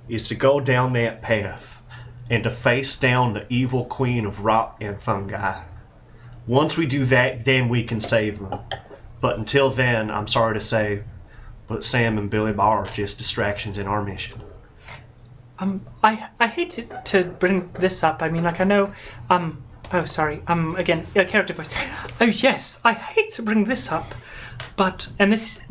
is to go down that path and to face down the evil queen of rot and fungi. Once we do that, then we can save them. But until then, I'm sorry to say, but Sam and Billy Barr are just distractions in our mission. I hate to bring this up. I mean, like, I know, oh, sorry, again, character voice. Oh, yes, I hate to bring this up, but, and this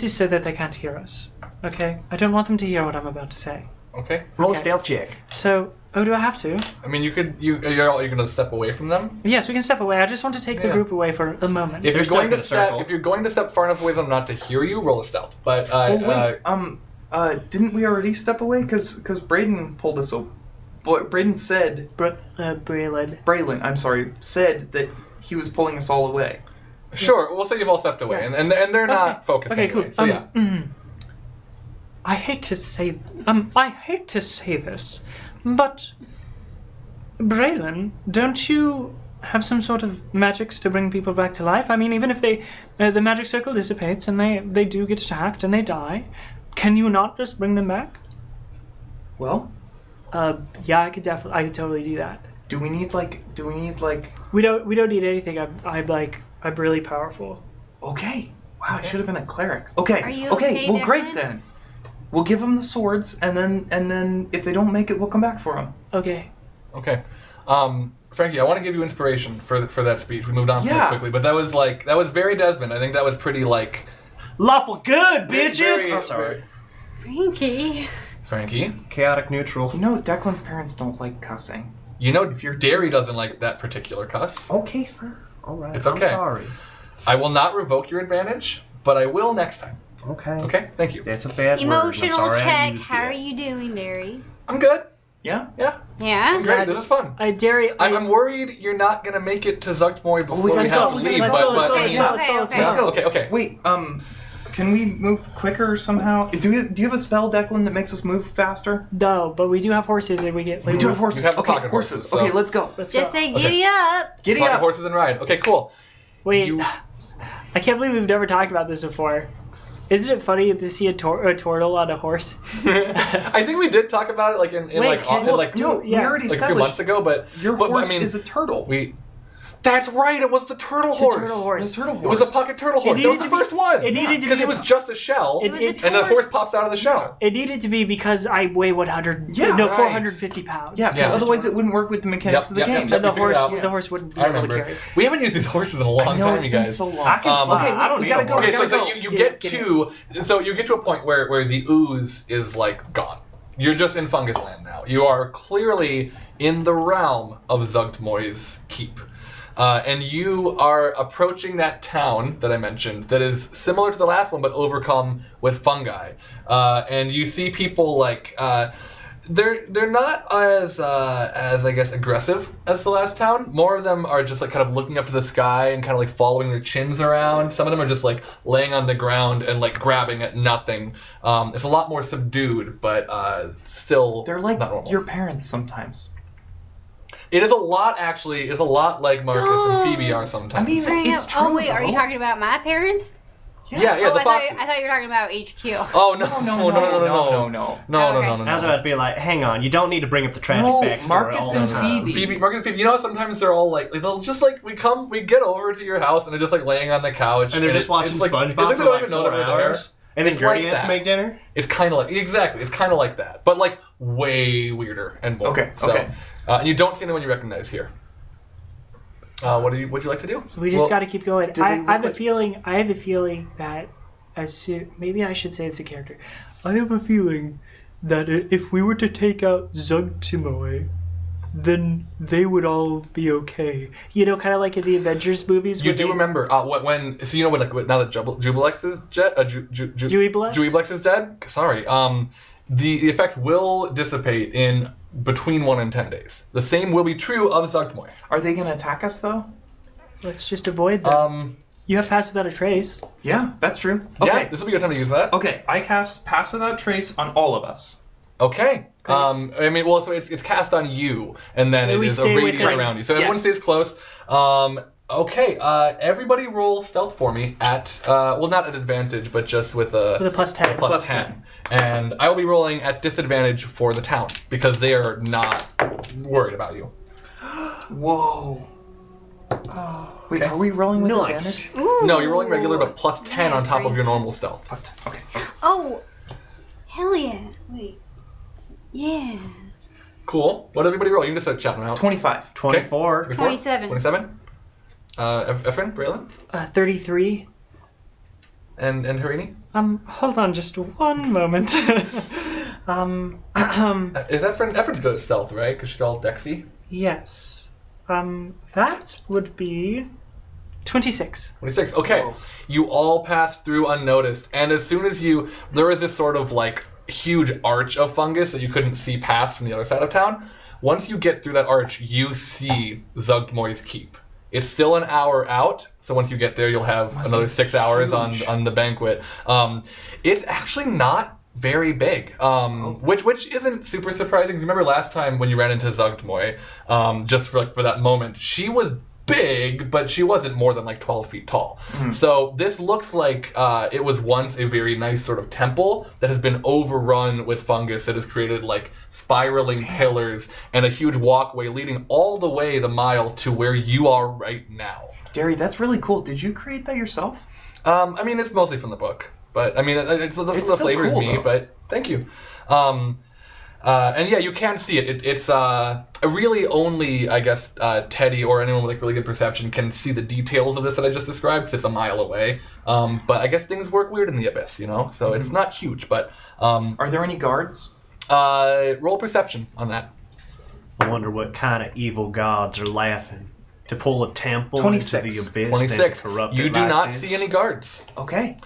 is so that they can't hear us, okay? I don't want them to hear what I'm about to say. Okay. Roll a Okay. stealth check. So, do I have to? I mean, you're gonna step away from them. Yes, we can step away. I just want to take the Yeah. group away for a moment. If you're stuck going in to a step, circle. if you're going to step far enough away from them not to hear you, roll a stealth. But Oh wait, didn't we already step away? Because Braden pulled us up. But Braden said, Braylon. I'm sorry, said that he was pulling us all away. sure, we'll say you've all stepped away, and they're not focused. Okay, anyway, cool. So yeah. I hate to say this, but Braylon, don't you have some sort of magics to bring people back to life? I mean, even if the magic circle dissipates and they do get attacked and they die, can you not just bring them back? Well, Yeah, I could totally do that. do we need like? We don't need anything. I'm really powerful. Okay. Wow, I should have been a cleric. Okay. Are you okay. okay, Well, great Declan? then. We'll give them the swords, and then if they don't make it, we'll come back for them. Okay. Okay. Frankie, I want to give you inspiration for that speech. We moved on from it Yeah. quickly, but that was very Desmond. I think that was pretty Lawful good, bitches! very- I'm sorry. Frankie. Frankie. Chaotic neutral. You know, Declan's parents don't like cussing. You know, if your Derry doesn't like that particular cuss. Okay, fine. Alright, It's okay. I'm sorry. I will not revoke your advantage, but I will next time. Okay. Okay? Thank you. That's a bad Emotional word. I'm sorry I check. used How it. are you doing, Derry? I'm good. Yeah. Yeah. Yeah? I'm great. This is fun. Derry. I'm worried you're not going to make it to Zuchtmoy before we gotta have go, to we leave, gotta but, go, but I Okay, mean, okay, okay. Let's go. Okay. Wait. Can we move quicker somehow? Do you have a spell, Declan, that makes us move faster? No, but we do have horses and we get... We do have horses. You have Okay, pocket horses. so- Okay, let's go. Let's Just go. say giddy up. Giddy Pocket up. horses and ride. Okay, cool. Wait, You- I can't believe we've never talked about this before. Isn't it funny to see a turtle on a horse? I think we did talk about it like in Wait, like can- in, well, like No, we already like a few established months ago, but your but, horse I mean, is a turtle. That's right. It was the turtle horse. turtle horse. The turtle horse. It was a pocket turtle horse. That needed was the to be- first one. it needed to because be it a was po- just a shell, It was a and the horse. horse pops out of the shell. It needed to be because I weigh 100... Yeah, no, right. 450 pounds. Yeah, because Yeah. otherwise it wouldn't work with the mechanics of the game. And we the figured horse, it out. the horse wouldn't be I able to remember. carry. We haven't used these horses in a long I know, time, it's you been guys. so long. I can fly. okay, I don't we need gotta a go. horse. Okay, gotta so go. you Get get it. to you get to a point where the ooze is like gone. You're just in fungus land now. You are clearly in the realm of Zugtmoy's keep. And you are approaching that town that I mentioned that is similar to the last one but overcome with fungi. And you see people like they're not as I guess aggressive as the last town. More of them are just like kind of looking up to the sky and kind of like following their chins around. Some of them are just like laying on the ground and like grabbing at nothing. It's a lot more subdued, but still They're like not normal. your parents sometimes. It is a lot, actually. It's a lot like Marcus and Phoebe are sometimes. I mean, it's true. Oh wait, are you though. talking about my parents? yeah, Oh, the foxes. I thought you were talking about HQ. Oh no, no. Okay. As I'd be like, hang on, you don't need to bring up the tragic No, backstory. Marcus all and the time. Phoebe. Marcus and Phoebe. You know, sometimes they're all like they'll just like we get over to your house and they're just like laying on the couch And they're just watching it's like, SpongeBob it's like for they don't like even know 4 that we're there. hours. And then It's Gertie like has to that. make dinner? It's kind of like exactly. It's kind of like that, but like way weirder and more. Okay, So, okay. And you don't see anyone you recognize here. Would you like to do? We just got to keep going. do they I look have a like- feeling. I have a feeling that maybe I should say it's a character. I have a feeling that if we were to take out Zugtmoy, then they would all be okay. You know, kind of like in the Avengers movies. You where do they- remember when so you know what now that Jubilex is dead, Joey Plex is dead. Sorry. The effects will dissipate in between 1 and 10 days. The same will be true of Zugtmoy. Are they going to attack us though? Let's just avoid them. You have Pass Without a Trace. Yeah, that's true. Okay. Yeah, this will be a good time to use that. Okay, I cast Pass Without Trace on all of us. Okay. I mean, well, so it's cast on you, and then it We is a stay radius within- around you. So everyone Yes. stays close. Okay. Everybody roll stealth for me at not at advantage, but just with a With a plus 10. plus Plus 10. And I will be rolling at disadvantage for the town because they are not worried about you. Whoa. Wait, are we rolling with Nice. advantage? Ooh. No, you're rolling regular, but plus 10 on Nice, top of Frank. your normal stealth. Plus 10. Okay. Oh, hell yeah! Wait, yeah. Cool. What did everybody roll? You can just start shouting out. 25. 24. 27. 27. Efren, Braylon, 33. and Harini. Hold on just one moment. Is Efren's good at stealth, right? Because she's all Dexy. Yes. That would be 26. 26. Okay. Whoa. You all pass through unnoticed, and as soon as there is this sort of like huge arch of fungus that you couldn't see past from the other side of town. Once you get through that arch, you see Zugtmoy's keep. It's still an hour out, so once you get there, you'll have another 6 hours on the banquet. It's actually not very big, which isn't super surprising. 'Cause remember last time when you ran into Zugtmoy, just for that moment, she was big, but she wasn't more than like 12 feet tall. So this looks like it was once a very nice sort of temple that has been overrun with fungus that has created like spiraling pillars and a huge walkway leading all the way the mile to where you are right now. Derry, that's really cool. Did you create that yourself? I mean, it's mostly from the book, but I mean, it's the still flavors cool, me, though. but thank you. And yeah, you can see it. It's really only, I guess, Teddy or anyone with like really good perception can see the details of this that I just described because it's a mile away. But I guess things work weird in the abyss, you know? So it's not huge, but Are there any guards? roll perception on that. I wonder what kind of evil gods are laughing to pull a temple 26. into the abyss 26. and corrupt You it do like not this? see any guards. Okay.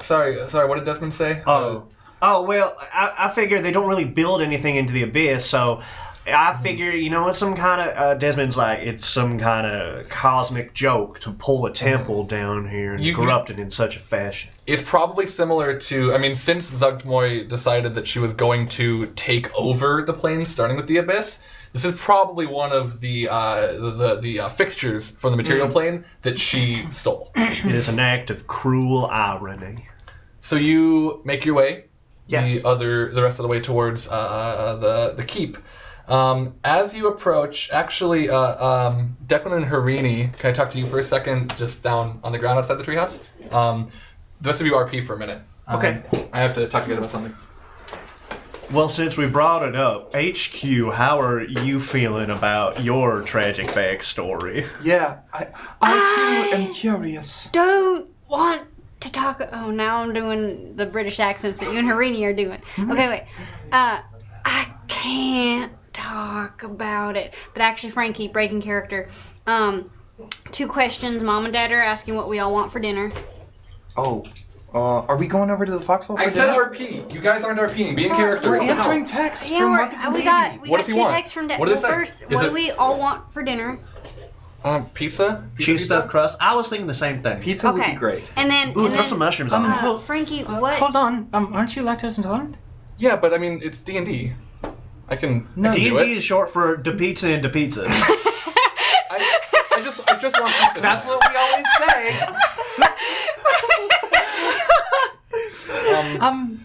Sorry, what did Desmond say? Oh, well, I figure they don't really build anything into the abyss, so I figure, it's some kind of Desmond's like it's some kind of cosmic joke to pull a temple down here and corrupt it in such a fashion. It's probably similar to, since Zugtmoy decided that she was going to take over the plane, starting with the Abyss, this is probably one of the fixtures from the material plane that she stole. It is an act of cruel irony. So you make your way Yes. the rest of the way towards the keep. As you approach, actually, Declan and Harini, can I talk to you for a second, just down on the ground outside the treehouse? The rest of you RP for a minute. Okay. I have to talk to you guys about something. Well, since we brought it up, HQ, how are you feeling about your tragic backstory? Yeah, I too am curious. Don't want to talk. Oh, now I'm doing the British accents that you and Harini are doing. Okay, wait. I can't talk about it. But actually, Frankie, breaking character. 2 questions. Mom and Dad are asking what we all want for dinner. Oh, are we going over to the foxhole for I said dinner? RP. You guys aren't RPing. Be in Sorry, character. We're What the hell? answering texts Yeah, from we Marcus and got Baby. we What got does he 2 want? texts from Dad. What does it say? First, Is what it- do we all want for dinner? Pizza? Cheese stuffed crust? I was thinking the same thing. Pizza would Okay. be great. And then, Ooh, and put then some mushrooms on it. Frankie, what? Hold on. Aren't you lactose intolerant? Yeah, but it's D&D. I can do D&D it. is short for da pizza and da pizza. I just want pizza. That's what we always say.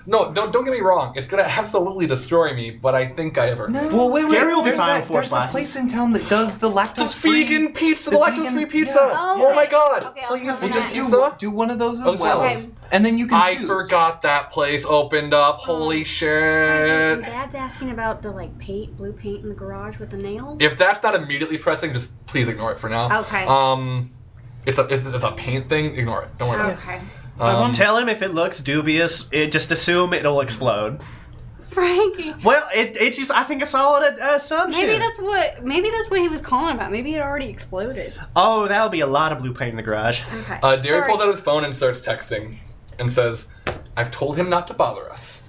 No, don't get me wrong. It's gonna absolutely destroy me, but I think I ever. No. Well, wait. Gary will be There's fine that. with 4 There's that slices. place in town that does the The lactose-free. vegan pizza, the the lactose-free vegan- pizza. yeah. Oh my god! Okay, I'll Please, tell We'll them just pizza. do one of those As as well, well. Okay. and then you can I choose. forgot that place opened up. Holy And shit! Dad's asking about the blue paint in the garage with the nails. If that's not immediately pressing, just please ignore it for now. Okay. It's a paint thing. Ignore it. Don't worry about it. Okay. Tell him if it looks dubious, just assume it'll explode. Frankie. Well, it's just, I think, a solid assumption. Maybe that's what he was calling about. Maybe it already exploded. Oh, that'll be a lot of blue paint in the garage. Okay. Derek Sorry. pulls out his phone and starts texting, and says, "I've told him not to bother us.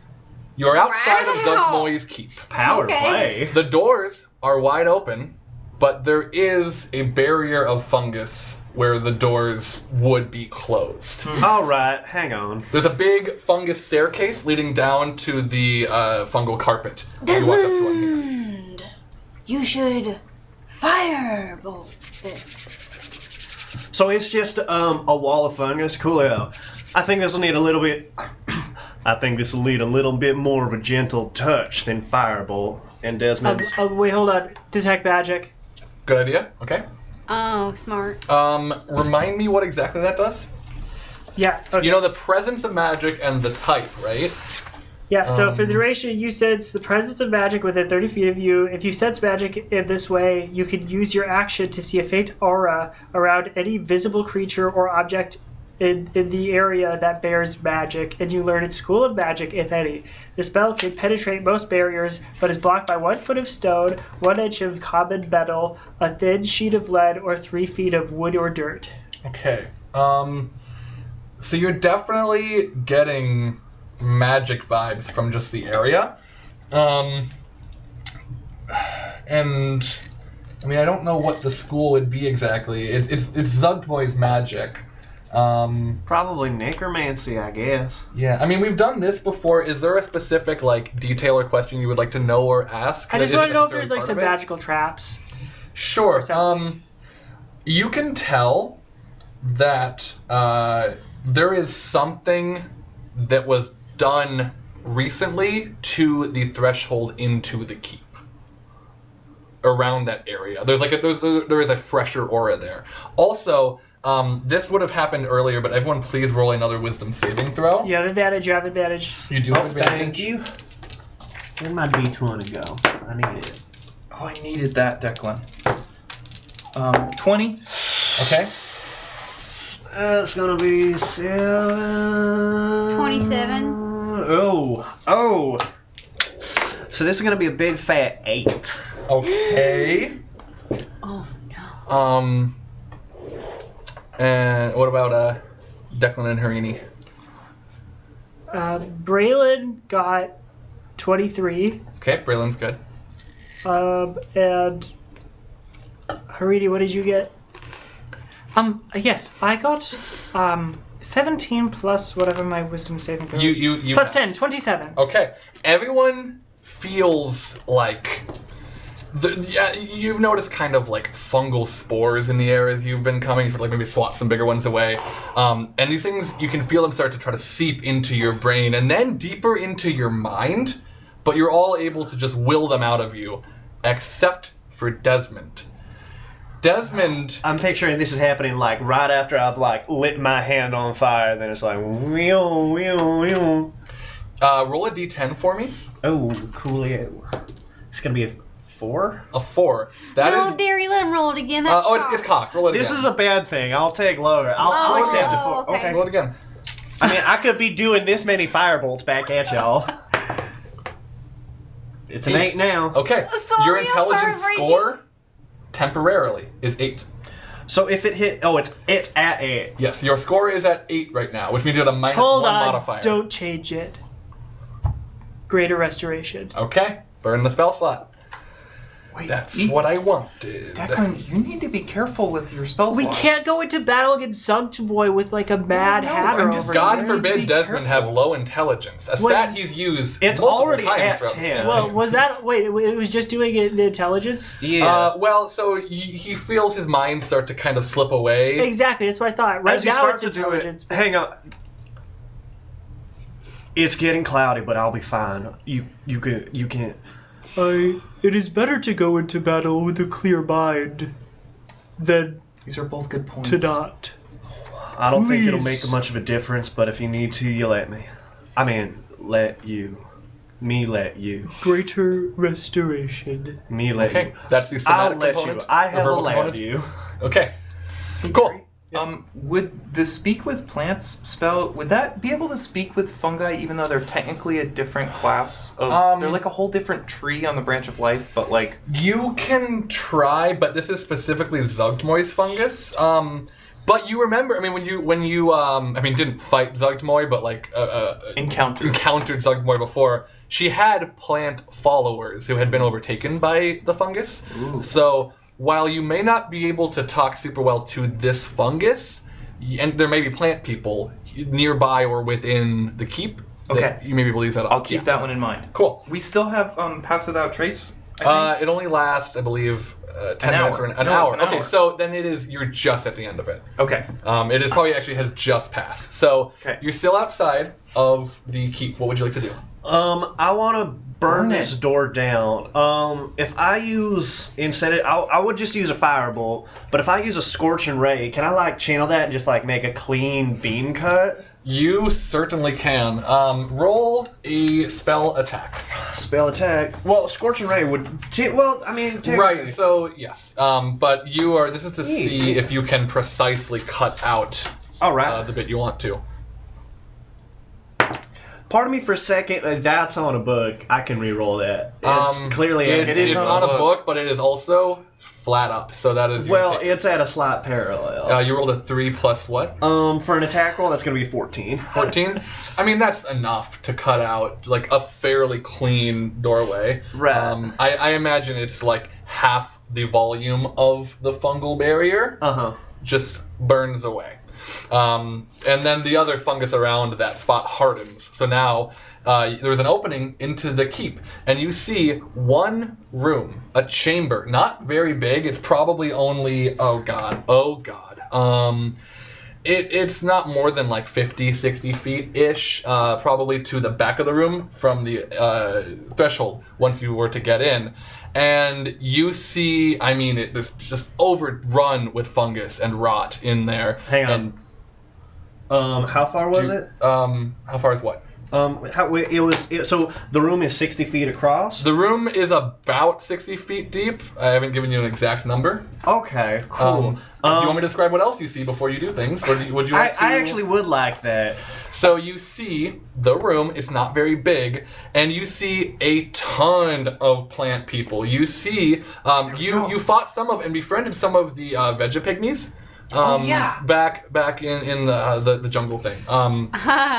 You're outside of Wow. Zugtmoy's keep. Power Okay. play. The doors are wide open, but there is a barrier of fungus where the doors would be closed. All right, hang on. There's a big fungus staircase leading down to the fungal carpet. that you walk up to on here. Desmond, you should firebolt this. So it's just a wall of fungus. Cool. Yeah. I think this will need a little bit. I think this will need a little bit more of a gentle touch than firebolt. And Desmond's. Wait, hold on. Detect magic. Good idea. Okay. Oh, smart. Remind me what exactly that does. Yeah. Okay. You know the presence of magic and the type, right? Yeah, so for the duration, you sense the presence of magic within 30 feet of you. If you sense magic in this way, you could use your action to see a faint aura around any visible creature or object in the area that bears magic, and you learn its school of magic, if any. The spell can penetrate most barriers, but is blocked by 1 foot of stone, 1 inch of common metal, a thin sheet of lead, or 3 feet of wood or dirt. Okay. So you're definitely getting magic vibes from just the area. And I don't know what the school would be exactly. It's Zugtmoy's magic. Probably necromancy, I guess. Yeah, we've done this before. Is there a specific detail or question you would like to know or ask? I just Is want it to know if necessarily there's part some of it? magical traps. Sure. Something. You can tell that there is something that was done recently to the threshold into the keep. Around that area, there is a fresher aura there. Also, this would have happened earlier, but everyone, please roll another wisdom saving throw. You have advantage, you have advantage. You do have advantage. Thank you. Where'd my D20 go? I need it. Oh, I needed that, Declan. 20. Okay. It's gonna be 7. 27. Oh. So this is gonna be a big fat 8. Okay. Oh no. And what about Declan and Harini? Braylon got 23. Okay, Braylon's good. And Haridi, what did you get? Yes, I got 17 plus whatever my wisdom saving throw is. You Plus pass. 10, 27. Okay, everyone feels like you've noticed kind of like fungal spores in the air as you've been coming, for like maybe swat some bigger ones away. And these things, you can feel them start to try to seep into your brain and then deeper into your mind, but you're all able to just will them out of you, except for Desmond. Desmond. I'm picturing this is happening like right after I've like lit my hand on fire. Then it's like, wheel, wheel, wheel. Roll a d10 for me. Oh, coolio. It's gonna be a 4. A 4. That No, is. Derry, let him roll it again. That's It's cocked. Roll it again. This is a bad thing. I'll take lower. I'll accept it. For, okay. Roll it again. I mean, I could be doing this many firebolts back at y'all. It's an 8 now. Okay. Sorry, Your I'm intelligence sorry, score temporarily is 8. So if it hit, it's at 8. Yes, your score is at 8 right now, which means you have a minus Hold 1 on, modifier. don't change it. Greater Restoration. Okay, burn the spell slot. Wait, That's what I wanted. Declan, you need to be careful with your spell We slots. can't go into battle against Zugtboy with like a mad No, hatter I'm over just- here. God You need to forbid be Desmond careful. have low intelligence. A Wait. stat he's used It's multiple already times at throughout the 10. campaign. Well, was that... Wait, it was just doing it in intelligence? Yeah. Well, so he feels his mind start to kind of slip away. Exactly, that's what I thought. Right As you now start it's to do intelligence. it, hang on. It's getting cloudy, but I'll be fine. You can. It is better to go into battle with a clear mind than These are both good points. to not. I don't think it'll make Please. much of a difference, but if you need to, you let me. I mean, let you. Me let you. Greater Restoration. Me let Okay, you. that's the I'll somatic let component. you. I the have verbal allowed component. you. Okay, cool. Would the speak with plants spell, would that be able to speak with fungi even though they're technically a different class of, they're like a whole different tree on the branch of life, but like... You can try, but this is specifically Zugtmoy's fungus. But you remember, I mean, when you didn't fight Zugtmoy, but like Encountered Zugtmoy before, she had plant followers who had been overtaken by the fungus. Ooh. So while you may not be able to talk super well to this fungus, and there may be plant people nearby or within the keep, that Okay. you may be able to use that. I'll keep that one in mind. Cool. We still have Pass Without Trace, I think? It only lasts, I believe, 10 An minutes hour. or an No, hour. it's an Okay, hour. so then you're just at the end of it. Okay. It is probably actually has just passed. So Okay. you're still outside of the keep. What would you like to do? I want to burn Burn this it. door down. If I use I would just use a firebolt. But if I use a scorching ray, can I like channel that and just like make a clean beam cut? You certainly can. Roll a spell attack. Spell attack. Well, scorching ray would. Technically. Right. So yes. But this is to see if you can precisely cut out All right. the bit you want to. Pardon me for a second. That's on a book. I can re-roll that. It's clearly It's on a book, but it is also flat up. So that is your Well, take. it's at a slight parallel. You rolled a 3 plus what? For an attack roll, that's going to be 14. 14? I mean, that's enough to cut out, like, a fairly clean doorway. Right. I imagine it's, like, half the volume of the fungal barrier just burns away. And then the other fungus around that spot hardens. So now there's an opening into the keep, and you see one room, a chamber, not very big. It's probably only, oh god. It's not more than like 50, 60 feet-ish, probably to the back of the room from the threshold once you were to get in. And you see, it's just overrun with fungus and rot in there. Hang on. And how far was it? how far is what? So the room is 60 feet across? The room is about 60 feet deep. I haven't given you an exact number. Okay, cool. Do you want me to describe what else you see before you do things? Or would you like to... I actually would like that. So you see the room, it's not very big, and you see a ton of plant people. You see, you fought some of and befriended some of the Vegapygmies Back in the jungle thing.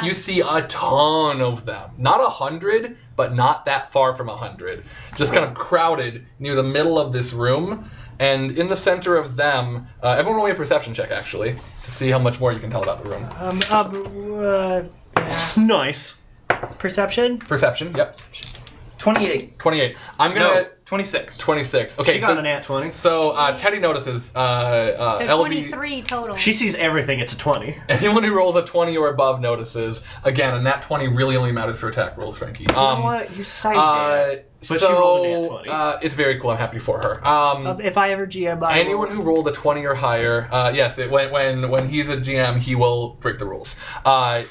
You see a ton of them. Not 100, but not that far from 100. Just kind of crowded near the middle of this room. And in the center of them, everyone roll me a perception check, actually, to see how much more you can tell about the room. Nice. It's perception. Perception, yep. 28. 28. I'm gonna... 26. 26. Okay, She got an nat 20. So Teddy notices So LV... 23 total. She sees everything. It's a 20. Anyone who rolls a 20 or above notices. Again, a nat 20 really only matters for attack rolls, Frankie. You know what? You say that. But she rolled a nat 20. It's very cool. I'm happy for her. If I ever GM, Anyone who rolled a 20 or higher, yes, when he's a GM, he will break the rules.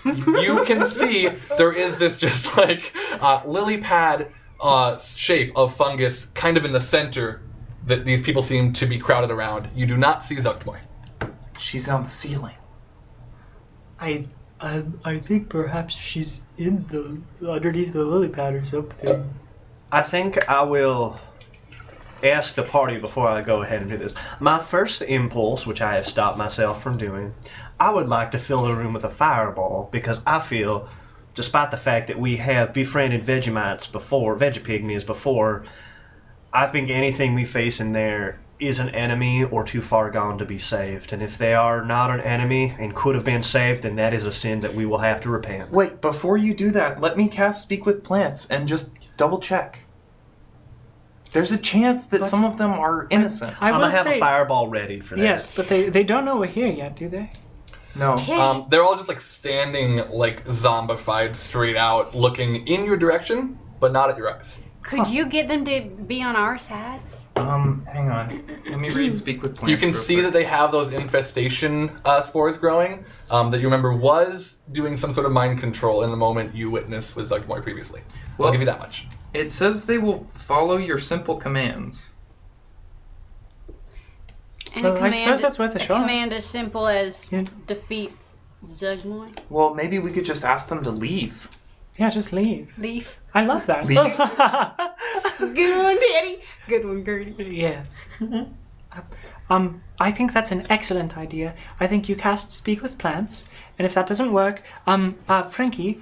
You can see there is this just like lily pad shape of fungus kind of in the center that these people seem to be crowded around. You do not see Zuktmoy. She's on the ceiling. I think perhaps she's in the underneath the lily pad or something. I think I will ask the party before I go ahead and do this. My first impulse, which I have stopped myself from doing, I would like to fill the room with a fireball because I feel, despite the fact that we have befriended Vegemites before, Vegepygmies before, I think anything we face in there is an enemy or too far gone to be saved. And if they are not an enemy and could have been saved, then that is a sin that we will have to repent. Wait, before you do that, let me cast Speak with Plants and just double check. There's a chance that some of them are innocent. I I'm will going to have say, a fireball ready for that. yes, but they don't know we're here yet, do they? No. They're all just like standing like zombified straight out, looking in your direction, but not at your eyes. Could you get them to be on our side? Hang on. Let me read Speak with Plants. You can see that they have those infestation spores growing that you remember was doing some sort of mind control in the moment you witnessed with Zuktmoy previously. I'll give you that much. It says they will follow your simple commands. And Well, I suppose that's worth a shot. command as simple as Yeah. defeat Zugmoy. Well, maybe we could just ask them to leave. Yeah, just leave. Leaf. I love that. Leave. Good one, Daddy. Good one, Gertie. Yes. I think that's an excellent idea. I think you cast Speak with Plants, and if that doesn't work, Frankie,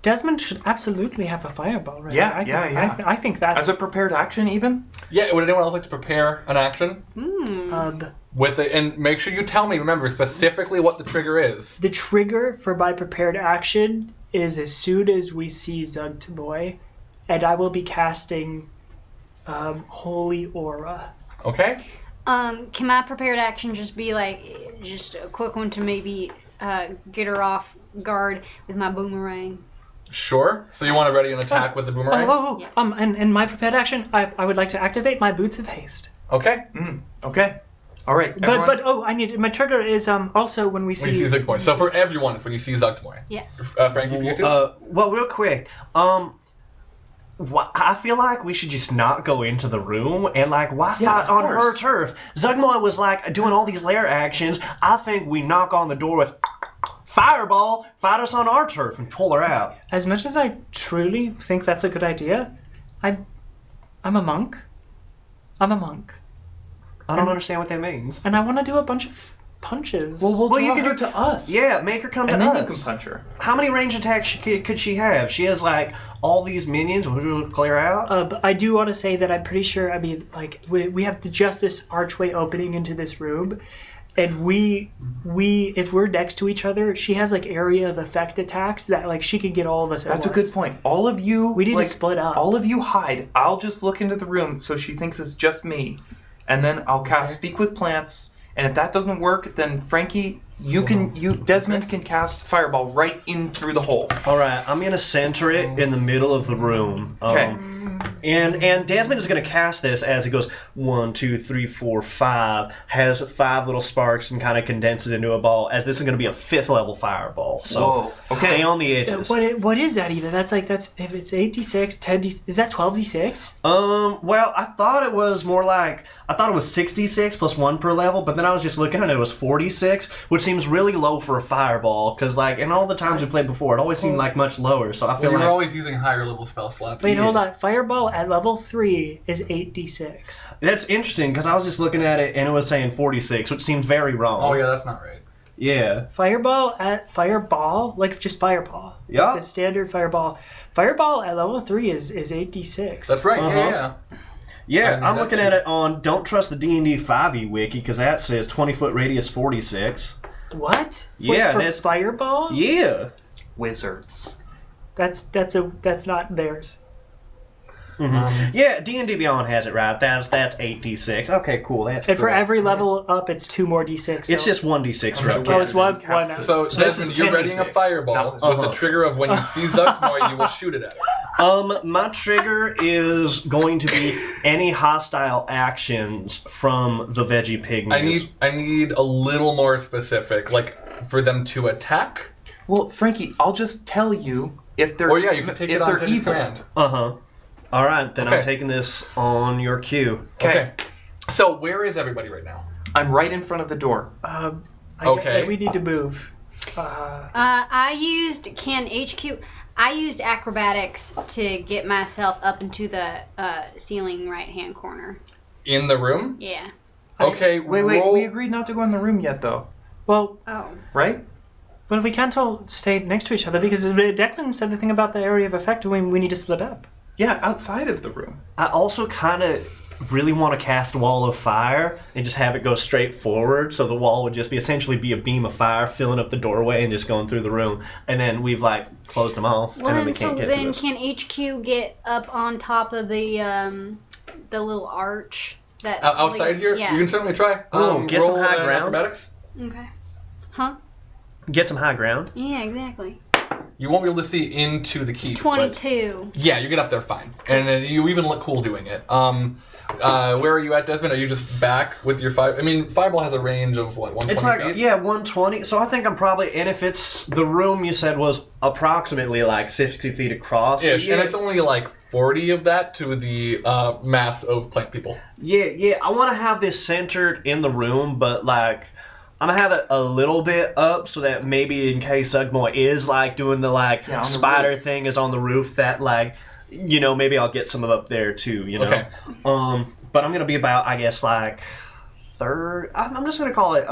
Desmond should absolutely have a fireball, right? Yeah. I think that's... As a prepared action, even? Yeah, would anyone else like to prepare an action? With it, and make sure you tell me, remember, specifically what the trigger is. The trigger for my prepared action is as soon as we see Zuktmoy, and I will be casting Holy Aura. Okay? Can my prepared action just be like, just a quick one to maybe get her off guard with my boomerang? Sure. So you want to ready an attack with the boomerang? Yeah. And my prepared action, I would like to activate my Boots of Haste. Okay. Okay. All right. everyone. But I need my trigger is also when we see. When you see Zuktmoy. So for everyone, it's when you see Zuktmoy. Yeah. Frankie, for you too? Well, real quick, I feel like we should just not go into the room and why fight on her turf? Zugmoy was doing all these lair actions. I think we knock on the door with fireball, fight us on our turf, and pull her out. As much as I truly think that's a good idea, I'm a monk. I don't understand what that means. And I want to do a bunch of punches. Well, you draw can her do it to us. Yeah, make her come And to then us. you can punch her. How many range attacks could she have? She has all these minions. We'll clear out. But I do want to say that I'm pretty sure. I mean, we have just this archway opening into this room, and we if we're next to each other, she has area of effect attacks that she could get all of us. That's at a once. good point. All of you... We need to split up. All of you hide. I'll just look into the room so she thinks it's just me. And then I'll cast Speak with Plants. And if that doesn't work, then Frankie, Desmond can cast Fireball right in through the hole. All right, I'm gonna center it in the middle of the room. Okay. And Desmond is going to cast this as he goes 1, 2, 3, 4, 5. Has 5 little sparks and kind of condense it into a ball. As this is going to be a 5th level fireball. So Whoa, okay. stay on the edges. What is that even? That's if it's 8d6, 10d. Is that 12d6? Well, I thought it was more I thought it was 66 plus 1 per level, but then I was just looking and it was 46, which seems seems really low for a fireball, because, like, in all the times we played before, it always seemed like much lower, so I feel We like... were always using higher level spell slots. Wait, hold on. Fireball at level 3 is 8d6. That's interesting, because I was just looking at it, and it was saying 46, which seemed very wrong. Oh, yeah, that's not right. Yeah. Fireball, like just fireball. Yeah. The standard fireball. Fireball at level 3 is 8d6. That's right, Uh-huh. yeah. Yeah, I mean, I'm that looking too. at it on Don't Trust the D&D 5e wiki, because that says 20-foot radius 46. What? Yeah, Wait, for that's- fireball? Yeah. Wizards. That's not theirs. Yeah, D&D Beyond has it right. That's 8d6. Okay, cool. That's And for correct. every level up, it's 2 more d6. It's so- just 1d6 for Okay. every Oh, it's one. So, So this Desmond, is you're 10d6. readying a fireball, That was- so it's a trigger of when you see Zuckmore, you will shoot it at it. My trigger is going to be any hostile actions from the veggie pygmies. I need a little more specific, like for them to attack. Well, Frankie, I'll just tell you if they're Or yeah, you can take if it on they're Teddy's evil. command. Uh-huh. All right, then I'm Okay. taking this on your cue. Okay. So where is everybody right now? I'm right in front of the door. Okay. We need to move. I used acrobatics to get myself up into the ceiling right-hand corner. In the room? Yeah. Okay. Wait, roll- we agreed not to go in the room yet, though, Well, Oh. right? we can't all stay next to each other because Declan said the thing about the area of effect. We need to split up. Yeah, outside of the room. I also kind of really want to cast a wall of fire and just have it go straight forward, so the wall would just be essentially be a beam of fire filling up the doorway and just going through the room, and then we've like closed them off, Well, and then then, they can't so get to then us. can HQ get up on top of the little arch that outside here? Yeah. You can certainly try. Get some roll high an ground. Acrobatics. Okay. Huh? Get some high ground. Yeah, exactly. You won't be able to see into the keep. but- 22. Yeah, you get up there fine, and you even look cool doing it. Where are you at, Desmond? Are you just back with your fire? I mean, fireball has a range of what, 120 It's like, feet? yeah, 120. So I think I'm probably, and if it's, the room you said was approximately like 60 feet across. So Ish, yeah, and it's only like 40 of that to the mass of plant people. yeah, I want to have this centered in the room, but like, I'm gonna have it a little bit up so that maybe in case Ugmoy is like doing the like Yeah, on the spider roof. thing is on the roof, that like, you know, maybe I'll get some of up there too, you know. Okay. But I'm gonna be about, I guess, like I'm just gonna call it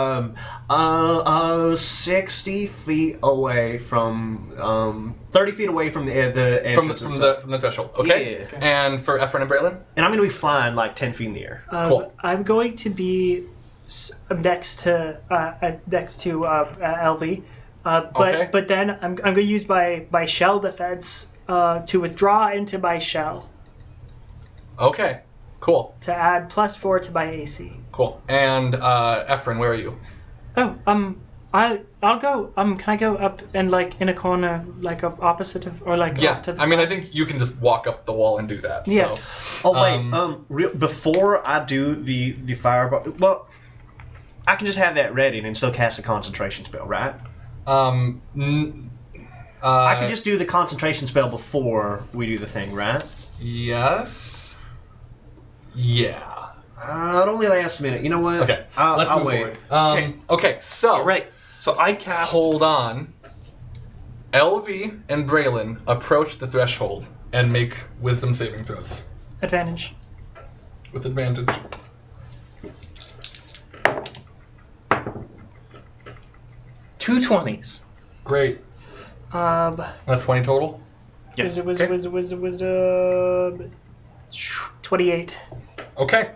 60 feet away from 30 feet away from the entrance From itself. the threshold. Okay. Yeah. And for Efren and Braylon? And I'm gonna be flying like 10 feet in the air. Cool. I'm going to be next to LV, Okay. but then I'm going to use my shell defense to withdraw into my shell Okay. Cool. to add +4 to my AC. Cool. And Efren, where are you? Oh, I'll go. Can I go up and like in a corner, like opposite of, or like Yeah. off to the I mean, I side? think you can just walk up the wall and do that. so. Yes. Oh wait, before I do the fireball, well, I can just have that ready and then still cast a concentration spell, right? I can just do the concentration spell before we do the thing, right? Yes. Yeah. It only lasts a minute. You know what? Okay. I'll Let's move wait. forward. Okay. So Right. So I cast. hold on. LV and Braylon approach the threshold and make wisdom saving throws Advantage. with advantage. Two 20s. Great. That's 20 total. Yes. Wisdom. 28. Okay.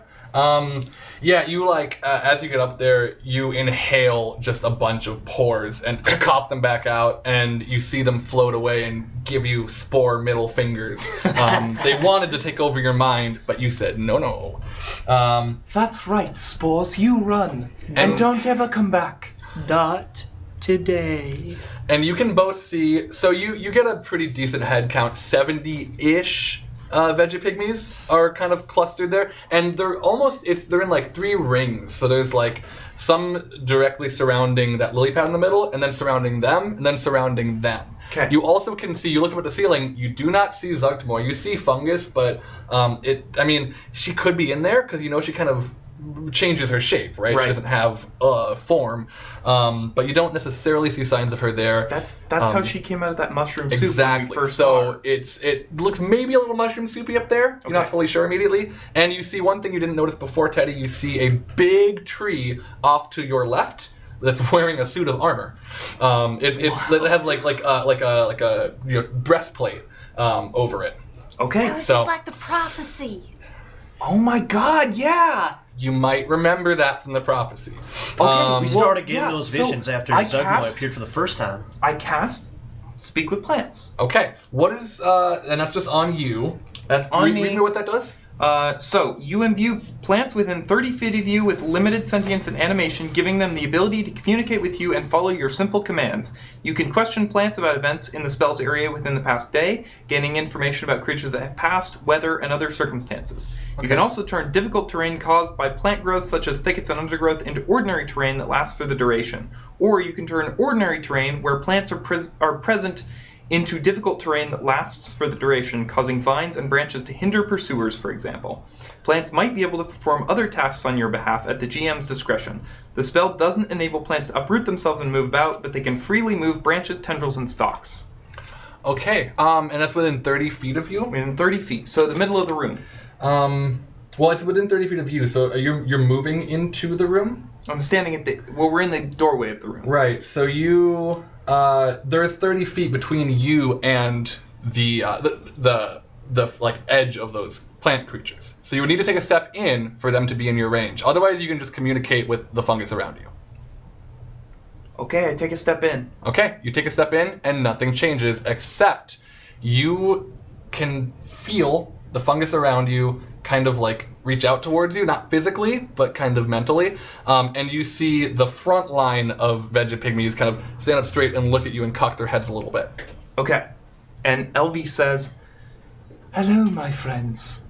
Yeah, you like as you get up there, you inhale just a bunch of pores and cough them back out, and you see them float away and give you spore middle fingers. They wanted to take over your mind, but you said no. That's right, Spores. You run. And- And don't ever come back. Not today. And you can both see. So you get a pretty decent head count, 70-ish. Veggie pygmies are kind of clustered there, and they're in like 3 rings. So there's like some directly surrounding that lily pad in the middle, and then surrounding them, and then surrounding them. Okay. You also can see, you look up at the ceiling, you do not see Zuctmore. You see fungus, but she could be in there because she kind of changes her shape, right? Right. She doesn't have form, but you don't necessarily see signs of her there. That's how she came out of that mushroom soup when we Exactly. first saw So her. it looks maybe a little mushroom soupy up there. You're not Okay. totally sure immediately. And you see one thing you didn't notice before, Teddy. You see a big tree off to your left that's wearing a suit of armor. It has like a breastplate over it. Okay. It was So- just like the prophecy. Oh my God! Yeah. You might remember that from the prophecy. Okay, We started getting yeah, those so visions after I Zugmo cast- appeared for the first time. I cast Speak with Plants. Okay. What is and that's just on you. That's on Read me. me what that does. So, you imbue plants within 30 feet of you with limited sentience and animation, giving them the ability to communicate with you and follow your simple commands. You can question plants about events in the spell's area within the past day, gaining information about creatures that have passed, weather, and other circumstances. You can also turn difficult terrain caused by plant growth, such as thickets and undergrowth, into ordinary terrain that lasts for the duration. Or you can turn ordinary terrain, where plants are present, into difficult terrain that lasts for the duration, causing vines and branches to hinder pursuers, for example. Plants might be able to perform other tasks on your behalf at the GM's discretion. The spell doesn't enable plants to uproot themselves and move about, but they can freely move branches, tendrils, and stalks. Okay. And that's within 30 feet of you. Within 30 feet, so the middle of the room. Well, it's within 30 feet of you, so you're moving into the room? I'm standing at we're in the doorway of the room. Right, so you... there's 30 feet between you and the edge of those plant creatures. So you would need to take a step in for them to be in your range. Otherwise, you can just communicate with the fungus around you. Okay, I take a step in. Okay, you take a step in, and nothing changes, except you can feel the fungus around you kind of like reach out towards you, not physically, but kind of mentally. And you see the front line of Vegapygmies kind of stand up straight and look at you and cock their heads a little bit. Okay. And Elvie says, "Hello, my friends.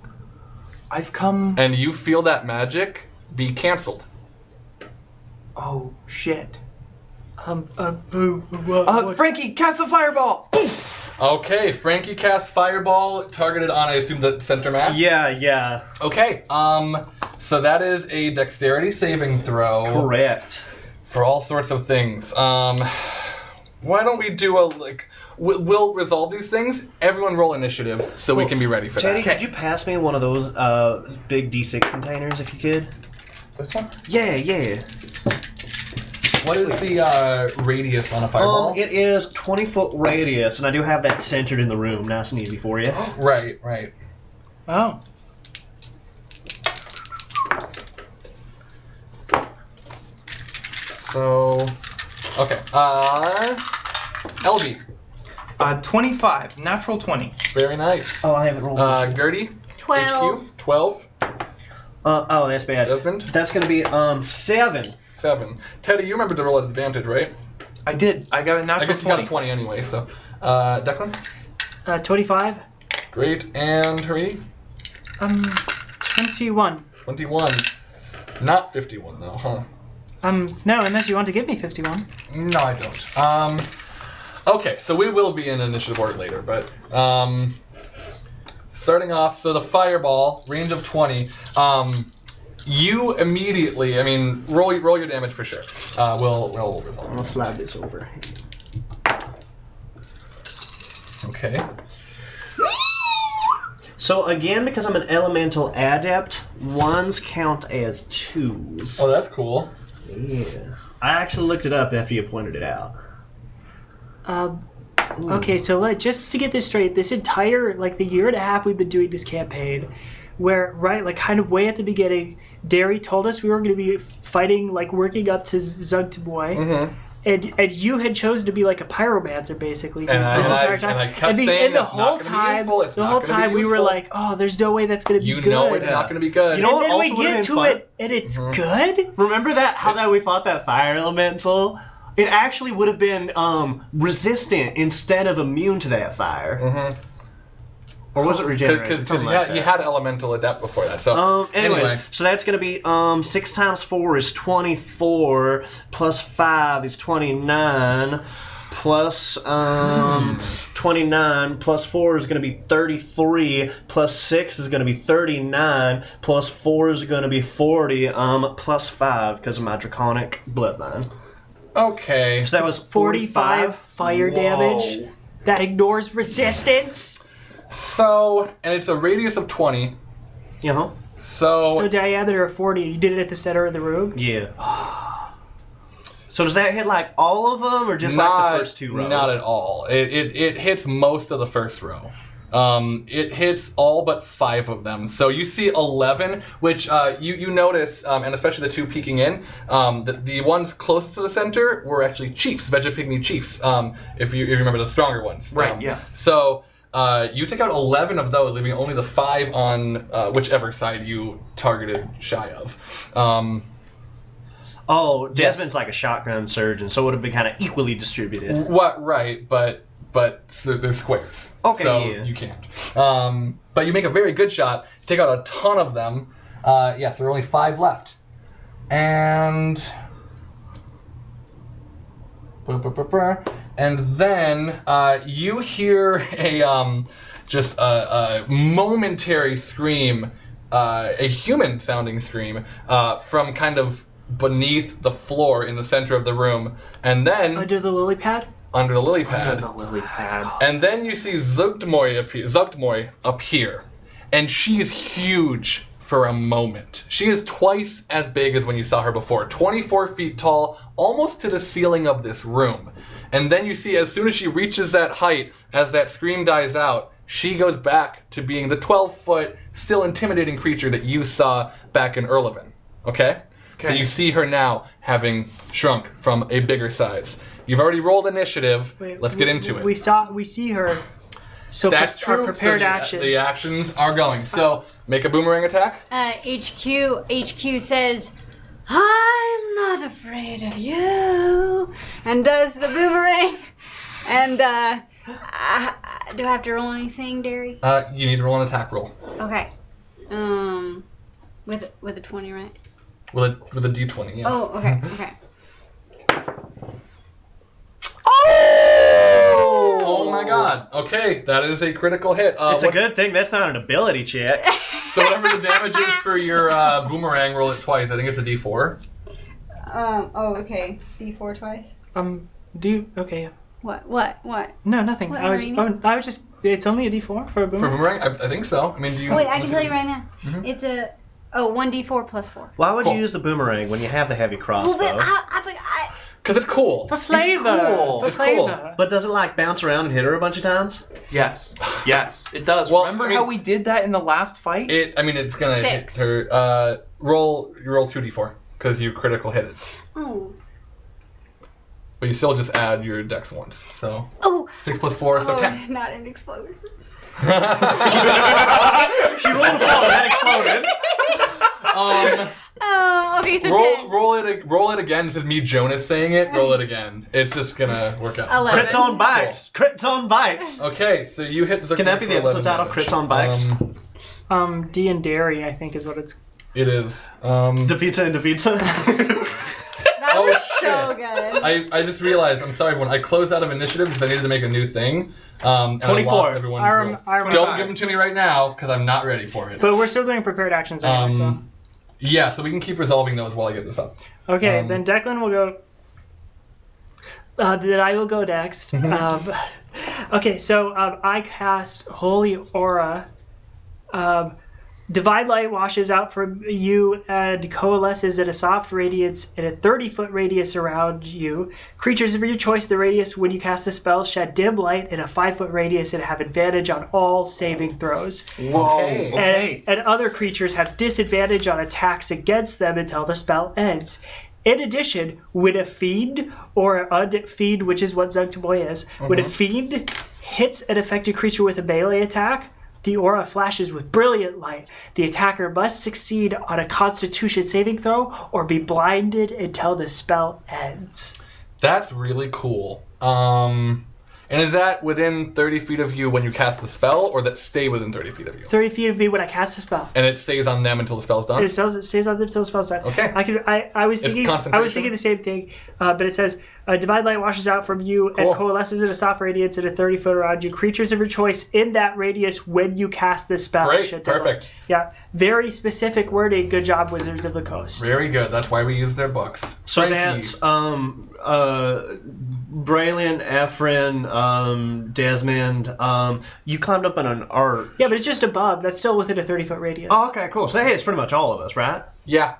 I've come..." And you feel that magic be canceled. Oh, shit. What? Frankie, cast a fireball! Okay, Frankie casts Fireball, targeted on, I assume, the center mass? Yeah. Okay, so that is a dexterity saving throw. Correct. For all sorts of things. Why don't we do we'll resolve these things. Everyone roll initiative so we can be ready for Teddy, that. could you pass me one of those big D6 containers if you could? This one? Yeah. What is the radius on a fireball? It is 20-foot radius, and I do have that centered in the room. Nice and easy for you. Right. Oh. So, okay. LB. 25. Natural 20. Very nice. Oh, I haven't rolled. Gertie. 12. HQ. 12. Oh, that's bad. Desmond. That's going to be 7. 7. Teddy, you remember to roll at advantage, right? I did. I got a I natural guess you 20. got a 20 anyway, so. Declan? 25. Great. And Hari? 21. 21. Not 51, though, huh? No, unless you want to give me 51. No, I don't. Okay, so we will be in initiative order later, but starting off, so the fireball, range of 20. You immediately, roll your damage for sure. We'll resolve. I'll slide this over. Okay. So again, because I'm an elemental adept, 1s count as 2s. Oh, that's cool. Yeah. I actually looked it up after you pointed it out. Okay, so just to get this straight, this entire, the year and a half we've been doing this campaign, where, kind of way at the beginning, Derry told us we were going to be fighting, working up to Zugtaboy. Mm-hmm. And you had chosen to be a pyromancer, basically, And this entire time. and I kept saying the that's whole not gonna be time, useful, it's the not whole gonna be time we were useful. like, oh, there's no way that's going to be You good. know it's not going to be good. You know And what then also we would've get been to fun? it, and it's good? Remember how we fought that fire elemental? It actually would have been resistant instead of immune to that fire. Mm-hmm. Or was it regenerated? Because you had elemental adept before that. So Anyways, so that's going to be 6 times 4 is 24, plus 5 is 29. plus 29 plus 4 is going to be 33 plus 6 is going to be 39 plus 4 is going to be 40 plus 5 because of my draconic bloodline. Okay. So that was 45 fire damage. That ignores resistance. So, and it's a radius of 20. Uh-huh. So diameter of 40. You did it at the center of the room? Yeah. So does that hit like all of them, or just like the first 2 rows? Not at all. It hits most of the first row. It hits all but 5 of them. So you see 11, which you notice, and especially the 2 peeking in, the ones closest to the center were actually chiefs, Vegapygmy chiefs, if you remember the stronger ones. Right, yeah. So you take out 11 of those, leaving only the 5 on whichever side you targeted shy of. Desmond's like a shotgun surgeon, so it would have been kind of equally distributed. What? Right, but they're squares. Okay, so yeah. you can't. But you make a very good shot. You take out a ton of them. So there are only 5 left. And then you hear just a momentary scream, a human-sounding scream from kind of beneath the floor in the center of the room, and then Under the lily pad? under the lily pad. Under the lily pad. And then you see Zuktmoy appear, and she is huge for a moment. She is twice as big as when you saw her before, 24 feet tall, almost to the ceiling of this room. And then you see, as soon as she reaches that height, as that scream dies out, she goes back to being the 12-foot, still intimidating creature that you saw back in Erlevin. Okay? So you see her now having shrunk from a bigger size. You've already rolled initiative. Let's get into it. We see her. So That's true. Our prepared So actions. the actions are going. So make a boomerang attack. HQ says, I'm not afraid of you, and does the boomerang. And do I have to roll anything, Derry? You need to roll an attack roll. Okay. With a 20, right? With a d20, yes. Oh, okay, okay. Oh my god. Okay, that is a critical hit. It's a good thing that's not an ability check. So whatever the damage is for your boomerang, roll it twice. I think it's a d4. Okay. D4 twice. Okay. Yeah. What? No, nothing. What, I was Irene? just. It's only a D4 for a boomerang. For boomerang? I think so. I mean, do you... Wait, I can tell you right now. It's a 1d4 plus 4. Why would you use the boomerang when you have the heavy crossbow? Well, but Because it's cool. For flavor. cool. For It's cool. flavor. But does it like bounce around and hit her a bunch of times? Yes, it does. Well, Remember I mean- how we did that in the last fight? It's gonna 6. hit her. You roll 2d4 because you critical hit it. Oh. But you still just add your dex once. So Oh. 6 plus 4, so 10. Not an explosion. She rolled a 4, that exploded. Oh, okay, so 10. Roll it again. This is me, Jonas, saying it. Roll it again. It's just gonna work out. 11. Crits on bikes. Crits on bikes. Okay, so you hit the. Can that be the episode title? Crits on bikes. D and Dairy, I think, is what it's. It is. Da pizza and da pizza. That was so good. I just realized. I'm sorry, everyone. I closed out of initiative because I needed to make a new thing. And 24. I lost everyone's rolls. I remember. Don't give them to me right now because I'm not ready for it. But we're still doing prepared actions anyway, so. Yeah, so we can keep resolving those while I get this up. Okay, then Declan will go. Then I will go next. Okay, so I cast Holy Aura. Divide light washes out from you and coalesces at a soft radiance in a 30-foot radius around you. Creatures of your choice, the radius when you cast a spell, shed dim light in a 5-foot radius and have advantage on all saving throws. Whoa. Okay. And other creatures have disadvantage on attacks against them until the spell ends. In addition, when a fiend or an unfiend, which is what Zunktaboy is, when a fiend hits an affected creature with a melee attack, the aura flashes with brilliant light. The attacker must succeed on a Constitution saving throw or be blinded until the spell ends. That's really cool. And is that within 30 feet of you when you cast the spell, or that stay within 30 feet of you? 30 feet of me when I cast a spell. And it stays on them until the spell's done? It stays on them until the spell's done. Okay. I was thinking concentration? the same thing, but it says Divide light washes out from you Cool. and coalesces in a soft radiance in a 30-foot around you. Creatures of your choice in that radius when you cast this spell. Great, Shit, Dylan. perfect. Yeah, very specific wording. Good job, Wizards of the Coast. Very good. That's why we use their books. So Frankie. that's Braylon, Ephraim, Desmond. You climbed up on an arch. Yeah, but it's just above. That's still within a 30-foot radius. Oh, okay, cool. So hey, it's pretty much all of us, right? Yeah.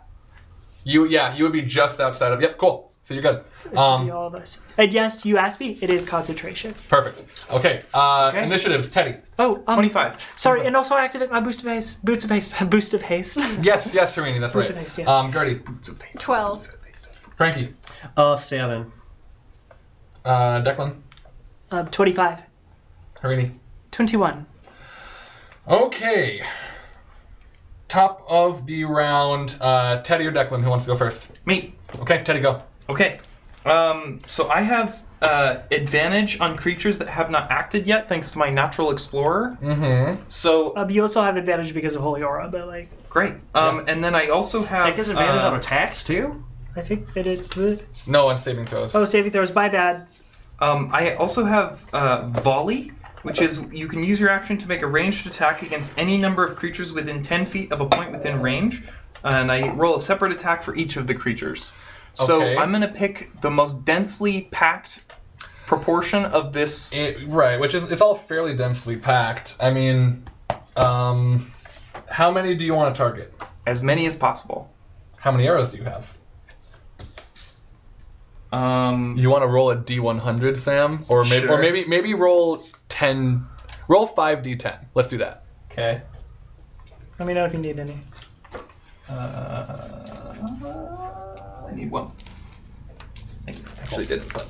You would be just outside of. Yep, cool. So you're good. It should be all of us. And yes, you asked me. It is concentration. Perfect. Okay. Initiatives, Teddy. Oh, 25. Sorry, and also activate my boost of haste. Boots of haste. Boost of haste. Yes, Harini, that's Boots right. of haste, yes. Gertie. 12. Frankie. 7. Declan. 25. Harini. 21. Okay. Top of the round. Teddy or Declan, who wants to go first? Me. Okay, Teddy, go. Okay. So I have advantage on creatures that have not acted yet, thanks to my natural explorer. Mm-hmm. So You also have advantage because of Holy Aura, but like, great. And then I also have. That gives advantage on attacks too. I think it is. No on saving throws. Oh, saving throws. My bad. I also have volley, which is you can use your action to make a ranged attack against any number of creatures within 10 feet of a point within range, and I roll a separate attack for each of the creatures. So Okay. I'm going to pick the most densely packed proportion of this. Right, which is, it's all fairly densely packed. I mean, how many do you want to target? As many as possible. How many arrows do you have? Um, You want to roll a D100, Sam? Or Sure. maybe roll 10. Roll 5d10. Let's do that. Okay. Let me know if you need any. I need one. Thank you. Actually didn't, but.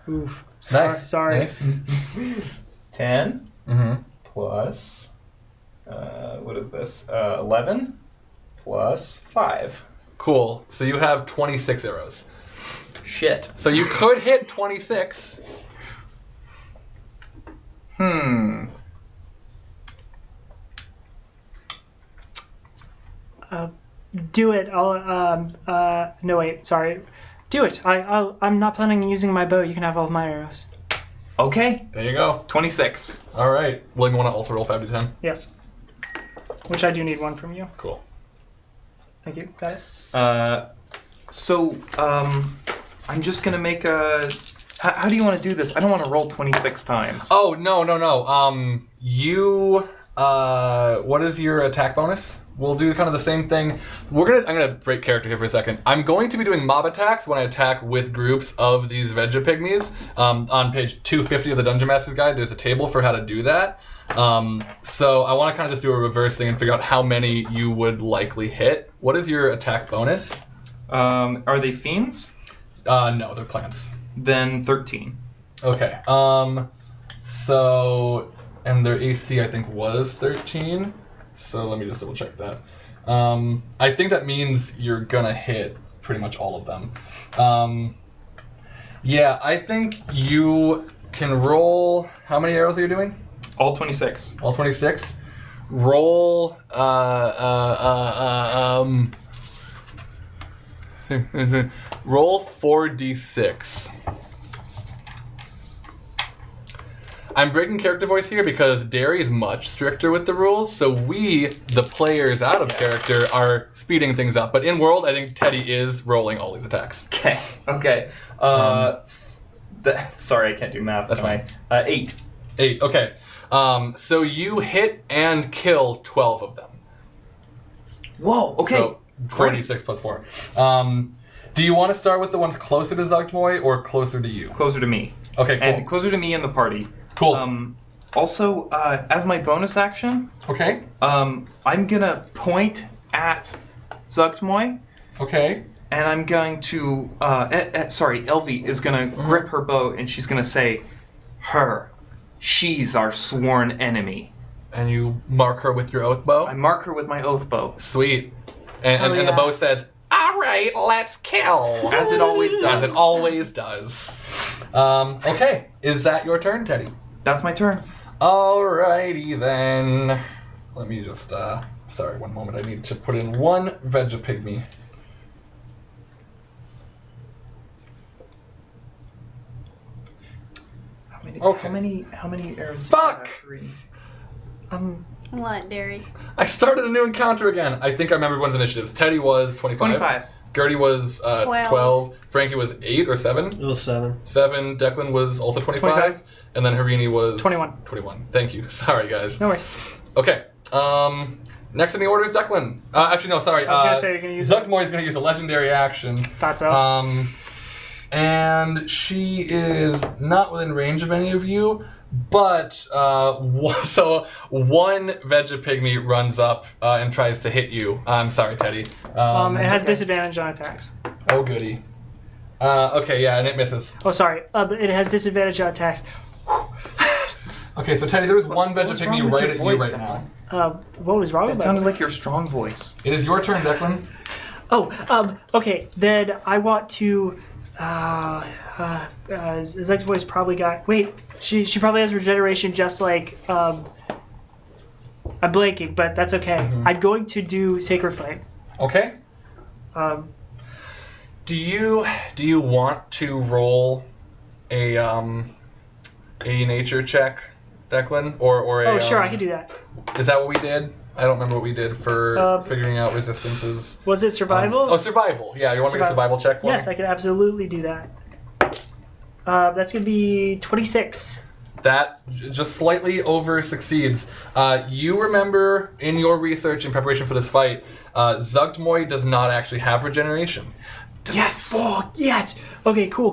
Oof. Nice. Sorry. Nice. 10 Mm-hmm. plus. What is this? 11 plus 5. Cool. So you have 26 arrows. Shit. So you could hit 26. Do it. No, wait. Sorry. Do it. I'm not planning on using my bow. You can have all of my arrows. Okay. There you go. 26. All right. Well, you want to also roll 5d10? Yes. Which I do need one from you. Cool. Thank you. Got it. I'm just gonna make a. How do you want to do this? I don't want to roll 26 times. Oh, no. What is your attack bonus? We'll do kind of the same thing. I'm gonna break character here for a second. I'm going to be doing mob attacks when I attack with groups of these Vegapygmies. On page 250 of the Dungeon Master's Guide, there's a table for how to do that. So I want to kind of just do a reverse thing and figure out how many you would likely hit. What is your attack bonus? Are they fiends? No, they're plants. Then 13. Okay. So, and their AC I think was 13. So let me just double check that. I think that means you're gonna hit pretty much all of them. Yeah, I think you can roll. How many arrows are you doing? All 26. All 26. Roll. Roll 4d6. I'm breaking character voice here because Derry is much stricter with the rules, so we, the players out of character, are speeding things up. But in world, I think Teddy is rolling all these attacks. Okay. Sorry, I can't do math. That's fine. 8. 8, okay. So you hit and kill 12 of them. Whoa, okay. So 46 plus 4. Do you want to start with the ones closer to Zugtmoy or closer to you? Closer to me. Okay, cool. And closer to me in the party. Cool. Also, as my bonus action, Okay. I'm gonna point at Zugtmoy, Okay. and I'm going to, Elvie is gonna grip her bow, and she's gonna say, she's our sworn enemy. And you mark her with your oath bow? I mark her with my oath bow. Sweet. And the yeah. bow says, all right, let's kill. As it always does. As it always does. Okay. Is that your turn, Teddy? That's my turn. Alrighty then. Let me just, sorry, one moment. I need to put in one Vegapygmy. Okay. How mmany arrows? Fuck! Do you have, What, Derry? I started a new encounter again. I think I remember everyone's initiatives. Teddy was 25. 25. Gertie was 12. Frankie was 8 or 7. It was 7. 7. Declan was also 25. 25. And then Harini was 21. 21. Thank you. Sorry, guys. No worries. Okay. Next in the order is Declan. Actually, no, sorry. I was gonna say you're gonna use Zuckmoy is going to use a legendary action. Thought so. And she is not within range of any of you, but so one Vegapygmy runs up and tries to hit you. I'm sorry, Teddy. it has okay. disadvantage on attacks. Oh, goody. Okay, yeah, and it misses. Oh, sorry. But it has disadvantage on attacks. Okay, so Teddy, there is one What was wrong Vegapygmy with right your at you voice, right now. What was wrong That with sounded that? like your strong voice. It is your turn, Declan. Okay. Then I want to. Zek's voice probably got. Wait, she probably has regeneration just like. I'm blanking, but that's okay. I'm going to do Sacred Flame. Okay. Do you want to roll a nature check, Declan, or a? Oh, sure, I can do that. Is that what we did? I don't remember what we did for figuring out resistances. Was it survival? Survival. Yeah, you want to make a survival check for Yes, me? I can absolutely do that. That's going to be 26. That just slightly over succeeds. You remember in your research in preparation for this fight, Zugtmoy does not actually have regeneration. Yes. Oh, yes. Okay, cool.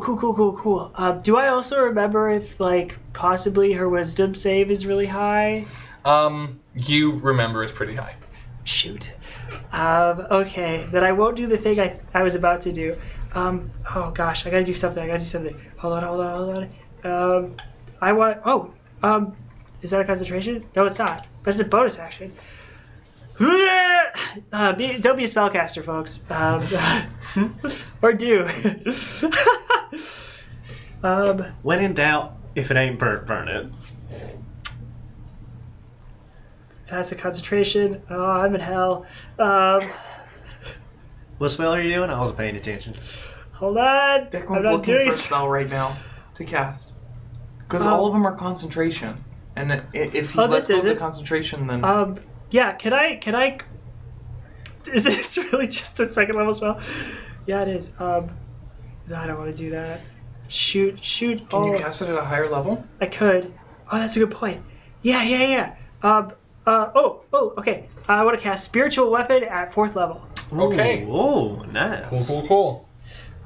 Do I also remember if, like, possibly her wisdom save is really high? You remember it's pretty high. Shoot. Okay, then I won't do the thing I was about to do. Oh gosh, I gotta do something. Hold on. I want. Is that a concentration? No, it's not. But it's a bonus action. Don't be a spellcaster, folks. Or do. When in doubt, if it ain't burnt, burn it. That's a concentration. Oh, I'm in hell. What spell are you doing? I wasn't paying attention. Hold on. I'm Declan's not looking for doing a spell right now to cast. Because all of them are concentration. And if he lets go of the concentration, then... Yeah, can I... Is this really just the second level spell? Yeah, it is. I don't want to do that. Shoot. Can you cast it at a higher level? I could. Oh, that's a good point. Yeah. Okay. I want to cast Spiritual Weapon at 4th level. Okay. Ooh, nice. Cool.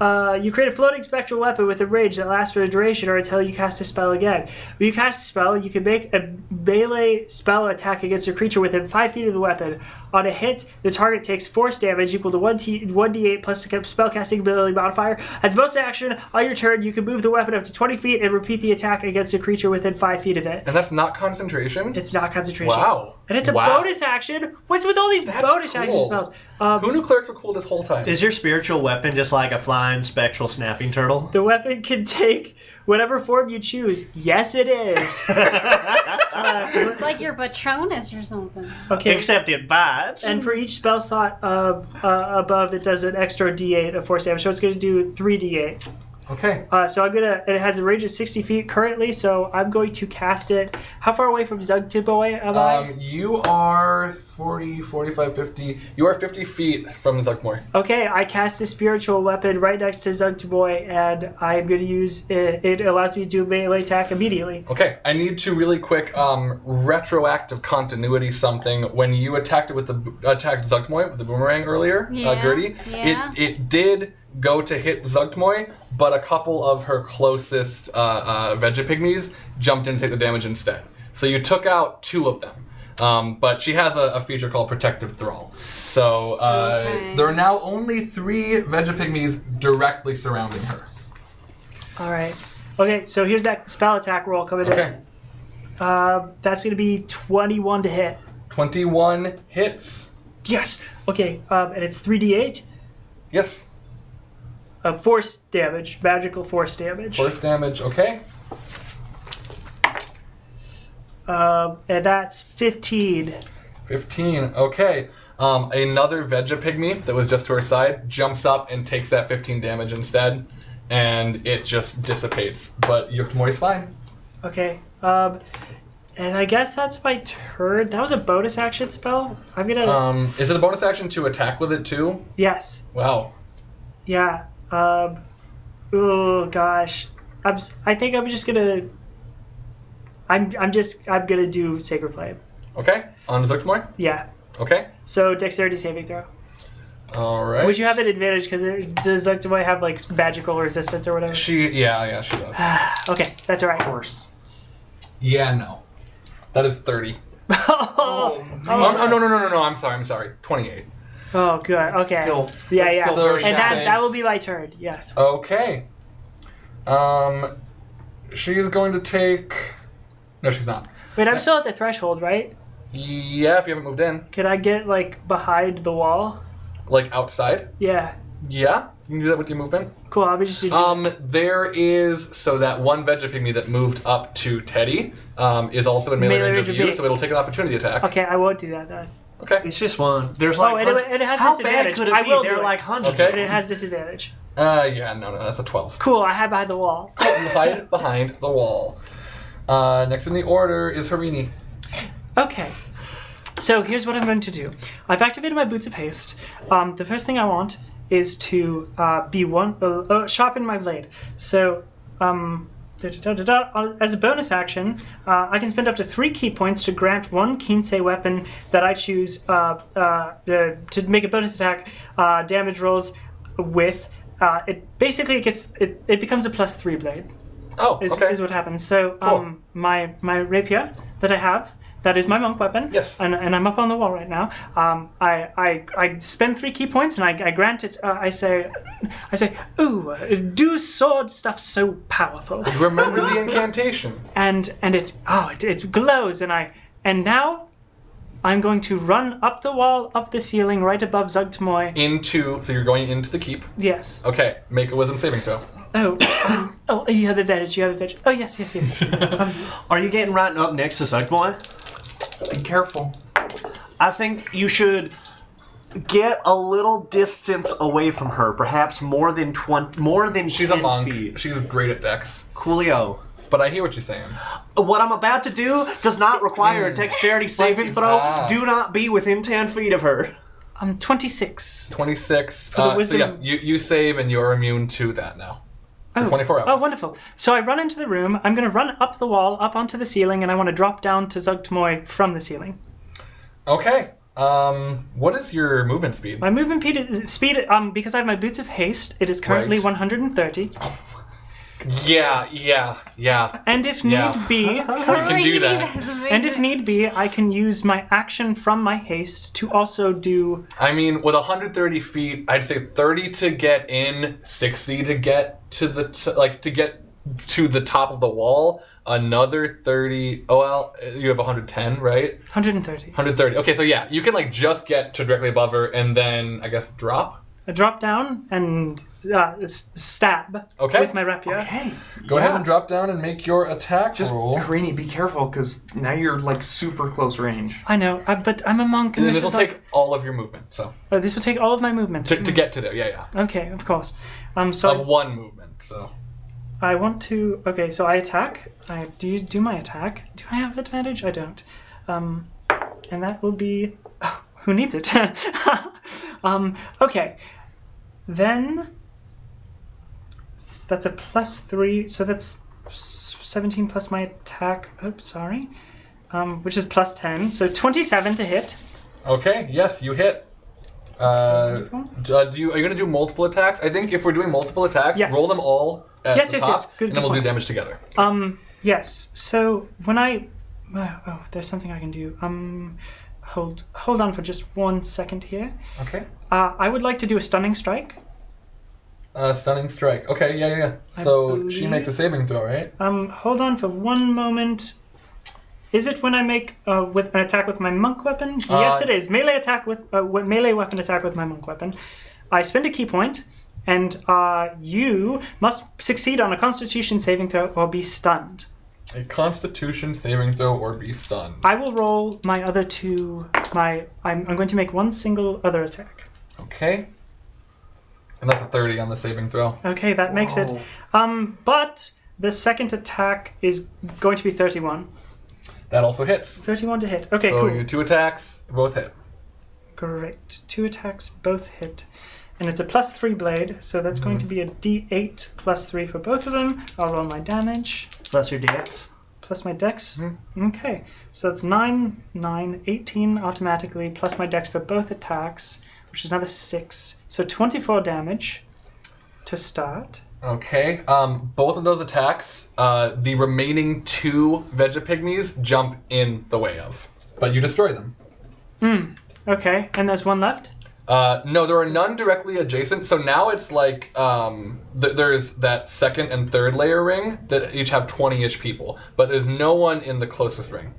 You create a floating spectral weapon with a range that lasts for a duration or until you cast a spell again. When you cast a spell, you can make a melee spell attack against a creature within 5 feet of the weapon. On a hit, the target takes force damage equal to 1d8 plus the spellcasting ability modifier. As bonus action, on your turn, you can move the weapon up to 20 feet and repeat the attack against a creature within 5 feet of it. And that's not concentration? It's not concentration. Wow. And it's a bonus action? What's with all these bonus action cool. spells? Who knew clerics were cool this whole time? Is your spiritual weapon just like a flying spectral snapping turtle? The weapon can take whatever form you choose. Yes, it is. It's like your Patronus or something. Okay. Except it bites. And for each spell slot above, it does an extra d8 of force damage. So it's going to do 3d8. Okay. So I'm gonna. It has a range of 60 feet currently, so I'm going to cast it. How far away from Zugtiboy am I? You are 40, 45, 50. You are 50 feet from Zugmore. Okay, I cast a spiritual weapon right next to Zugtiboy, and I'm gonna use it. It allows me to do a melee attack immediately. Okay, I need to really quick retroactive continuity something. When you attacked Zugtmoy with the boomerang earlier, Gertie, it did go to hit Zugtmoy, but a couple of her closest Vegapygmies jumped in to take the damage instead. So you took out 2 of them. But she has a feature called Protective Thrall. So there are now only 3 Vegapygmies directly surrounding her. All right. Okay, so here's that spell attack roll coming in. That's going to be 21 to hit. 21 hits. Yes. Okay, and it's 3d8 Yes. of force damage, magical force damage. Force damage, okay. And that's 15. 15, okay. Another Vegapygmy that was just to her side jumps up and takes that 15 damage instead, and it just dissipates. But Yukmoy's fine. Okay. And I guess that's my turn. That was a bonus action spell. I'm gonna. Is it a bonus action to attack with it too? Yes. Wow. Yeah. Oh gosh. I think I'm just gonna. I'm gonna do Sacred Flame. Okay. On Zuckmoy? Yeah. Okay. So dexterity saving throw. All right. Would you have an advantage because does Zuckmoy have like magical resistance or whatever? Yeah, she does. Okay, that's alright. Of course. Yeah, no. That is 30. Oh, No, I'm sorry. 28. oh, good. Okay. Still, yeah. that's still So very she And shallow. that will be my turn. Yes. Okay. She's going to take... No, she's not. Wait, I'm still at the threshold, right? Yeah, if you haven't moved in. Could I get like behind the wall? Like outside? Yeah. Yeah, you can do that with your movement. Cool. I'll be just do There is... So that one veggie pygmy that moved up to Teddy is also in melee range of you, so it'll take an opportunity attack. Okay, I won't do that then. Okay. It's just one. There's like it has how disadvantage. bad could it I be? will There do are it. like hundreds. Okay. But it has disadvantage. Yeah, no, that's a 12. Cool. I hide behind the wall. Hide behind the wall. Next in the order is Harini. Okay. So here's what I'm going to do. I've activated my Boots of Haste. The first thing I want is to sharpen my blade. So as a bonus action, I can spend up to 3 key points to grant one Kinsei weapon that I choose to make a bonus attack damage rolls with. It basically it becomes a +3 blade. Oh, okay. Is what happens. So Cool. my rapier that I have. That is my monk weapon. Yes. And I'm up on the wall right now. I spend 3 key points and I grant it. I say, ooh, do sword stuff so powerful. Remember the incantation. And it glows and now I'm going to run up the wall, up the ceiling, right above Zugtmoy. So you're going into the keep. Yes. Okay, make a wisdom saving throw. Oh, you have advantage. Oh, yes. Are you getting right up next to Suckboy? Be careful. I think you should get a little distance away from her, perhaps more than She's 10 a monk. feet. She's great at dex. Coolio. But I hear what you're saying. What I'm about to do does not require a dexterity saving throw. Ah. Do not be within 10 feet of her. I'm 26. 26. the So wisdom- yeah, you save and you're immune to that now. For 24 hours. Oh, wonderful. So I run into the room. I'm going to run up the wall, up onto the ceiling, and I want to drop down to Zugtmoy from the ceiling. Okay. What is your movement speed? My movement speed, because I have my Boots of Haste, it is currently Right. 130. Yeah. And if need be, You can do that. and if need be, I can use my action from my haste to also do. I mean, with 130 feet, I'd say 30 to get in, 60 to get to to get to the top of the wall. Another 30. Oh well, you have 110, right? 130. 130. Okay, so yeah, you can just get to directly above her, and then I guess drop. I drop down and stab with my rapier. Okay. Go ahead and drop down and make your attack Just, roll. Karini, be careful, because now you're, super close range. I know, but I'm a monk, and And this this is will take all of your movement, so this will take all of my movement to get to there. Yeah. Okay, of course. So Of one movement, so. I want to. Okay, so I attack. I do my attack. Do I have advantage? I don't. And that will be. Oh, who needs it? Okay. Then that's a +3. So that's 17 plus my attack. Oops, sorry. Which is +10. So 27 to hit. Okay. Yes, you hit. Are you going to do multiple attacks? I think if we're doing multiple attacks, Yes. roll them all at Yes, the yes, top, yes. Good and then we'll do point. damage together. Yes. So when I. Oh, there's something I can do. Hold on for just 1 second here. Okay. I would like to do a stunning strike. Stunning strike. Okay, yeah. So she makes a saving throw, right? Hold on for 1 moment. Is it when I make with an attack with my monk weapon? Yes, it is. Melee attack with melee weapon attack with my monk weapon. I spend a key point, and you must succeed on a Constitution saving throw or be stunned. A Constitution saving throw or be stunned. I will roll my other two. I'm going to make one single other attack. Okay. And that's a 30 on the saving throw. Okay, that makes it. But the second attack is going to be 31. That also hits. 31 to hit. Okay, so cool. your 2 attacks both hit. Great. 2 attacks, both hit. And it's a +3 blade, so that's going to be a D8 +3 for both of them. I'll roll my damage. Plus your DX. Plus my dex. Okay. So that's 9, 18 automatically, plus my dex for both attacks, which is another 6. So 24 damage to start. Okay. Both of those attacks, the remaining 2 Vegapygmies jump in the way of. But you destroy them. Okay. And there's one left? No, there are none directly adjacent. So now it's like there's that second and third layer ring that each have 20-ish people, but there's no one in the closest ring.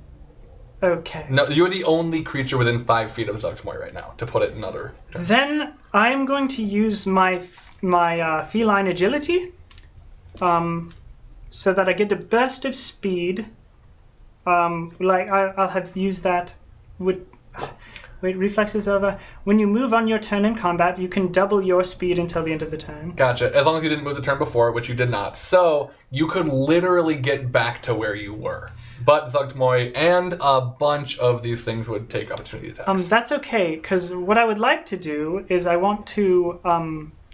Okay. No, you're the only creature within 5 feet of Zugtmoy right now, to put it in other terms. Then I'm going to use my feline agility, so that I get a burst of speed. I'll have used that with. Wait, reflex is over. When you move on your turn in combat, you can double your speed until the end of the turn. Gotcha. As long as you didn't move the turn before, which you did not. So you could literally get back to where you were. But Zugtmoy and a bunch of these things would take opportunity attacks. That's okay, because what I would like to do is I want to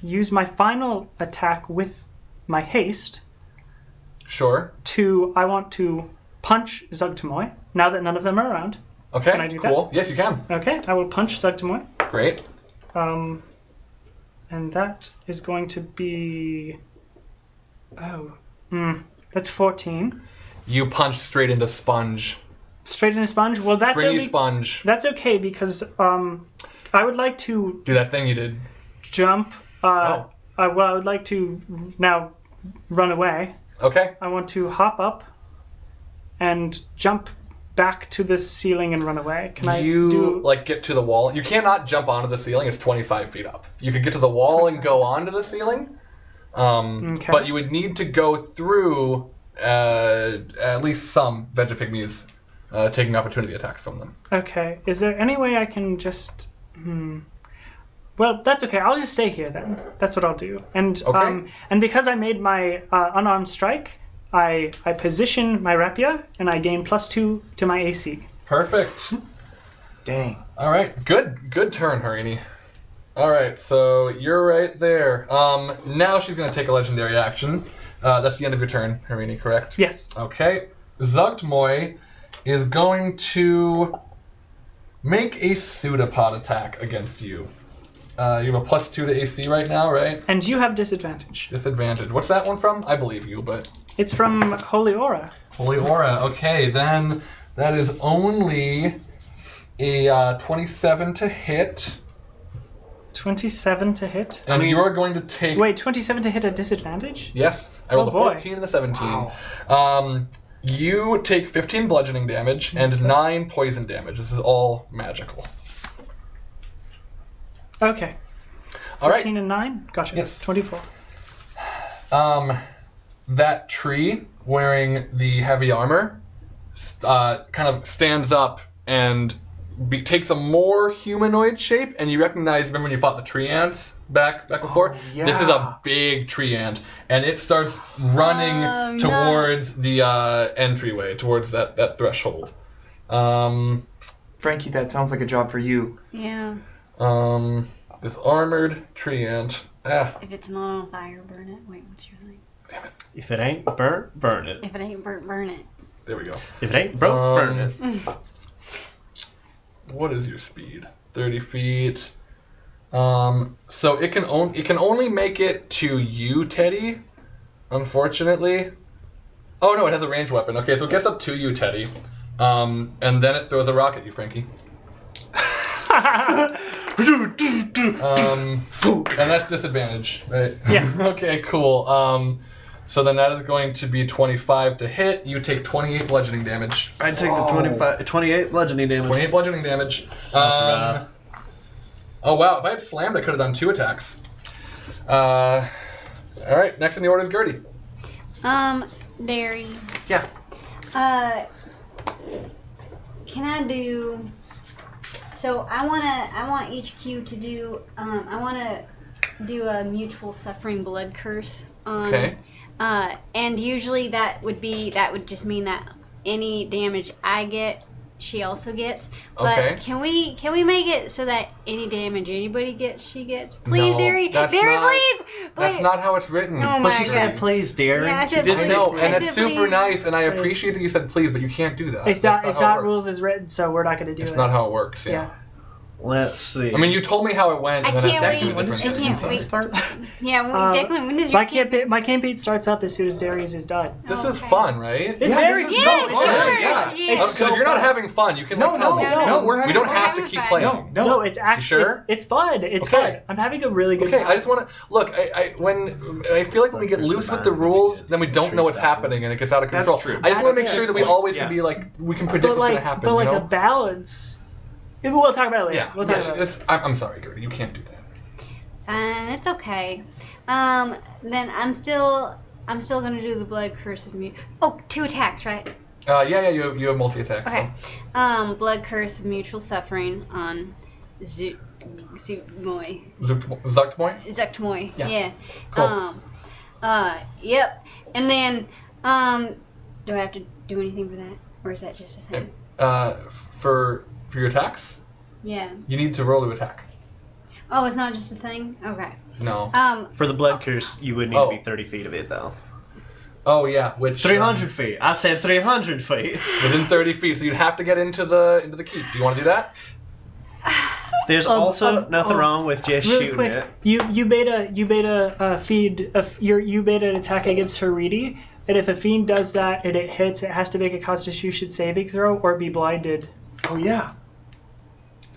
use my final attack with my haste. Sure. I want to punch Zugtmoy, now that none of them are around. Okay, Can I do cool. that? Yes, you can. Okay, I will punch Zugtmoy. Great. And that is going to be... that's 14. You punch straight into Sponge. Straight in a sponge? Well, that's Springy only... Sponge. That's okay, because I would like to Do that thing you did. jump. I would like to now run away. Okay. I want to hop up and jump back to the ceiling and run away. Can I do... get to the wall. You cannot jump onto the ceiling. It's 25 feet up. You could get to the wall and go onto the ceiling. Okay. But you would need to go through at least some Vegapygmies taking opportunity attacks from them. Okay. Is there any way I can just... Well, that's okay. I'll just stay here then. That's what I'll do. And Okay. And because I made my unarmed strike, I position my rapier and I gain +2 to my AC. Perfect. Dang. All right. Good turn, Harini. All right. So you're right there. Now she's going to take a legendary action. That's the end of your turn, Harini, correct? Yes. Okay. Zugtmoy is going to make a pseudopod attack against you. You have a +2 to AC right now, right? And you have disadvantage. Disadvantage. What's that one from? I believe you, but... It's from Holy Aura. Holy Aura. Okay, then that is only a 27 to hit. 27 to hit. And you are going to take... Wait, 27 to hit at disadvantage? Yes. I rolled Oh, a boy. 14 and a 17. You take 15 bludgeoning damage and 9 poison damage. This is all magical. Okay. All right. 14 and 9? Gotcha. Yes. 24. That tree wearing the heavy armor kind of stands up and takes a more humanoid shape, and you recognize, remember when you fought the tree ants back before? yeah. This is a big tree ant, and it starts running towards the entryway, towards that threshold. Frankie, that sounds like a job for you. Yeah. This armored tree ant. If it's not on fire, burn it. Wait, what's your thing? Damn it. If it ain't burnt, burn it. If it ain't burnt, burn it. There we go. If it ain't broke, burn it. What is your speed? 30 feet. So it can only make it to you, Teddy. Unfortunately. Oh no, it has a ranged weapon. Okay, so it gets up to you, Teddy. And then it throws a rock at you, Frankie. And that's disadvantage, right? Yes. Okay, cool. So then that is going to be 25 to hit. You take 28 bludgeoning damage. I take the 28 bludgeoning damage. 28 bludgeoning damage. That's Oh wow, if I had slammed, I could have done 2 attacks. Alright, next in the order is Gertie. Derry. Yeah. Can I do... So I want HQ to do, I want to do a mutual suffering blood curse on Okay. And usually that would just mean that any damage I get, she also gets. But Okay. can we make it so that any damage anybody gets, she gets? Please, No, Derry, that's Derry, not- please. That's Please. not how it's written. Oh But my she said, God. please, Darren. Yeah, I She said did I please. say know, please. and I it's said super please. nice, and I appreciate that you said please, but you can't do that. It's That's not how it works. rules as written, so we're not going to do it. It's not how it works. Yeah. Let's see. I mean, you told me how it went, I and then can't I wait. said When does different your I can't things. campaign wait. start? Yeah, Declan, when does My your campaign starts up as soon as Darius is done. This Oh, is okay. fun, right? It's Yeah, very this is fun. so fun. Yeah. Yeah. It's So so if you're not fun. having fun, you can No, like, tell no, me. no, we're having We don't fun. have to We're keep having playing. No, No, it's actually sure? it's fun. It's Okay. fun. I'm having a really good Okay, time. I just want to look. I feel like when we get loose with the rules, then we don't know what's happening and it gets out of That's control. true. I just want to make That's sure that we true. always Yeah. can be like we can predict but what's like, going to happen. but like you know? a balance. We'll talk about it later. Yeah, We'll talk about it. I'm sorry, Gertie. You can't do that. Fine, it's okay. Then I'm still gonna do the blood curse of me. Oh, 2 attacks, right? Yeah. You have multi attacks. Okay. Blood curse of mutual suffering on Zuktmoy. Zuktmoy? Zuktmoy. Yeah. Yeah. Cool. Yep. And then do I have to do anything for that, or is that just a thing? For your attacks, Yeah. you need to roll to attack. Oh, it's not just a thing. Okay. No. For the blood curse, you would need to be 30 feet of it, though. Oh yeah, which 300 feet. I said 300 feet. within 30 feet. So you'd have to get into the keep. Do you want to do that? There's also nothing wrong with just Really shooting quick, it. you beta an attack against Haridi, and if a fiend does that and it hits, it has to make a Constitution saving throw or be blinded. Oh yeah.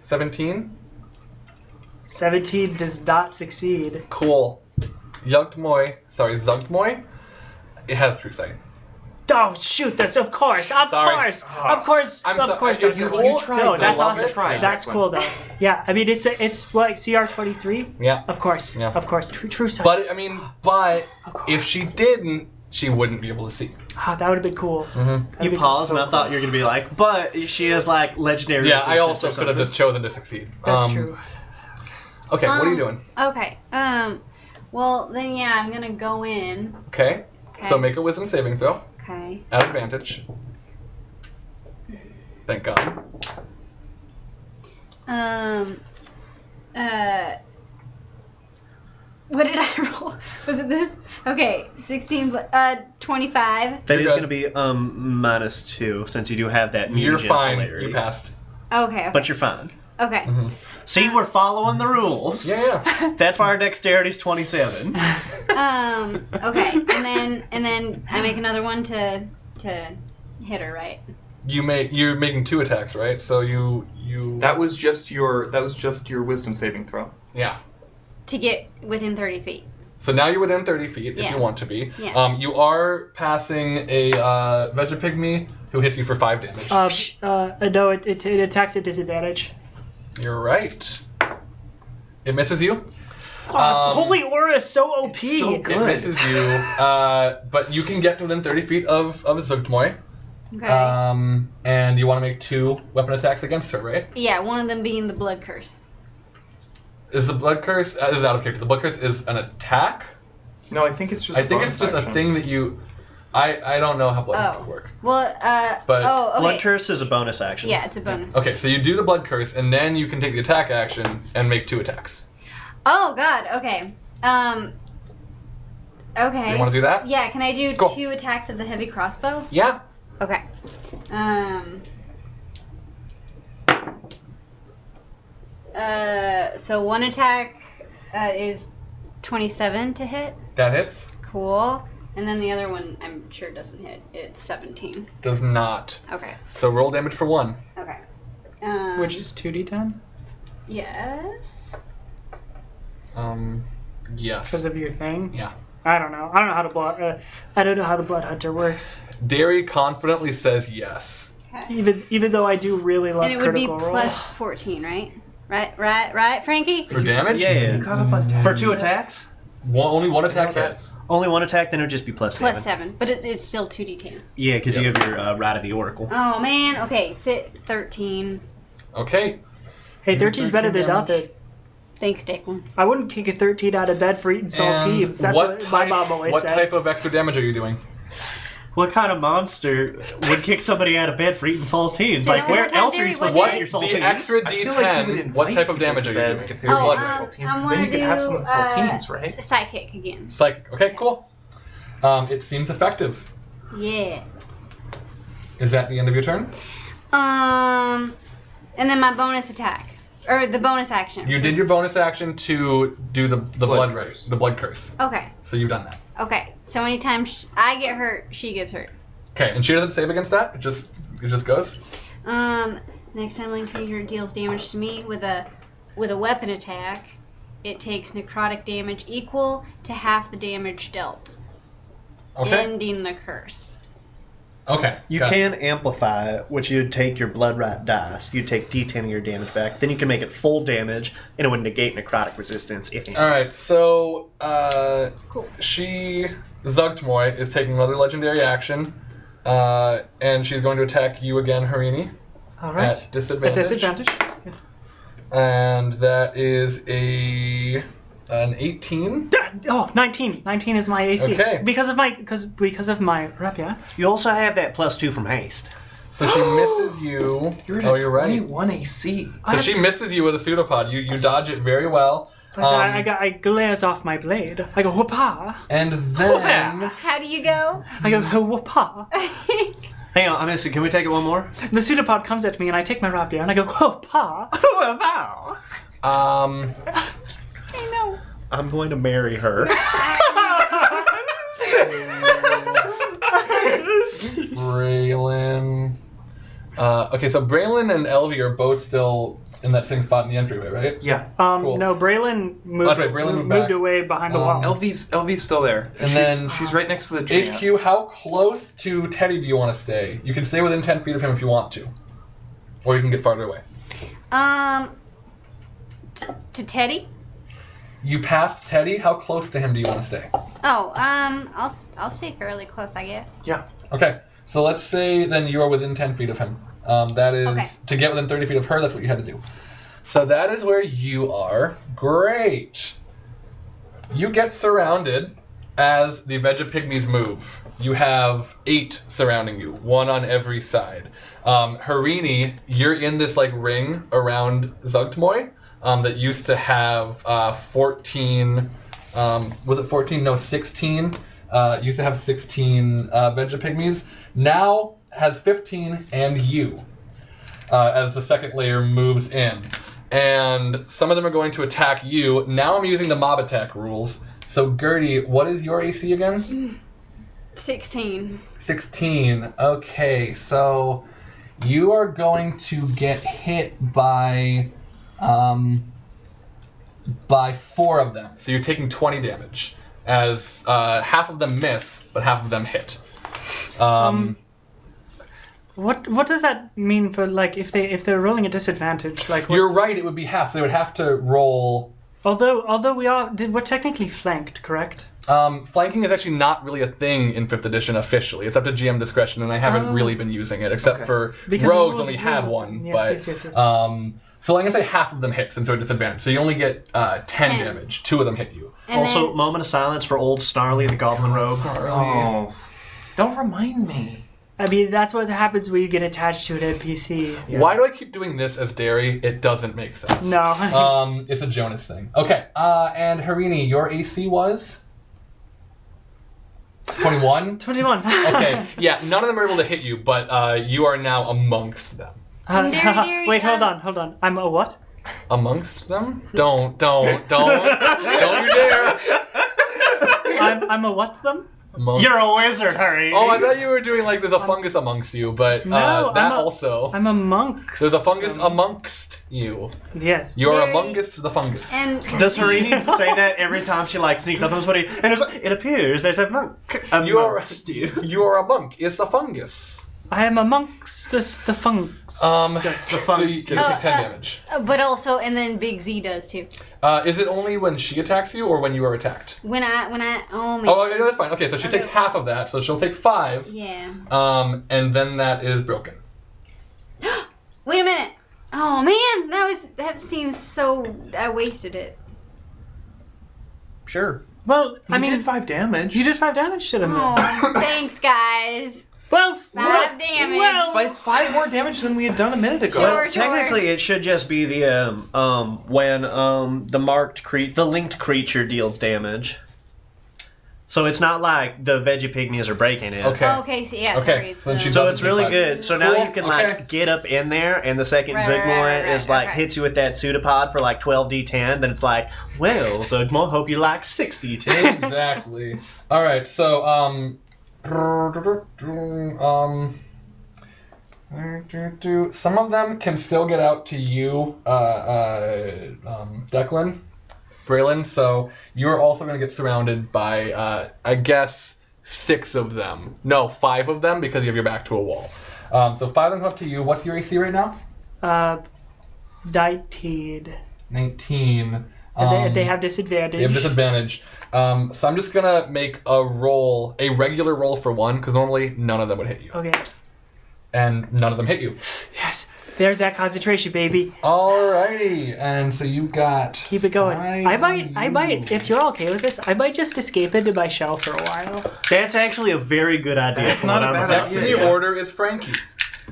17. 17 does not succeed. Cool. Zuktmoy. It has true sight. Oh shoot! This of course. Sorry. Of course. It's cool. You tried, No, though. that's I love awesome. it. Try, That's Declan. cool though. Yeah, I mean it's like CR 23. Yeah. Of course. Yeah. Of course. True sight. But if she didn't, she wouldn't be able to see. That would have been cool. Mm-hmm. You paused, and I thought you were going to be like, but she has, like, legendary Yeah, I resistance also or could have something. just chosen to succeed. That's true. Okay, what are you doing? Okay. Well, then yeah, I'm gonna go in. Okay. So make a wisdom saving throw Okay. at advantage. Thank God. What did I roll? Was it this? Okay, 16, 25. That You're is good. going to be -2, since you do have that You're mutagen fine. celerity. You passed. Okay. But you're fine. Okay. See, we're following the rules. Yeah. That's why our dexterity's 27. Okay. And then I make another one to hit her, right? You're making 2 attacks, right? So you That was just your wisdom saving throw. yeah. To get within 30 feet. So now you're within 30 feet if Yeah. you want to be. Yeah. You are passing a Vegapygmy who hits you for 5 damage. No, it attacks at disadvantage. You're right. It misses you. Holy aura is so OP. so It good. misses you. But you can get to within 30 feet of Zuktmoy. Okay. And you want to make 2 weapon attacks against her, right? Yeah, one of them being the blood curse. Is the blood curse? This is out of character. The blood curse is an attack. No, I think it's just. I think it's just a thing that you. I don't know how blood curse work. Well, But- oh, okay. Blood curse is a bonus action. Yeah, it's a bonus. Okay, so you do the blood curse, and then you can take the attack action and make 2 attacks. Oh God. Okay. Okay. So you want to do that? Yeah. Can I do Cool. 2 attacks of the heavy crossbow? Yeah. Okay. So one attack is 27 to hit. That hits. Cool. And then the other one, I'm sure doesn't hit. It's 17. Does not. Okay. So roll damage for 1. Okay. Which is 2d10 Yes. Yes. because of your thing. Yeah. I don't know. I don't know how to blood. I don't know how the blood hunter works. Derry confidently says yes. Okay. Even though I do really love And it would be critical plus roll. 14, right? Right, Frankie? For damage? Yeah. You caught up on For 2 attacks? Only 1 attack No, hits. Only 1 attack, then it would just be plus 7. Plus 7. But it's still 2d10. Yeah, because you have your Ride of the Oracle. Oh, man. Okay, 13. Okay. Hey, 13's better than 13 damage. nothing. Thanks, Declan. I wouldn't kick a 13 out of bed for eating saltines. That's what my mom always What said. type of extra damage are you doing? What kind of monster would kick somebody out of bed for eating saltines? Say Like, that one where more time, else are Derry. you supposed What to did get your you- saltines? The extra I feel like you would D10. invite What type of people damage to are you bed doing? if they were Oh, blood with I saltines, because wanna then you could have some do, with saltines, right? Psychic again. Psychic. Okay, cool. It seems effective. Yeah. Is that the end of your turn? And then my bonus attack. Or the bonus action. You did your bonus action to do the blood curse. race, the blood curse. Okay. So you've done that. Okay. So anytime I get hurt, she gets hurt. Okay, and she doesn't save against that. It just goes. Next time living creature deals damage to me with a weapon attack, it takes necrotic damage equal to half the damage dealt, Okay. ending the curse. Okay. You got it. can amplify, which you'd take your blood rat dice. You'd take D10 of your damage back. Then you can make it full damage, and it would negate necrotic resistance if you. All right. So Cool. Zugtmoy is taking another legendary action, and she's going to attack you again, Harini, All right. at disadvantage. At disadvantage. Yes. And that is an 18. Oh, 19. 19 is my AC. Okay. Because of my rapier. You also have that +2 from haste. So she misses you. You're at oh, a you're right. 21 AC. So she misses you with a pseudopod. You dodge it very well. But I glares off my blade. I go whoopah. And then How do you go? I go whoopah. Hang on, I'm missing. Can we take it one more? The pseudopod comes at me and I take my rapier and I go whoopah. Wow. I know. I'm going to marry her. Braylon. Okay, so Braylon and Elvie are both still in that same spot in the entryway, right? Yeah. Cool. No, Braylon moved, That's right, Braylon moved back. away behind the wall. LV's still there. And she's, then- she's right next to the giant. HQ, how close to Teddy do you want to stay? You can stay within 10 feet of him if you want to. Or you can get farther away. To Teddy? You passed Teddy, how close to him do you want to stay? Oh, I'll stay fairly close, I guess. Yeah. Okay, so let's say then you are within 10 feet of him. That is, Okay. to get within 30 feet of her, that's what you had to do. So that is where you are. Great. You get surrounded as the Vegapygmies move. You have 8 surrounding you, 1 on every side. Harini, you're in this like ring around Zugtmoy that used to have 14, was it 14? No, 16. Used to have 16 Vegapygmies. Now has 15 and you as the second layer moves in. And some of them are going to attack you. Now I'm using the mob attack rules. So Gertie, what is your AC again? 16. 16. Okay, so you are going to get hit by 4 of them. So you're taking 20 damage. As half of them miss, but half of them hit. What does that mean for like if they're rolling a disadvantage? Like what, You're right, it would be half, so they would have to roll. although we're technically flanked, correct? Flanking is actually not really a thing in 5th edition officially. It's up to GM discretion, and I haven't really been using it, except for Because rogues rules- when we have rules- one. yes, but yes. so I'm gonna say half of them hit, since they're at disadvantage. So you only get 10 10. damage. 2 of them hit you. And Also, then, moment of silence for old Snarly the Goblin Rogue. Oh. Don't remind me. I mean, that's what happens when you get attached to an NPC. Why do I keep doing this as Derry? It doesn't make sense. No. It's a Jonas thing. Okay, and Harini, your AC was 21. 21. Okay, yeah, none of them are able to hit you, but you are now amongst them. Derry, Wait, hold on. I'm a what? Amongst them? Don't you dare! I'm a what them? Amongst. You're a wizard, hurry! Oh, I thought you were doing like there's a fungus amongst you, but No, that I'm a- also. I'm amongst. There's a fungus amongst you. Yes. You're Very- amongst the fungus. and Does Harini say that every time she like sneaks up on somebody? And it appears there's a monk You are amongst you. You are a monk. It's a fungus. I am amongst the funks. So you take 10 damage. but also, and then Big Z does too. Is it only when she attacks you or when you are attacked? When I, oh man. Oh, no, that's fine. Okay, so she takes half of that, so she'll take 5. Yeah. And then that is broken. Wait a minute. Oh man, that seems so. I wasted it. Sure. Well, I You mean, did 5 damage. you did 5 damage to them. then. Oh, thanks, guys. Well, 5 damage. well, It's 5 more damage than we had done a minute ago. Sure. Well, technically, it should just be the when the the linked creature deals damage. So it's not like the veggie pygmies are breaking it. Okay. Oh, okay, so yeah, Okay, sorry. It's so then the- she's So it's really Fine. good. So now Cool, you can okay. like get up in there, and the second Right, Zugmoy right, is like okay. hits you with that pseudopod for like 12d10. Then it's like, well, Zugmoy, hope you like 6d10. Exactly. All right. So some of them can still get out to you, Declan, Braylon. So you're also going to get surrounded by, I guess, 6 of them. No, 5 of them because you have your back to a wall. So 5 of them come up to you. What's your AC right now? 19. 19. They have disadvantage. You have disadvantage. So I'm just gonna make a regular roll for 1, because normally none of them would hit you. Okay. And none of them hit you. Yes. There's that concentration, baby. Alrighty, and so you got... Keep it going. I might, you. if you're okay with this, I might just escape into my shell for a while. That's actually a very good idea. That's from not what a I'm bad about Next to in idea. say. the order is Frankie.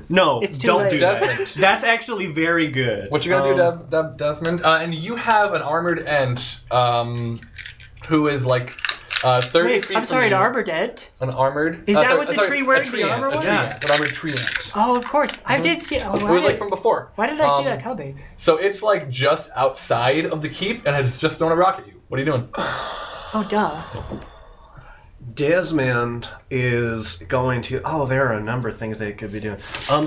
No, It's too don't late. do that. Desmond. That's actually very good. What you gonna do, Desmond? And you have an armored ent, who is like 30 Wait, feet I'm sorry, from an you. arbor dead? An armored... Is that what the tree wearing a tree the ant, armor a was? tree Yeah. ant, an armored tree ant. Oh, of course. I did see. Oh, It was like from before. why did I see that coming? So it's like just outside of the keep and has just thrown a rock at you. What are you doing? Oh, duh. Desmond is going to... Oh, there are a number of things they could be doing.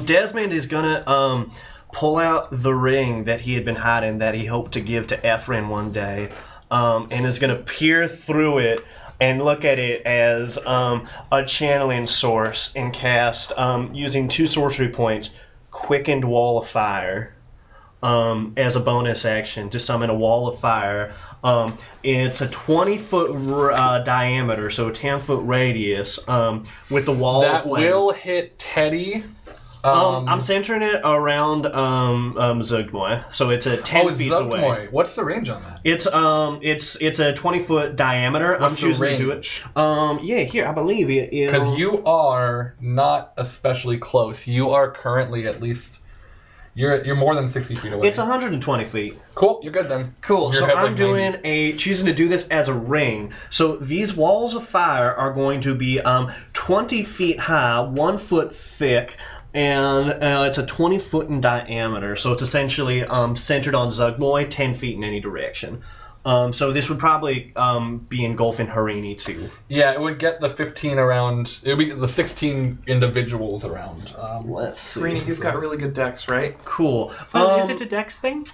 Desmond is going to pull out the ring that he had been hiding that he hoped to give to Ephraim one day, and is going to peer through it and look at it as a channeling source and cast, using 2 sorcery points, Quickened Wall of Fire. As a bonus action to summon a wall of fire. It's a 20-foot diameter, so a 10-foot radius, with the wall That of flames. will hit Teddy. I'm centering it around Zugmoy, so it's a 10 feet away. Zugmoy. What's the range on that? It's a 20-foot diameter. What's I'm choosing the to do range? it. Yeah, here I believe it is. Because you are not especially close. You are currently at least... You're more than 60 feet away. It's 120 feet. Cool, you're good then. Cool. You're So at, I'm like, 90. choosing to do this as a ring. So these walls of fire are going to be 20 feet high, 1 foot thick, and it's a 20 foot in diameter. So it's essentially centered on Zugmoy, 10 feet in any direction. So this would probably be engulfing Harini too. Yeah, it would get the 15 around. It would be the 16 individuals around. Let's see. Rini, you've got really good decks, right? Cool. Is it a dex thing?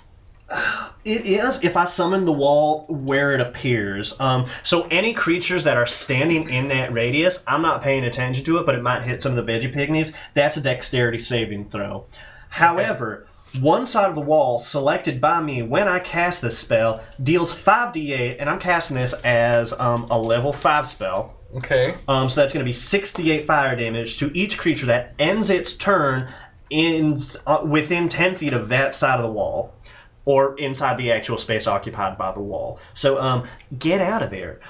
It is if I summon the wall where it appears. So any creatures that are standing in that radius, I'm not paying attention to it, but it might hit some of the veggie pygmies. That's a dexterity saving throw. However, one side of the wall selected by me when I cast this spell deals 5d8, and I'm casting this as a level 5 spell. Okay. So that's going to be 68 fire damage to each creature that ends its turn within 10 feet of that side of the wall, or inside the actual space occupied by the wall. So get out of there.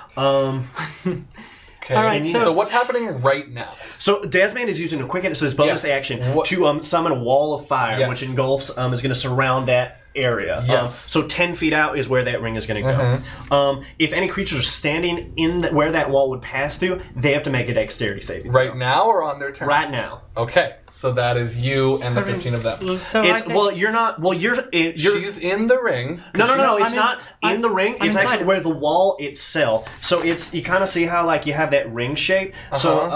Okay. All right, so what's happening right now? So Desmond is using a quicken, so his bonus Yes. action What- to summon a wall of fire, Yes. which engulfs, is going to surround that area. Yes. So 10 feet out is where that ring is going to go. If any creatures are standing in where that wall would pass through, they have to make a dexterity saving. Right now or on their turn? Right now. Okay. So that is you and the 15 of them. So It's I take, well, you're not. Well, you're. She's in the ring. No. It's I'm not in I'm- the ring. I'm It's actually inside. where the wall itself. So it's you kind of see how like you have that ring shape. So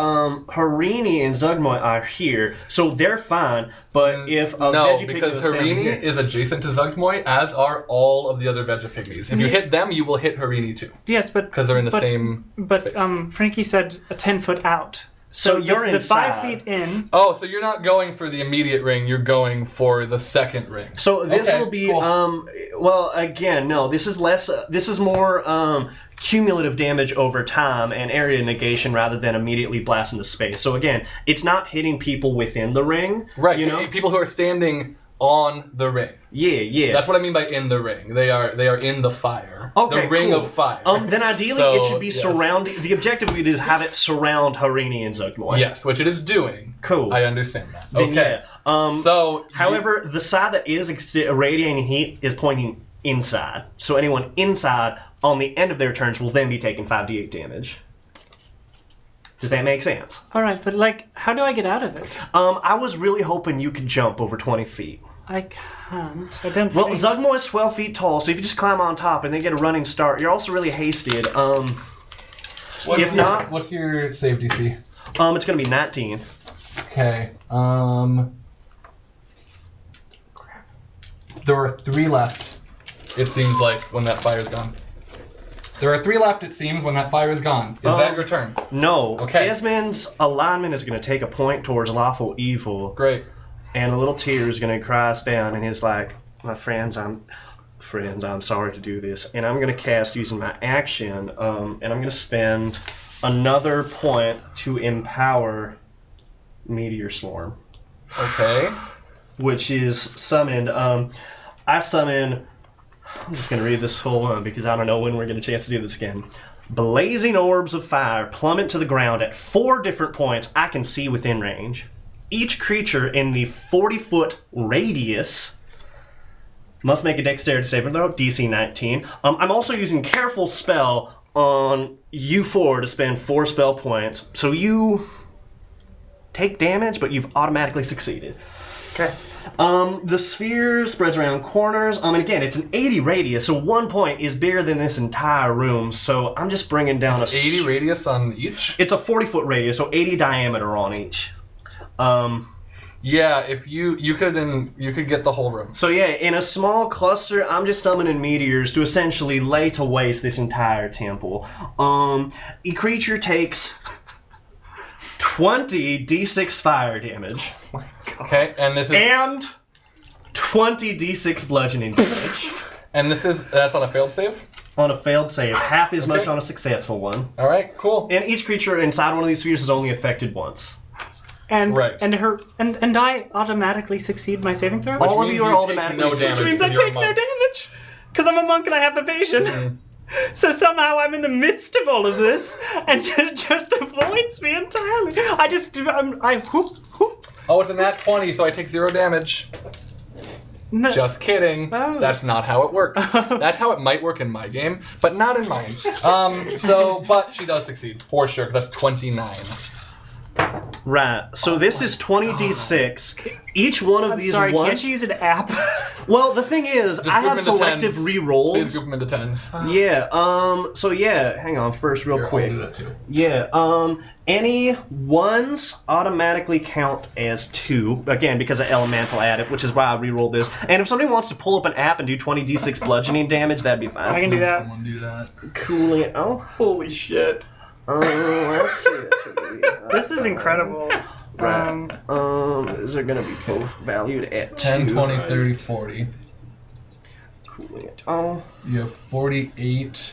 Harini and Zugmoy are here, so they're fine. But if a No, veggie because pygmy was standing Harini here, is adjacent to Zugmoy, as are all of the other Vegapygmies. If you hit them, you will hit Harini too, yes, but because they're in the but- same But space. Frankie said a 10-foot out. So you're the 5 inside. feet in. Oh, so you're not going for the immediate ring, you're going for the second ring. So this Okay, will be cool. well again no this is less this is more cumulative damage over time and area negation rather than immediately blast into space. So again, it's not hitting people within the ring, Right, You know, people who are standing on the ring. Yeah. That's what I mean by in the ring. They are in the fire. Okay, the ring cool. of fire. Then ideally So, it should be yes. surrounding. The objective would be to have it surround Harini and Zugmoy. Yes, which it is doing. Cool. I understand that. Then, Okay. yeah. So, However, the side that is radiating heat is pointing inside. So anyone inside on the end of their turns will then be taking 5d8 damage. Does that make sense? All right, but like, how do I get out of it? I was really hoping you could jump over 20 feet. I can't. I don't Well, think... Zugmoy is 12 feet tall, so if you just climb on top and then get a running start, you're also really hasted. what's your save DC? It's going to be 19. Okay. There are 3 left. It seems like when that fire's gone. There are 3 left. It seems when that fire is gone. Is that your turn? No. Okay. Desmond's alignment is going to take a point towards lawful evil. Great. And a little tear is going to cross down, and he's like, my friends, I'm sorry to do this. And I'm going to cast using my action, and I'm going to spend another point to empower Meteor Swarm, Okay. which is summoned. I summon, I'm just going to read this whole one because I don't know when we're going to get a chance to do this again. Blazing orbs of fire plummet to the ground at 4 different points I can see within range. Each creature in the 40-foot radius must make a dexterity saving throw, DC 19. I'm also using Careful Spell on you 4 to spend 4 spell points. So you take damage, but you've automatically succeeded. Okay. The sphere spreads around corners. And again, it's an 80 radius, so 1 point is bigger than this entire room. So I'm just bringing down a 80 radius on each? It's a 40-foot radius, so 80 diameter on each. Yeah, if you could get the whole room. So yeah, in a small cluster, I'm just summoning meteors to essentially lay to waste this entire temple. A creature takes 20 d6 fire damage. Okay, and this is And 20 d6 bludgeoning damage. and that's on a failed save? On a failed save, half as much on a successful one. All right, cool. And each creature inside one of these spheres is only affected once. And Right. and I automatically succeed my saving throw? All of means you are you take automatically no succeed. damage. Which means I because you're a take no monk. damage. Because I'm a monk and I have evasion. So somehow I'm in the midst of all of this, and it just avoids me entirely. I whoop. Oh, it's a nat 20, so I take 0 damage. No. Just kidding. Oh. That's not how it works. That's how it might work in my game, but not in mine. But she does succeed for sure. 'Cause that's 29. Right. So this is 20d6. Each one of I'm these sorry, ones. can't you use an app? Well, the thing is, I group have into selective tens. Please rerolls. group them into 10s. Yeah. So yeah. Hang on. First, real Here, I'll quick. do that too. Yeah. Any ones automatically count as 2 again because of elemental added, which is why I rerolled this. And if somebody wants to pull up an app and do 20d6 bludgeoning damage, that'd be I fine. can do that. Someone do that. Cool. Oh, holy shit. Let's see. This is incredible. Right. These are gonna be both valued at 10, 2. 20, 30, 40. Cooling it. Oh, You have 48,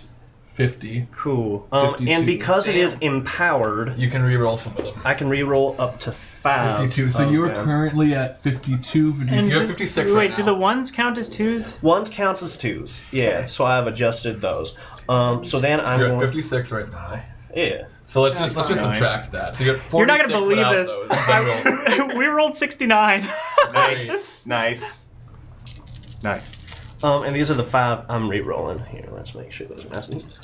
50. cool. 52. And because it is empowered, You can re-roll some of them. I can reroll up to 5. 52. So you are Okay. currently at 52. And You have do- 56 Wait, right do now. the ones count as 2s? Ones counts as 2s. Yeah, so I have adjusted those. So then I'm You're at going. 56 right now. Yeah. So let's just Nice. subtract that. So you got 46 You're not gonna believe without this. those. Then roll. We rolled 69. Nice. Nice. And these are the 5 I'm re-rolling. Here, let's make sure those are nice and neat.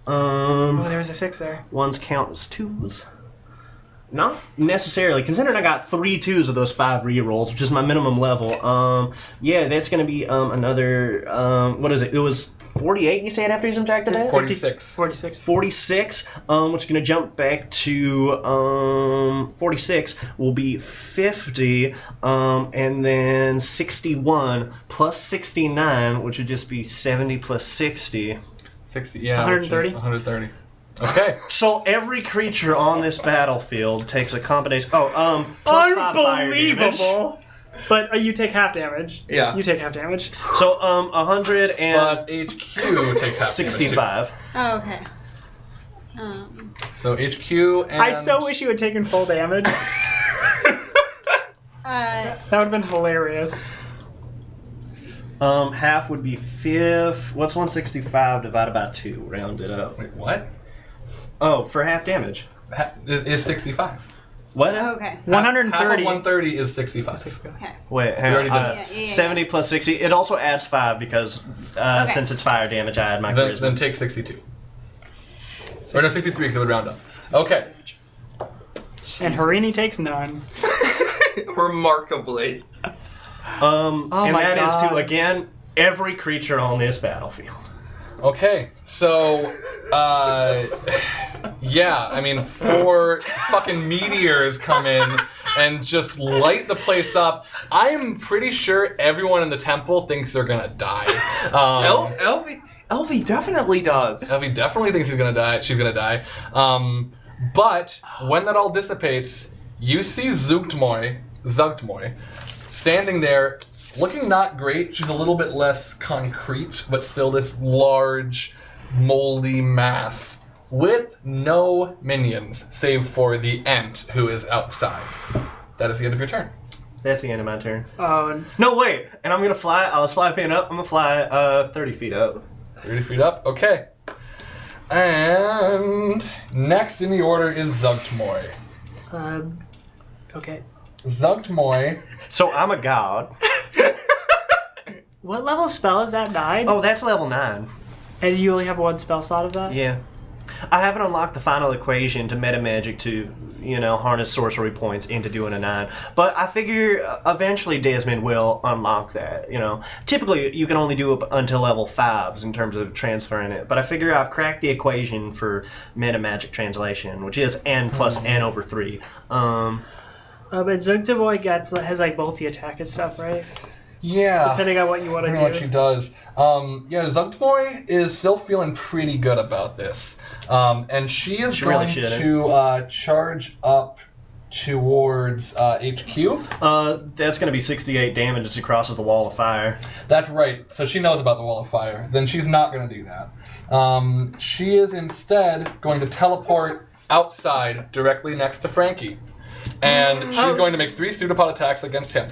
Oh, there was a 6 there. Ones count as 2s. Not necessarily, considering I got 3 2s of those 5 re-rolls, which is my minimum level. Yeah, that's going to be another. What is it? It was 48. You said after you subtracted that. 46. 46. 46, which is going to jump back to 46 will be 50, and then 61 plus 69, which would just be 70 plus 60. 60, yeah. 130? 130. Okay. So every creature on this battlefield takes a combination. Plus 5 fire damage. Unbelievable. But you take half damage. Yeah. You take half damage. So 100 and But HQ takes half 65. Oh, okay. So HQ and... I so wish you had taken full damage. That would have been hilarious. Half would be fifth. What's 165 divided by 2? Round it up. Wait, what? Oh, for half damage. Is 65. What? Okay. 130. Half of 130 is 65. Okay. Wait, hang already on. did it. 70 plus 60. It also adds 5 because since it's fire damage, I add my charisma. Then take 62. Or no, 63 because it would round up. Okay. And Harini takes none. Remarkably. And my that is God. to, again, every creature on this battlefield. Okay, so, yeah, I mean, 4 fucking meteors come in and just light the place up. I'm pretty sure everyone in the temple thinks they're gonna die. Elvie definitely does. Elvie definitely thinks she's gonna die. But when that all dissipates, you see Zugtmoy, standing there, looking not great. She's a little bit less concrete, but still this large, moldy mass with no minions, save for the Ent who is outside. That is the end of your turn. That's the end of my turn. Oh, No, wait. And I'm going to fly. I was 5 feet up. I'm going to fly 30 feet up. 30 feet up, okay. And next in the order is Zugtmoy. okay. Zugtmoy. So I'm a god. What level spell is that died? Oh, that's level 9. And you only have one spell slot of that? Yeah. I haven't unlocked the final equation to meta magic to, harness sorcery points into doing a 9. But I figure eventually Desmond will unlock that, Typically, you can only do it until level 5s in terms of transferring it. But I figure I've cracked the equation for meta magic translation, which is n plus n over 3. But Zugtaboy has like multi-attack and stuff, right? Yeah. Depending on what you want to do. What she does. Zugtmoy is still feeling pretty good about this. And she is really going shouldn't. to charge up towards HQ. That's going to be 68 damage as she crosses the wall of fire. That's right. So she knows about the wall of fire. Then she's not going to do that. She is instead going to teleport outside directly next to Frankie. And she's going to make 3 pseudopod attacks against him.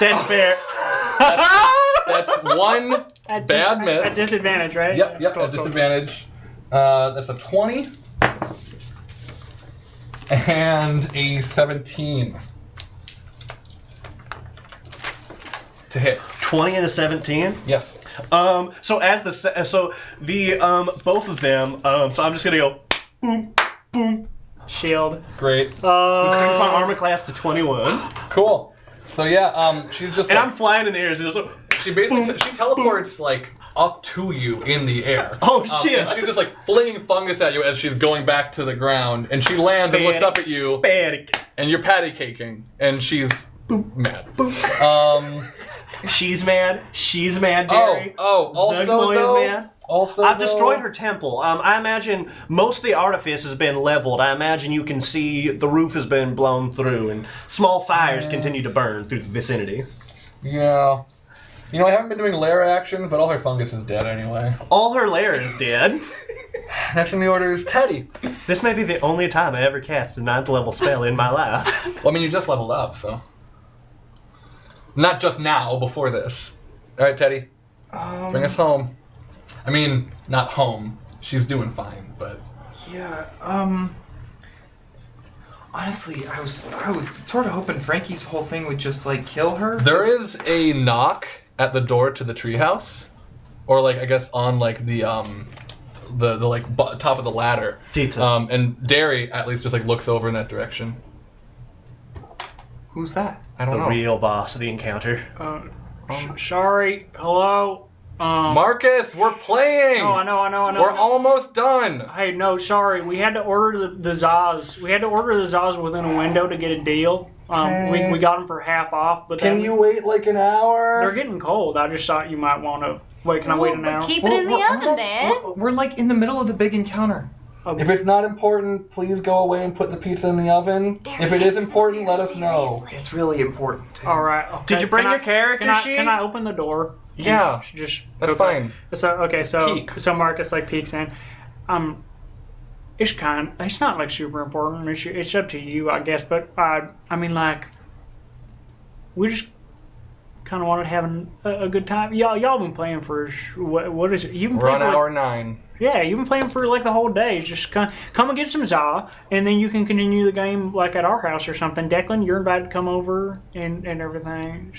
That's fair. That's 1 bad miss. At disadvantage, right? Yep, Cool, at cool. disadvantage. That's a 20. And a 17. To hit. 20 and a 17. Yes. So both of them. So I'm just gonna go boom, boom. Shield. Great. Brings my armor class to 21, Cool. So yeah, she's just and like, I'm flying in the air. So she basically she teleports like up to you in the air. Oh, shit. And she's just like flinging fungus at you as she's going back to the ground, and she lands and looks up at you, bad. and you're patty caking, and she's mad. She's mad. She's mad, Derry. Also Zugmoy though, is mad. Also, I've destroyed her temple. I imagine most of the artifice has been leveled. I imagine you can see the roof has been blown through, and small fires continue to burn through the vicinity. Yeah. I haven't been doing lair actions, but all her fungus is dead anyway. All her lair is dead. Next in the order is Teddy. This may be the only time I ever cast a 9th level spell in my life. Well, I mean, you just leveled up, so. Not just now, before this. Alright, Teddy. Bring us home. I mean, not home. She's doing fine, but... Yeah, honestly, I was sort of hoping Frankie's whole thing would just, kill her. There is a knock at the door to the treehouse. Or, I guess on, the top of the ladder. Pizza. And Derry, at least, just, looks over in that direction. Who's that? I don't The know. real boss of the encounter. Sorry. Hello? Marcus, we're playing! Oh, I know. We're almost done! Hey, no, sorry. We had to order the Zaz. We had to order the Zaz within a window to get a deal. We got them for half off, but Can then you wait an hour? they're getting cold. I just thought you might want to wait. Can I wait an but hour? keep it in the oven, Dad. We're in the middle of the big encounter. If it's not important, please go away and put the pizza in the oven. Derek If it takes is this important, let very us know. It's really important. All right. Okay. Did you bring Can your character can I, sheet? Can I open the door? Yeah, Just that's fine. So peek. so Marcus peeks in. It's not like super important. It's up to you, I guess. But I mean, like, we just kind of wanted to have a good time. Y'all been playing for what is it? You've been We're playing on for hour 9. Yeah, you've been playing for like the whole day. Just come and get some za, and then you can continue the game like at our house or something. Declan, you're invited to come over and everything.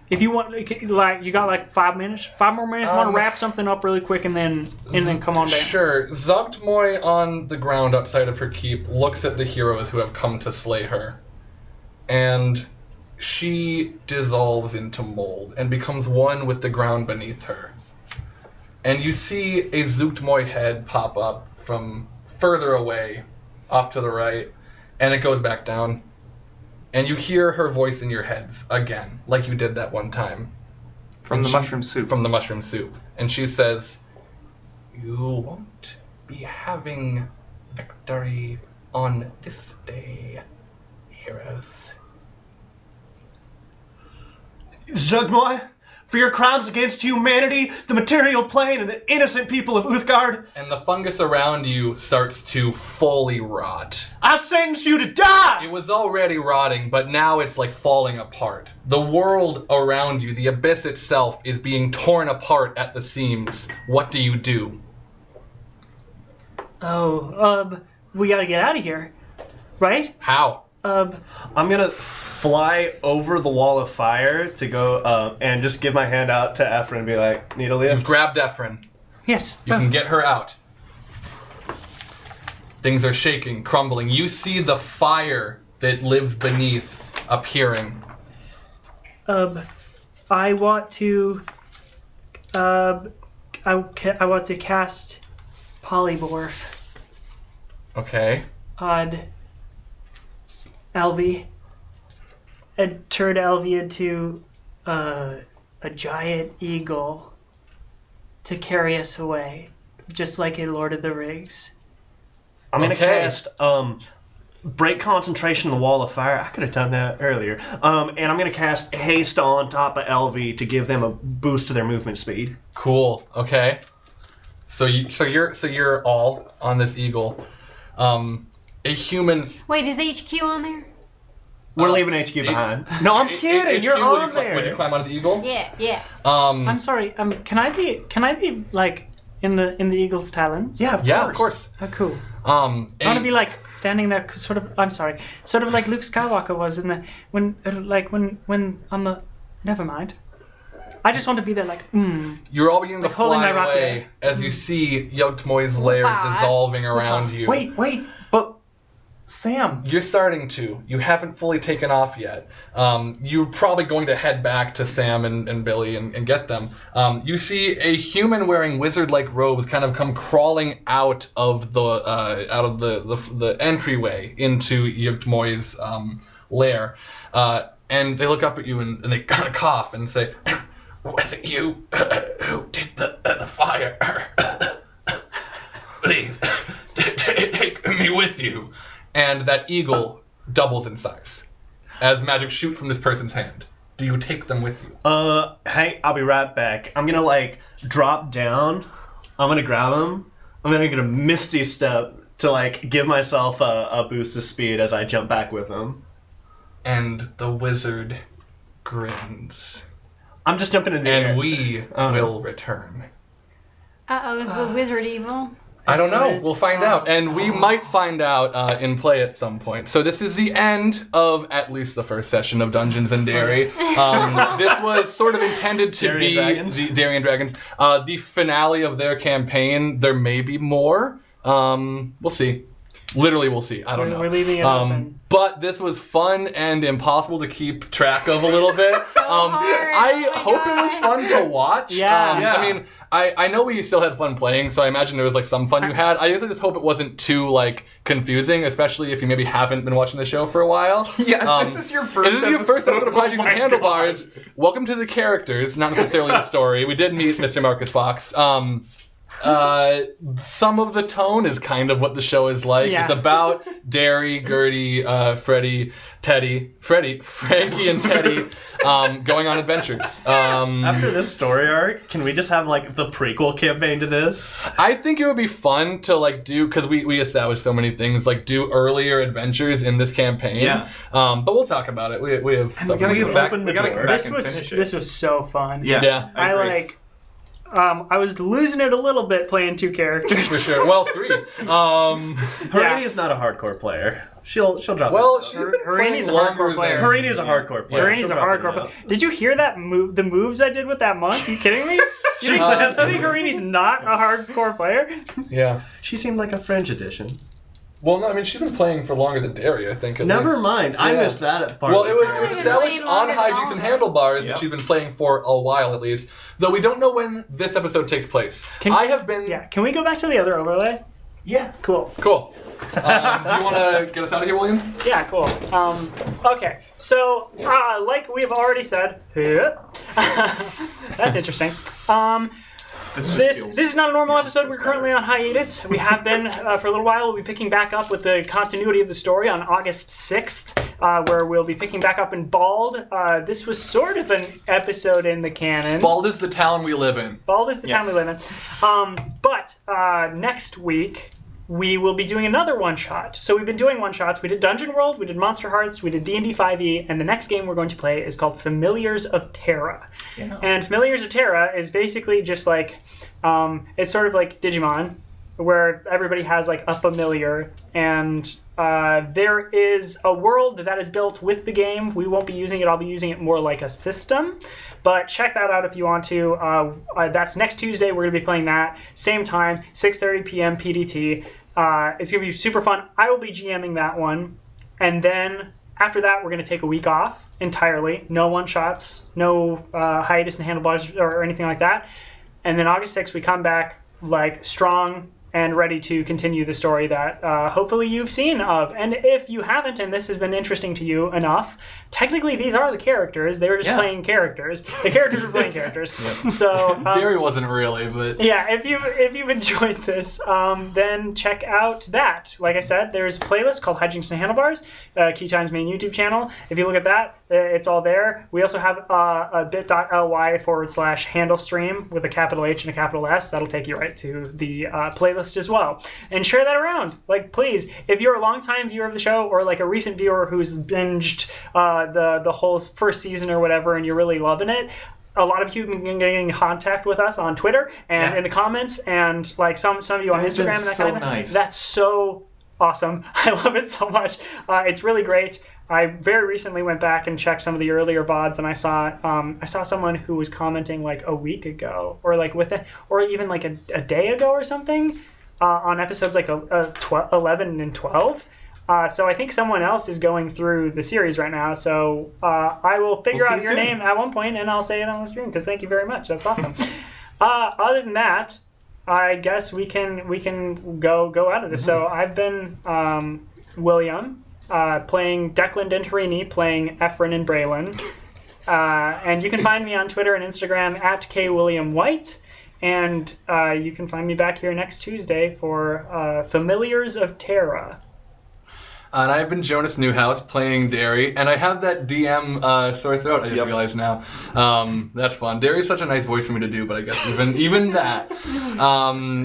If you want, like, you got like 5 minutes, 5 more minutes. Want to wrap something up really quick and then come on down. Sure. Zugtmoy on the ground outside of her keep looks at the heroes who have come to slay her, and she dissolves into mold and becomes one with the ground beneath her. And you see a Zugtmoy head pop up from further away, off to the right, and it goes back down. And you hear her voice in your heads again, like you did that one time. From the mushroom soup. From the mushroom soup. And she says, "You won't be having victory on this day, heroes." Zugmoy, for your crimes against humanity, the material plane, and the innocent people of Uthgard, And the fungus around you starts to fully rot. I sentence you to die! It was already rotting, but now it's like falling apart. The world around you, the abyss itself, is being torn apart at the seams. What do you do? We gotta get out of here, right? How? I'm gonna fly over the wall of fire to go and just give my hand out to Ephraim and be like, need a lift? You've grabbed Ephraim. Yes. You can get her out. Things are shaking, crumbling. You see the fire that lives beneath appearing. I want to. I want to cast Polymorph Okay. on Elvie and turn Elvie into a giant eagle to carry us away, just like in Lord of the Rings. I'm gonna Okay. cast break concentration on the wall of fire. I could have done that earlier. And I'm gonna cast haste on top of LV to give them a boost to their movement speed. Cool. Okay. So you're all on this eagle. A human. Wait, is HQ on there? We're leaving HQ behind. No, I'm kidding. HQ, You're on would there. Would you climb onto the eagle? Yeah. I'm sorry. Can I be like in the eagle's talons? Yeah, Of course. Oh, cool. I I want to be like standing there, sort of. I'm sorry, sort of like Luke Skywalker was in the when on the. Never mind. I just want to be there, like. You're all beginning to Like holding fly my rapier. away as you see Yogtmoy's lair Wow. dissolving around you. Wait, but Sam. You're starting to. You haven't fully taken off yet. You're probably going to head back to Sam and Billy and get them. You see a human wearing wizard-like robes kind of come crawling out of the entryway into Yogtmoy's lair, and they look up at you and they kind of cough and say, "Was it you who did the fire? Please take me with you." And that eagle doubles in size as magic shoots from this person's hand. Do you take them with you? Hey, I'll be right back. I'm gonna drop down. I'm gonna grab them. I'm then gonna misty step to give myself a boost of speed as I jump back with them. And the wizard grins. I'm just jumping in the air. And we will return. Is the wizard evil? I don't know. Yes. We'll find out. And we might find out in play at some point. So this is the end of at least the first session of Dungeons & Dairy. This was sort of intended to Dairy be and Dragons. the Dairy and Dragons. The finale of their campaign. There may be more. We'll see. Literally, we'll see. I don't know. We're leaving it open. But this was fun and impossible to keep track of a little bit. hard. I Oh my hope it was fun to watch. Yeah. I mean, I know we still had fun playing, so I imagine there was some fun you had. I just hope it wasn't too confusing, especially if you maybe haven't been watching the show for a while. Yeah, this is your first This is your first episode of Hijinks Oh and my Handlebars. Welcome to the characters, not necessarily the story. We did meet Mr. Marcus Fox. Some of the tone is kind of what the show is like. Yeah. It's about Derry, Gertie, Frankie, and Teddy going on adventures. After this story arc, can we just have like the prequel campaign to this? I think it would be fun to like do, because we established so many things, like do earlier adventures in this campaign. Yeah. But we'll talk about it. We have We gotta come back. open the We gotta door. come back This and was finish it. this was so fun. Yeah. I agree. I was losing it a little bit playing two characters. For sure. Well, 3. Harini is not a hardcore player. She'll drop Well, it. she's been Harini's playing a longer hardcore player. than... Harini is a hardcore player. Irani's a She'll drop it hardcore out. player. Did you hear that move? The moves I did with that monk? You kidding me? You think Harini's not a hardcore player? Yeah. She seemed like a French edition. Well, no, I mean, she's been playing for longer than Derry, I think. At Never least. mind. I Yeah. missed that part. Well, of it the was campaign. established Way on longer than Hijinks all and of us. Handlebars Yep. that she's been playing for a while at least, though we don't know when this episode takes place. I have been... Yeah. Can we go back to the other overlay? Yeah. Cool. Cool. Do you want to get us out of here, William? Yeah, cool. Okay, so like we've already said, that's interesting. This is not a normal episode. We're currently on hiatus. We have been for a little while. We'll be picking back up with the continuity of the story on August 6th, where we'll be picking back up in Bald. This was sort of an episode in the canon. Bald is the town we live in. Bald is the town we live in. But next week, we will be doing another one-shot. So we've been doing one-shots. We did Dungeon World, we did Monster Hearts, we did D&D 5e, and the next game we're going to play is called Familiars of Terra. Yeah. And Familiars of Terra is basically just like, it's sort of like Digimon, where everybody has like a familiar, and there is a world that is built with the game. We won't be using it. I'll be using it more like a system. But check that out if you want to. That's next Tuesday. We're going to be playing that. Same time, 6:30 p.m. PDT. It's going to be super fun. I will be GMing that one. And then after that, we're going to take a week off entirely. No one-shots, no hiatus and handlebars or anything like that. And then August 6th, we come back like strong and ready to continue the story that hopefully you've seen of. And if you haven't, and this has been interesting to you enough, technically these are the characters. They were just playing characters. The characters were playing characters. So Derry wasn't really, but... yeah, if you've enjoyed this, then check out that. Like I said, there's a playlist called Hijinks and Handlebars, Key Time's main YouTube channel. If you look at that, it's all there. We also have a bit.ly/handle stream with a capital H and a capital S. That'll take you right to the playlist as well. And share that around. Like, please, if you're a longtime viewer of the show or like a recent viewer who's binged the whole first season or whatever and you're really loving it, a lot of you have been getting in contact with us on Twitter and in the comments, and like some of you on That's Instagram been and that so kind of thing. nice. That's so awesome. I love it so much. It's really great. I very recently went back and checked some of the earlier VODs, and I saw someone who was commenting like a week ago, or like or even like a day ago or something, on episodes like 11 and 12. So I think someone else is going through the series right now. So I will figure We'll out see your you soon. name at one point, and I'll say it on the stream, because thank you very much. That's awesome. Other than that, I guess we can go out of this. So I've been William, playing Declan Denterini, playing Efren and Braylon. And you can find me on Twitter and Instagram at kwilliamwhite. And you can find me back here next Tuesday for Familiars of Terra. And I've been Jonas Newhouse playing Derry, and I have that DM sore throat. I just realized now. That's fun. Derry's such a nice voice for me to do, but I guess even that.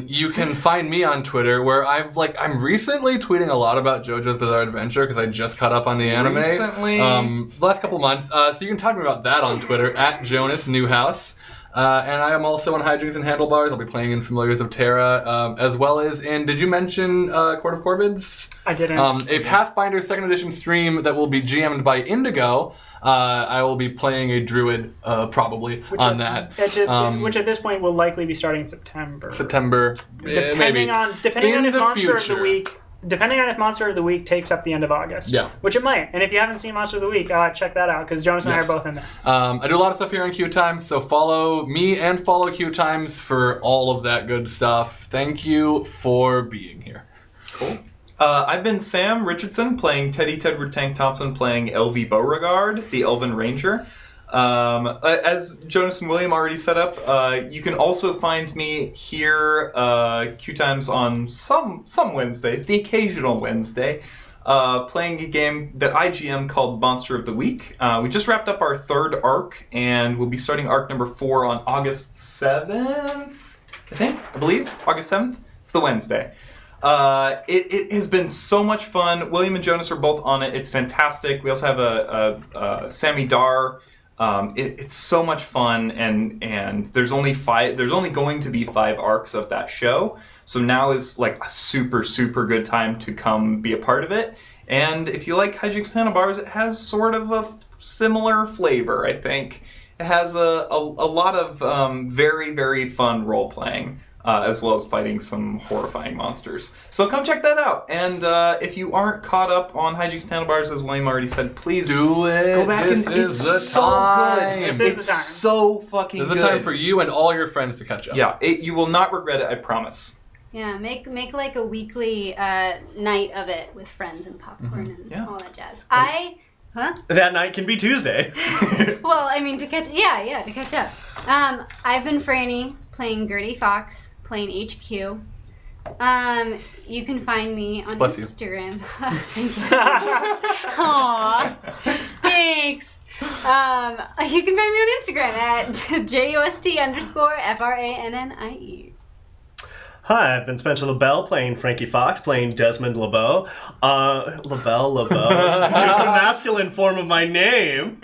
You can find me on Twitter, where I'm recently tweeting a lot about JoJo's Bizarre Adventure because I just caught up on the anime. Recently? The last couple months. So you can talk to me about that on Twitter at Jonas Newhouse. And I am also on Hijinks and Handlebars. I'll be playing in Familiars of Terra, as well as in, did you mention Court of Corvids? I didn't. A Pathfinder 2nd Edition stream that will be GM'd by Indigo. I will be playing a druid, probably, on that. Which at this point will likely be starting in September. Maybe. Depending on In if the Monster of the future. Week. Depending on if Monster of the Week takes up the end of August. Yeah. Which it might. And if you haven't seen Monster of the Week, check that out, because Jonas and I are both in there. I do a lot of stuff here on Q Times, so follow me and follow Q Times for all of that good stuff. Thank you for being here. Cool. I've been Sam Richardson, playing Teddy Tedward Tank Thompson, playing LV Beauregard, the Elven Ranger. As Jonas and William already set up, you can also find me here Q Times on some Wednesdays, the occasional Wednesday, playing a game that IGM called Monster of the Week. We just wrapped up our 3rd arc, and we'll be starting arc number 4 on August 7th, I believe, August 7th. It's the Wednesday. It has been so much fun. William and Jonas are both on it. It's fantastic. We also have a Sammy Dar. It's so much fun, and there's only going to be 5 arcs of that show. So now is like a super, super good time to come be a part of it. And if you like Hijinks Handlebars, it has sort of a similar flavor, I think. It has a lot of very, very fun role-playing, as well as fighting some horrifying monsters. So come check that out. And if you aren't caught up on Hijinks Handlebars, as William already said, please do it. Go back this and is it's the so time. good. This is It's the time. so fucking This good. is the time for you and all your friends to catch up. Yeah, you will not regret it, I promise. Yeah, make like a weekly night of it with friends and popcorn and all that jazz. That night can be Tuesday. Well, I mean to catch up. I've been Franny playing Gertie Fox, playing HQ. You can find me on Bless you. Instagram. Thank you. Aw, thanks. You can find me on Instagram at JUST_FRANNIE. Hi, I've been Spencer LaBelle playing Frankie Fox, playing Desmond LeBeau. LaBelle. It's the masculine form of my name.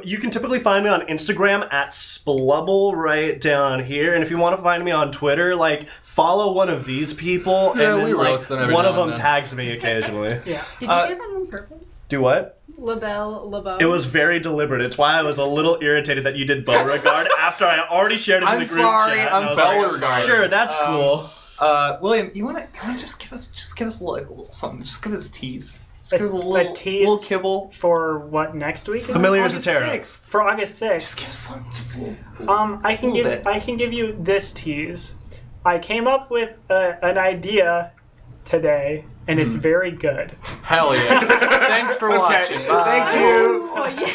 You can typically find me on Instagram at Splubble right down here. And if you want to find me on Twitter, follow one of these people. Yeah, and we then, roast them every one now of and them then. tags me occasionally. Yeah. Did you do that on purpose? Do what? LaBelle. It was very deliberate. It's why I was a little irritated that you did Beauregard after I already shared it in I'm the group sorry, chat. I'm And I was sorry. like, Beauregard. Sure, that's cool. William, you wanna just give us a little something? Just give us a tease. Just give us a A tease little kibble. for what next week? Is Familiar August Zatara. 6th. For August 6th. Just give us some, just a little. I can little give bit. I can give you this tease. I came up with an idea today, and it's very good. Hell yeah. Thanks for watching. Bye. Thank you. Oh, yeah.